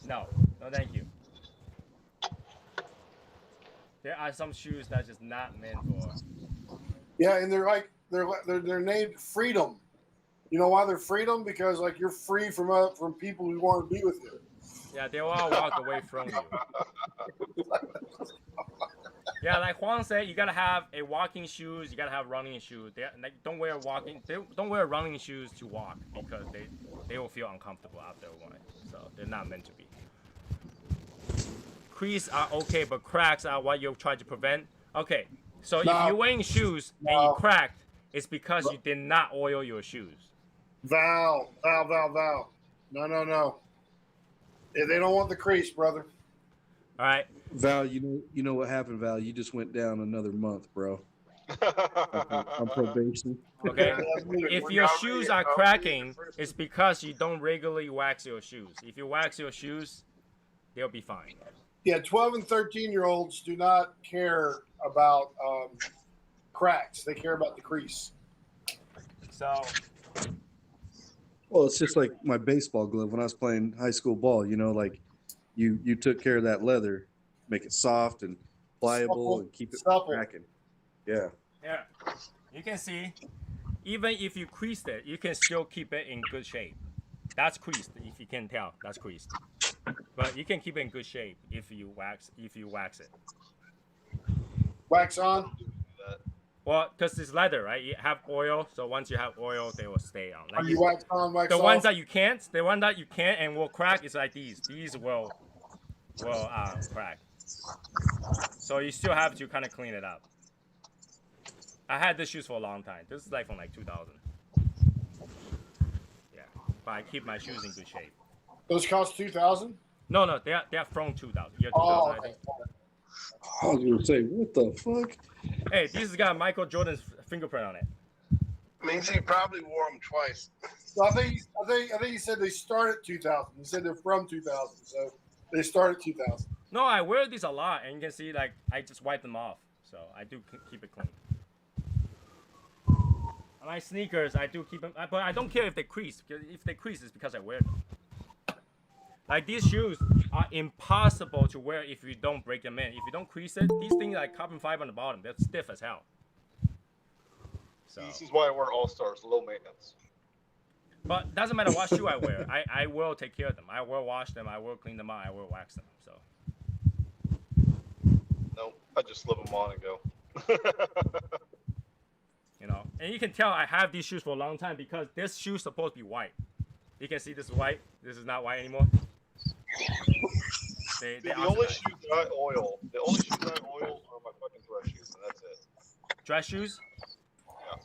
No, thank you. There are some shoes that's just not meant for. Yeah, and they're named Freedom. You know why they're Freedom? Because like you're free from people who want to be with you. Yeah, they will all walk away from you. Yeah, like Juan said, you gotta have a walking shoes. You gotta have running shoes. Don't wear running shoes to walk because they will feel uncomfortable after a while. So they're not meant to be. Crease are okay, but cracks are what you're trying to prevent. Okay, so if you're wearing shoes and you cracked, it's because you did not oil your shoes. Val. No. They don't want the crease, brother. All right. Val, you know what happened, Val? You just went down another month, bro. On probation. Okay. If your shoes are cracking, it's because you don't regularly wax your shoes. If you wax your shoes, they'll be fine. Yeah, 12 and 13-year-olds do not care about cracks. They care about the crease. So. Well, it's just like my baseball glove when I was playing high school ball. Like you took care of that leather, make it soft and pliable and keep it cracking. Yeah. Yeah. You can see, even if you creased it, you can still keep it in good shape. That's creased, if you can tell. That's creased. But you can keep it in good shape if you wax it. Wax on? Well, because it's leather, right? You have oil, so once you have oil, they will stay on. Like you wax on, wax the off? ones that you can't, and will crack is like these. These will crack. So you still have to kind of clean it up. I had these shoes for a long time. This is like from like 2000. Yeah, but I keep my shoes in good shape. Those cost $2,000? No, they are from 2000. Year 2000, I think. I was gonna say, what the fuck? Hey, this has got Michael Jordan's fingerprint on it. Means he probably wore them twice. So I think he said they start at 2000. He said they're from 2000, so they start at 2000. No, I wear these a lot, and you can see like I just wipe them off, so I do keep it clean. my sneakers, I do keep them, but I don't care if they crease. Because if they crease, it's because I wear them. Like these shoes are impossible to wear if you don't break them in. If you don't crease it, these things are like carbon fiber on the bottom. They're stiff as hell. So. This is why I wear All Stars, low maintenance. But doesn't matter what shoe I wear. I will take care of them. I will wash them. I will clean them out. I will wax them. So. No, I just slip them on and go. You know, and you can tell I have these shoes for a long time because this shoe is supposed to be white. You can see this is white. This is not white anymore. The only shoes that I oil, are my fucking dress shoes, and that's it. Dress shoes? Yeah.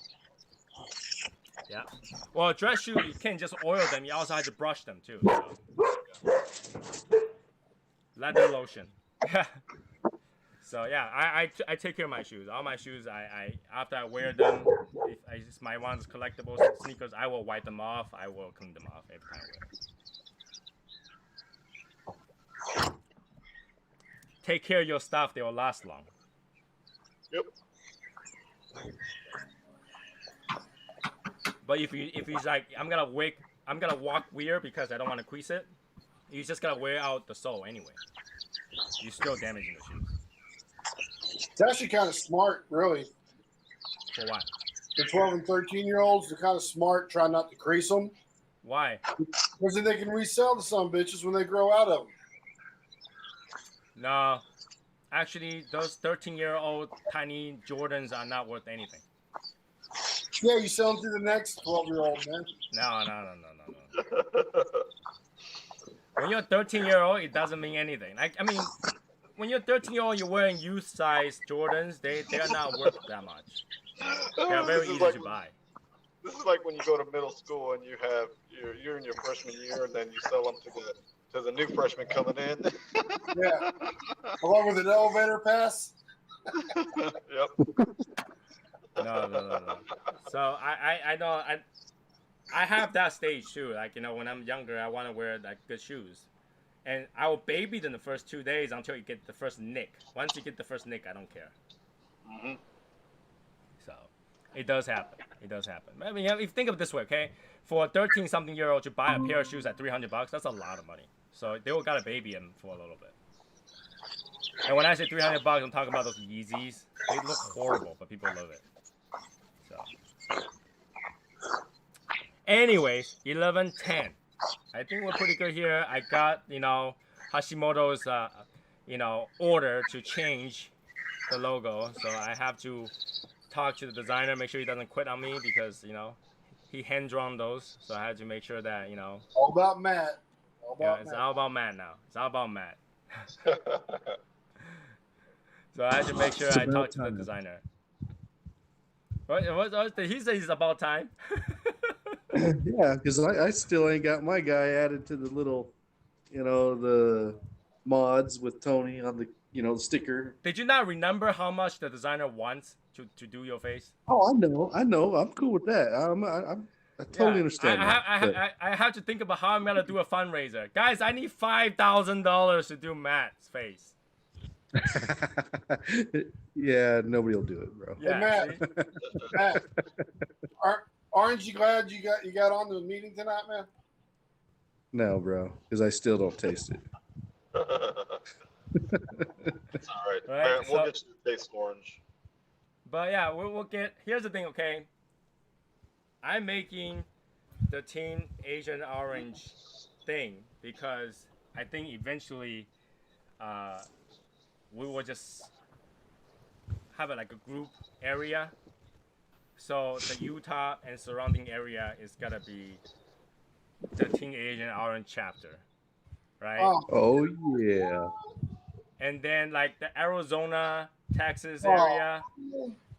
Yeah. Well, dress shoes, you can't just oil them. You also have to brush them too. So. Leather lotion. So yeah, I take care of my shoes. All my shoes, I after I wear them, if I just my ones collectible sneakers, I will wipe them off. I will clean them off every time I wear. Take care of your stuff; they will last long. Yep. But if he's like, I'm gonna walk weird because I don't want to crease it, you just gotta wear out the sole anyway. You're still damaging the shoes. It's actually kind of smart, really. For what? The 12 and 13-year-olds, they're kind of smart, trying not to crease them. Why? Because then they can resell to some bitches when they grow out of them. No. Actually, those 13-year-old tiny Jordans are not worth anything. Yeah, you sell them to the next 12-year-old, man. No. When you're a 13-year-old, it doesn't mean anything. I mean, when you're 13-year-old, you're wearing youth-size Jordans. They are not worth that much. They are very easy to buy. This is like when you go to middle school and you're in your freshman year, and then you sell them to the new freshmen coming in. Yeah, along with an elevator pass. Yep. No. So I know I have that stage too. Like, you know, when I'm younger, I want to wear like good shoes, and I will baby them the first 2 days until you get the first nick. Once you get the first nick, I don't care. Mm-hmm. So it does happen. I mean, if you think of it this way, okay, for a 13-something-year-old to buy a pair of shoes at $300, that's a lot of money. So they will gotta baby them for a little bit. And when I say $300, I'm talking about those Yeezys. They look horrible, but people love it. So. Anyways, 11:10. I think we're pretty good here. I got, you know, Hashimoto's, you know, order to change the logo. So I have to talk to the designer, make sure he doesn't quit on me because, you know, he hand-drawn those. So I had to make sure that, you know. All about Matt. It's all about Matt now. It's all about Matt. So I had to make sure I talk to the designer. What did he say? It's about time. Yeah, because I still ain't got my guy added to the little, you know, the mods with Tony on the, you know, sticker. Did you not remember how much the designer wants to do your face? Oh, I know. I'm cool with that. I totally understand. I have to think about how I'm gonna do a fundraiser, guys. I need $5,000 to do Matt's face. Yeah, nobody will do it, bro. Yeah, hey, Matt, aren't you glad you got on the meeting tonight, man? No, bro, because I still don't taste it. It's all right. Right, We'll get you to taste orange. But yeah, we'll get. Here's the thing, okay? I'm making the Teen Asian Orange thing because I think eventually we will just have it like a group area. So the Utah and surrounding area is gonna be the Teen Asian Orange chapter, right? Oh yeah. And then like the Arizona, Texas area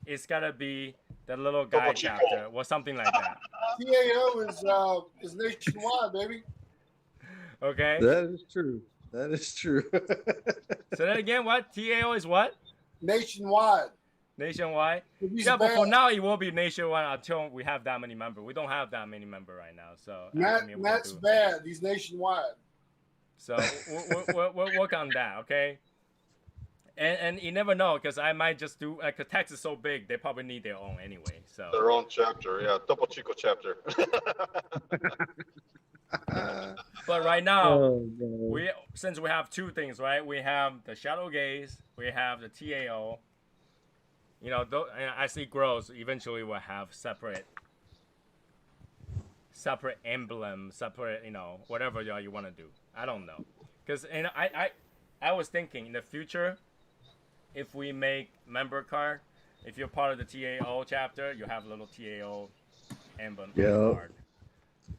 is gonna be the little guy chapter or something like that. TAO is nationwide, baby. Okay. That is true. So then again, what? TAO is what? Nationwide. Nationwide? He's Yeah, but bad. for now it will be nationwide until we have that many members. We don't have that many members right now, so Matt's bad. He's nationwide. So we'll work on that, okay? And you never know, because I might just do, like, the text is so big, they probably need their own anyway. So Their own chapter, yeah, Topo Chico chapter. but right now, Oh, God. since we have two things, right? We have the shadow gaze, we have the TAO. You know, as it grows, eventually we'll have separate emblem, separate, whatever you want to do. I don't know, because I was thinking in the future, if we make member card, if you're part of the TAO chapter, you have a little TAO emblem on the card.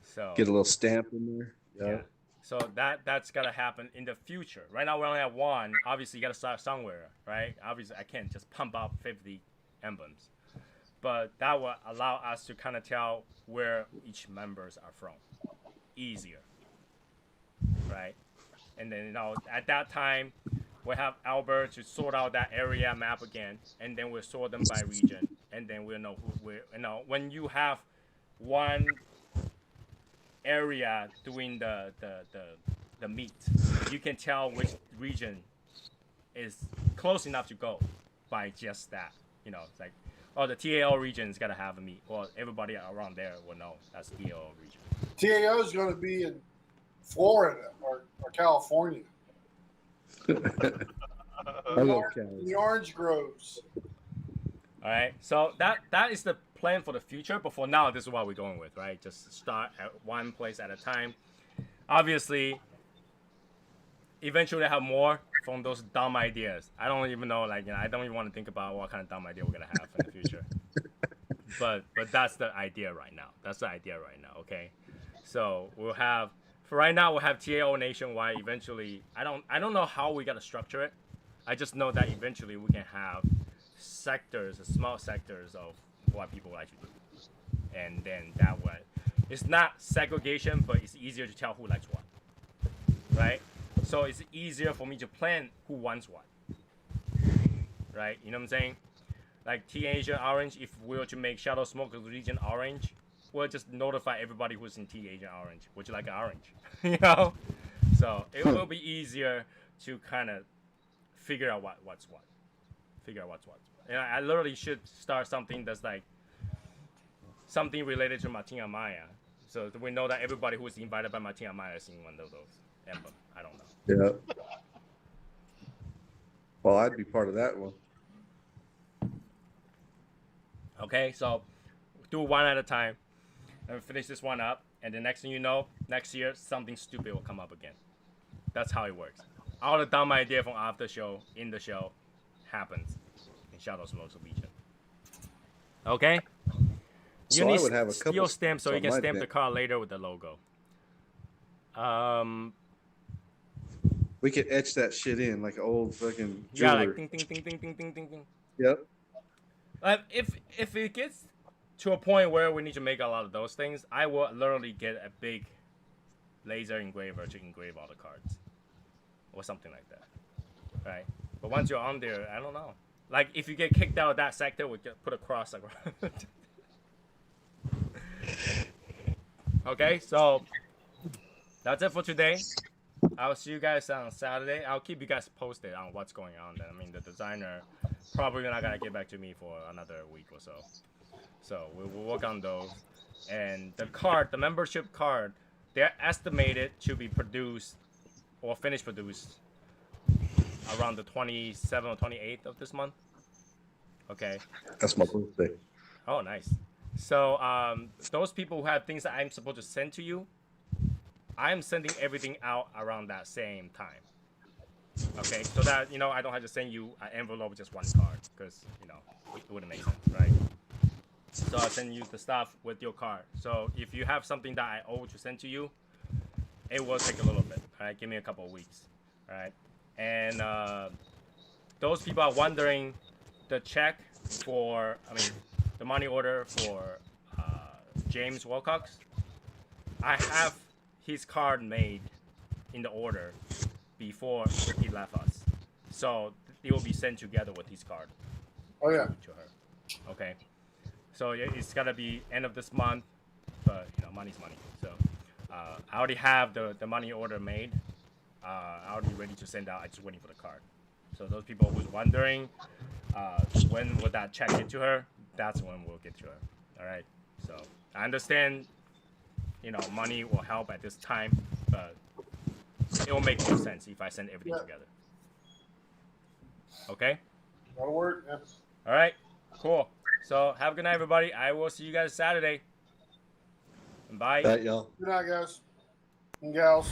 So Get a little stamp in there. yeah. So that's gotta happen in the future. Right now we only have one. Obviously, you gotta start somewhere, right? Obviously, I can't just pump out 50 emblems, but that will allow us to kind of tell where each members are from, easier, right? And then at that time, we have Albert to sort out that area map again, and then we'll sort them by region, and then we'll know who when you have one area doing the meat, you can tell which region is close enough to go by just that. It's like, oh, the TAO region is gonna have a meat. Well, everybody around there will know that's the TAO region. TAO is going to be in Florida or California. The orange groves. All right, so that is the plan for the future, but for now, this is what we're going with, right? Just start at one place at a time. Obviously, eventually have more from those dumb ideas. I don't even know, I don't even want to think about what kind of dumb idea we're gonna have in the future. but that's the idea right now. Okay. So for right now we'll have TAO nationwide. Eventually, I don't know how we gotta structure it. I just know that eventually we can have small sectors of what people actually do, and then that way, it's not segregation, but it's easier to tell who likes what, right? So it's easier for me to plan who wants what, right? You know what I'm saying? Like T Asian Orange, if we were to make Shadow Smokers region orange, we'll just notify everybody who's in T Asian Orange, would you like an orange? So it will be easier to kind of figure out what's what. And I literally should start something that's like something related to Martina Maya, so we know that everybody who's invited by Martina Maya is in one of those emblems. I don't know. Yeah. Well, I'd be part of that one. Okay, so do one at a time and finish this one up, and the next thing you know, next year something stupid will come up again. That's how it works. All the dumb idea from after show in the show happens in Shadow Smokes Legion. Okay? So you I need would have a couple steel stamp so you can on my stamp the bin. card later with the logo. We could etch that shit in like an old fucking Yeah, jeweler. like ding ding ding ding ding ding ding ding. Yep. If it gets to a point where we need to make a lot of those things, I will literally get a big laser engraver to engrave all the cards, or something like that, right? But once you're on there, I don't know. Like if you get kicked out of that sector, we just put a cross around. Okay, so that's it for today. I'll see you guys on Saturday. I'll keep you guys posted on what's going on then. I mean, the designer probably not gonna get back to me for another week or so. So we'll work on those. And the membership card, they're estimated to be produced or finished produced around the 27th or 28th of this month. Okay. That's my birthday. Oh, nice. So those people who have things that I'm supposed to send to you, I'm sending everything out around that same time. Okay, so that I don't have to send you an envelope with just one card, because it wouldn't make sense, right? So I'll send you the stuff with your card. So if you have something that I owe to send to you, it will take a little bit. All right, give me a couple of weeks. All right, and those people are wondering the check for, the money order for James Wilcox. I have his card made in the order before he left us, so it will be sent together with his card. Oh yeah. To her. Okay. So it's gotta be end of this month, but money's money. So I already have the money order made. I already ready to send out. I'm just waiting for the card. So those people who's wondering when would that check get to her, that's when we'll get to her. All right. So I understand, you know, money will help at this time, but it will make more sense if I send everything together. Okay. That'll work. Yeah. All right. Cool. So have a good night, everybody. I will see you guys Saturday. And bye. That y'all. Good night, guys and gals.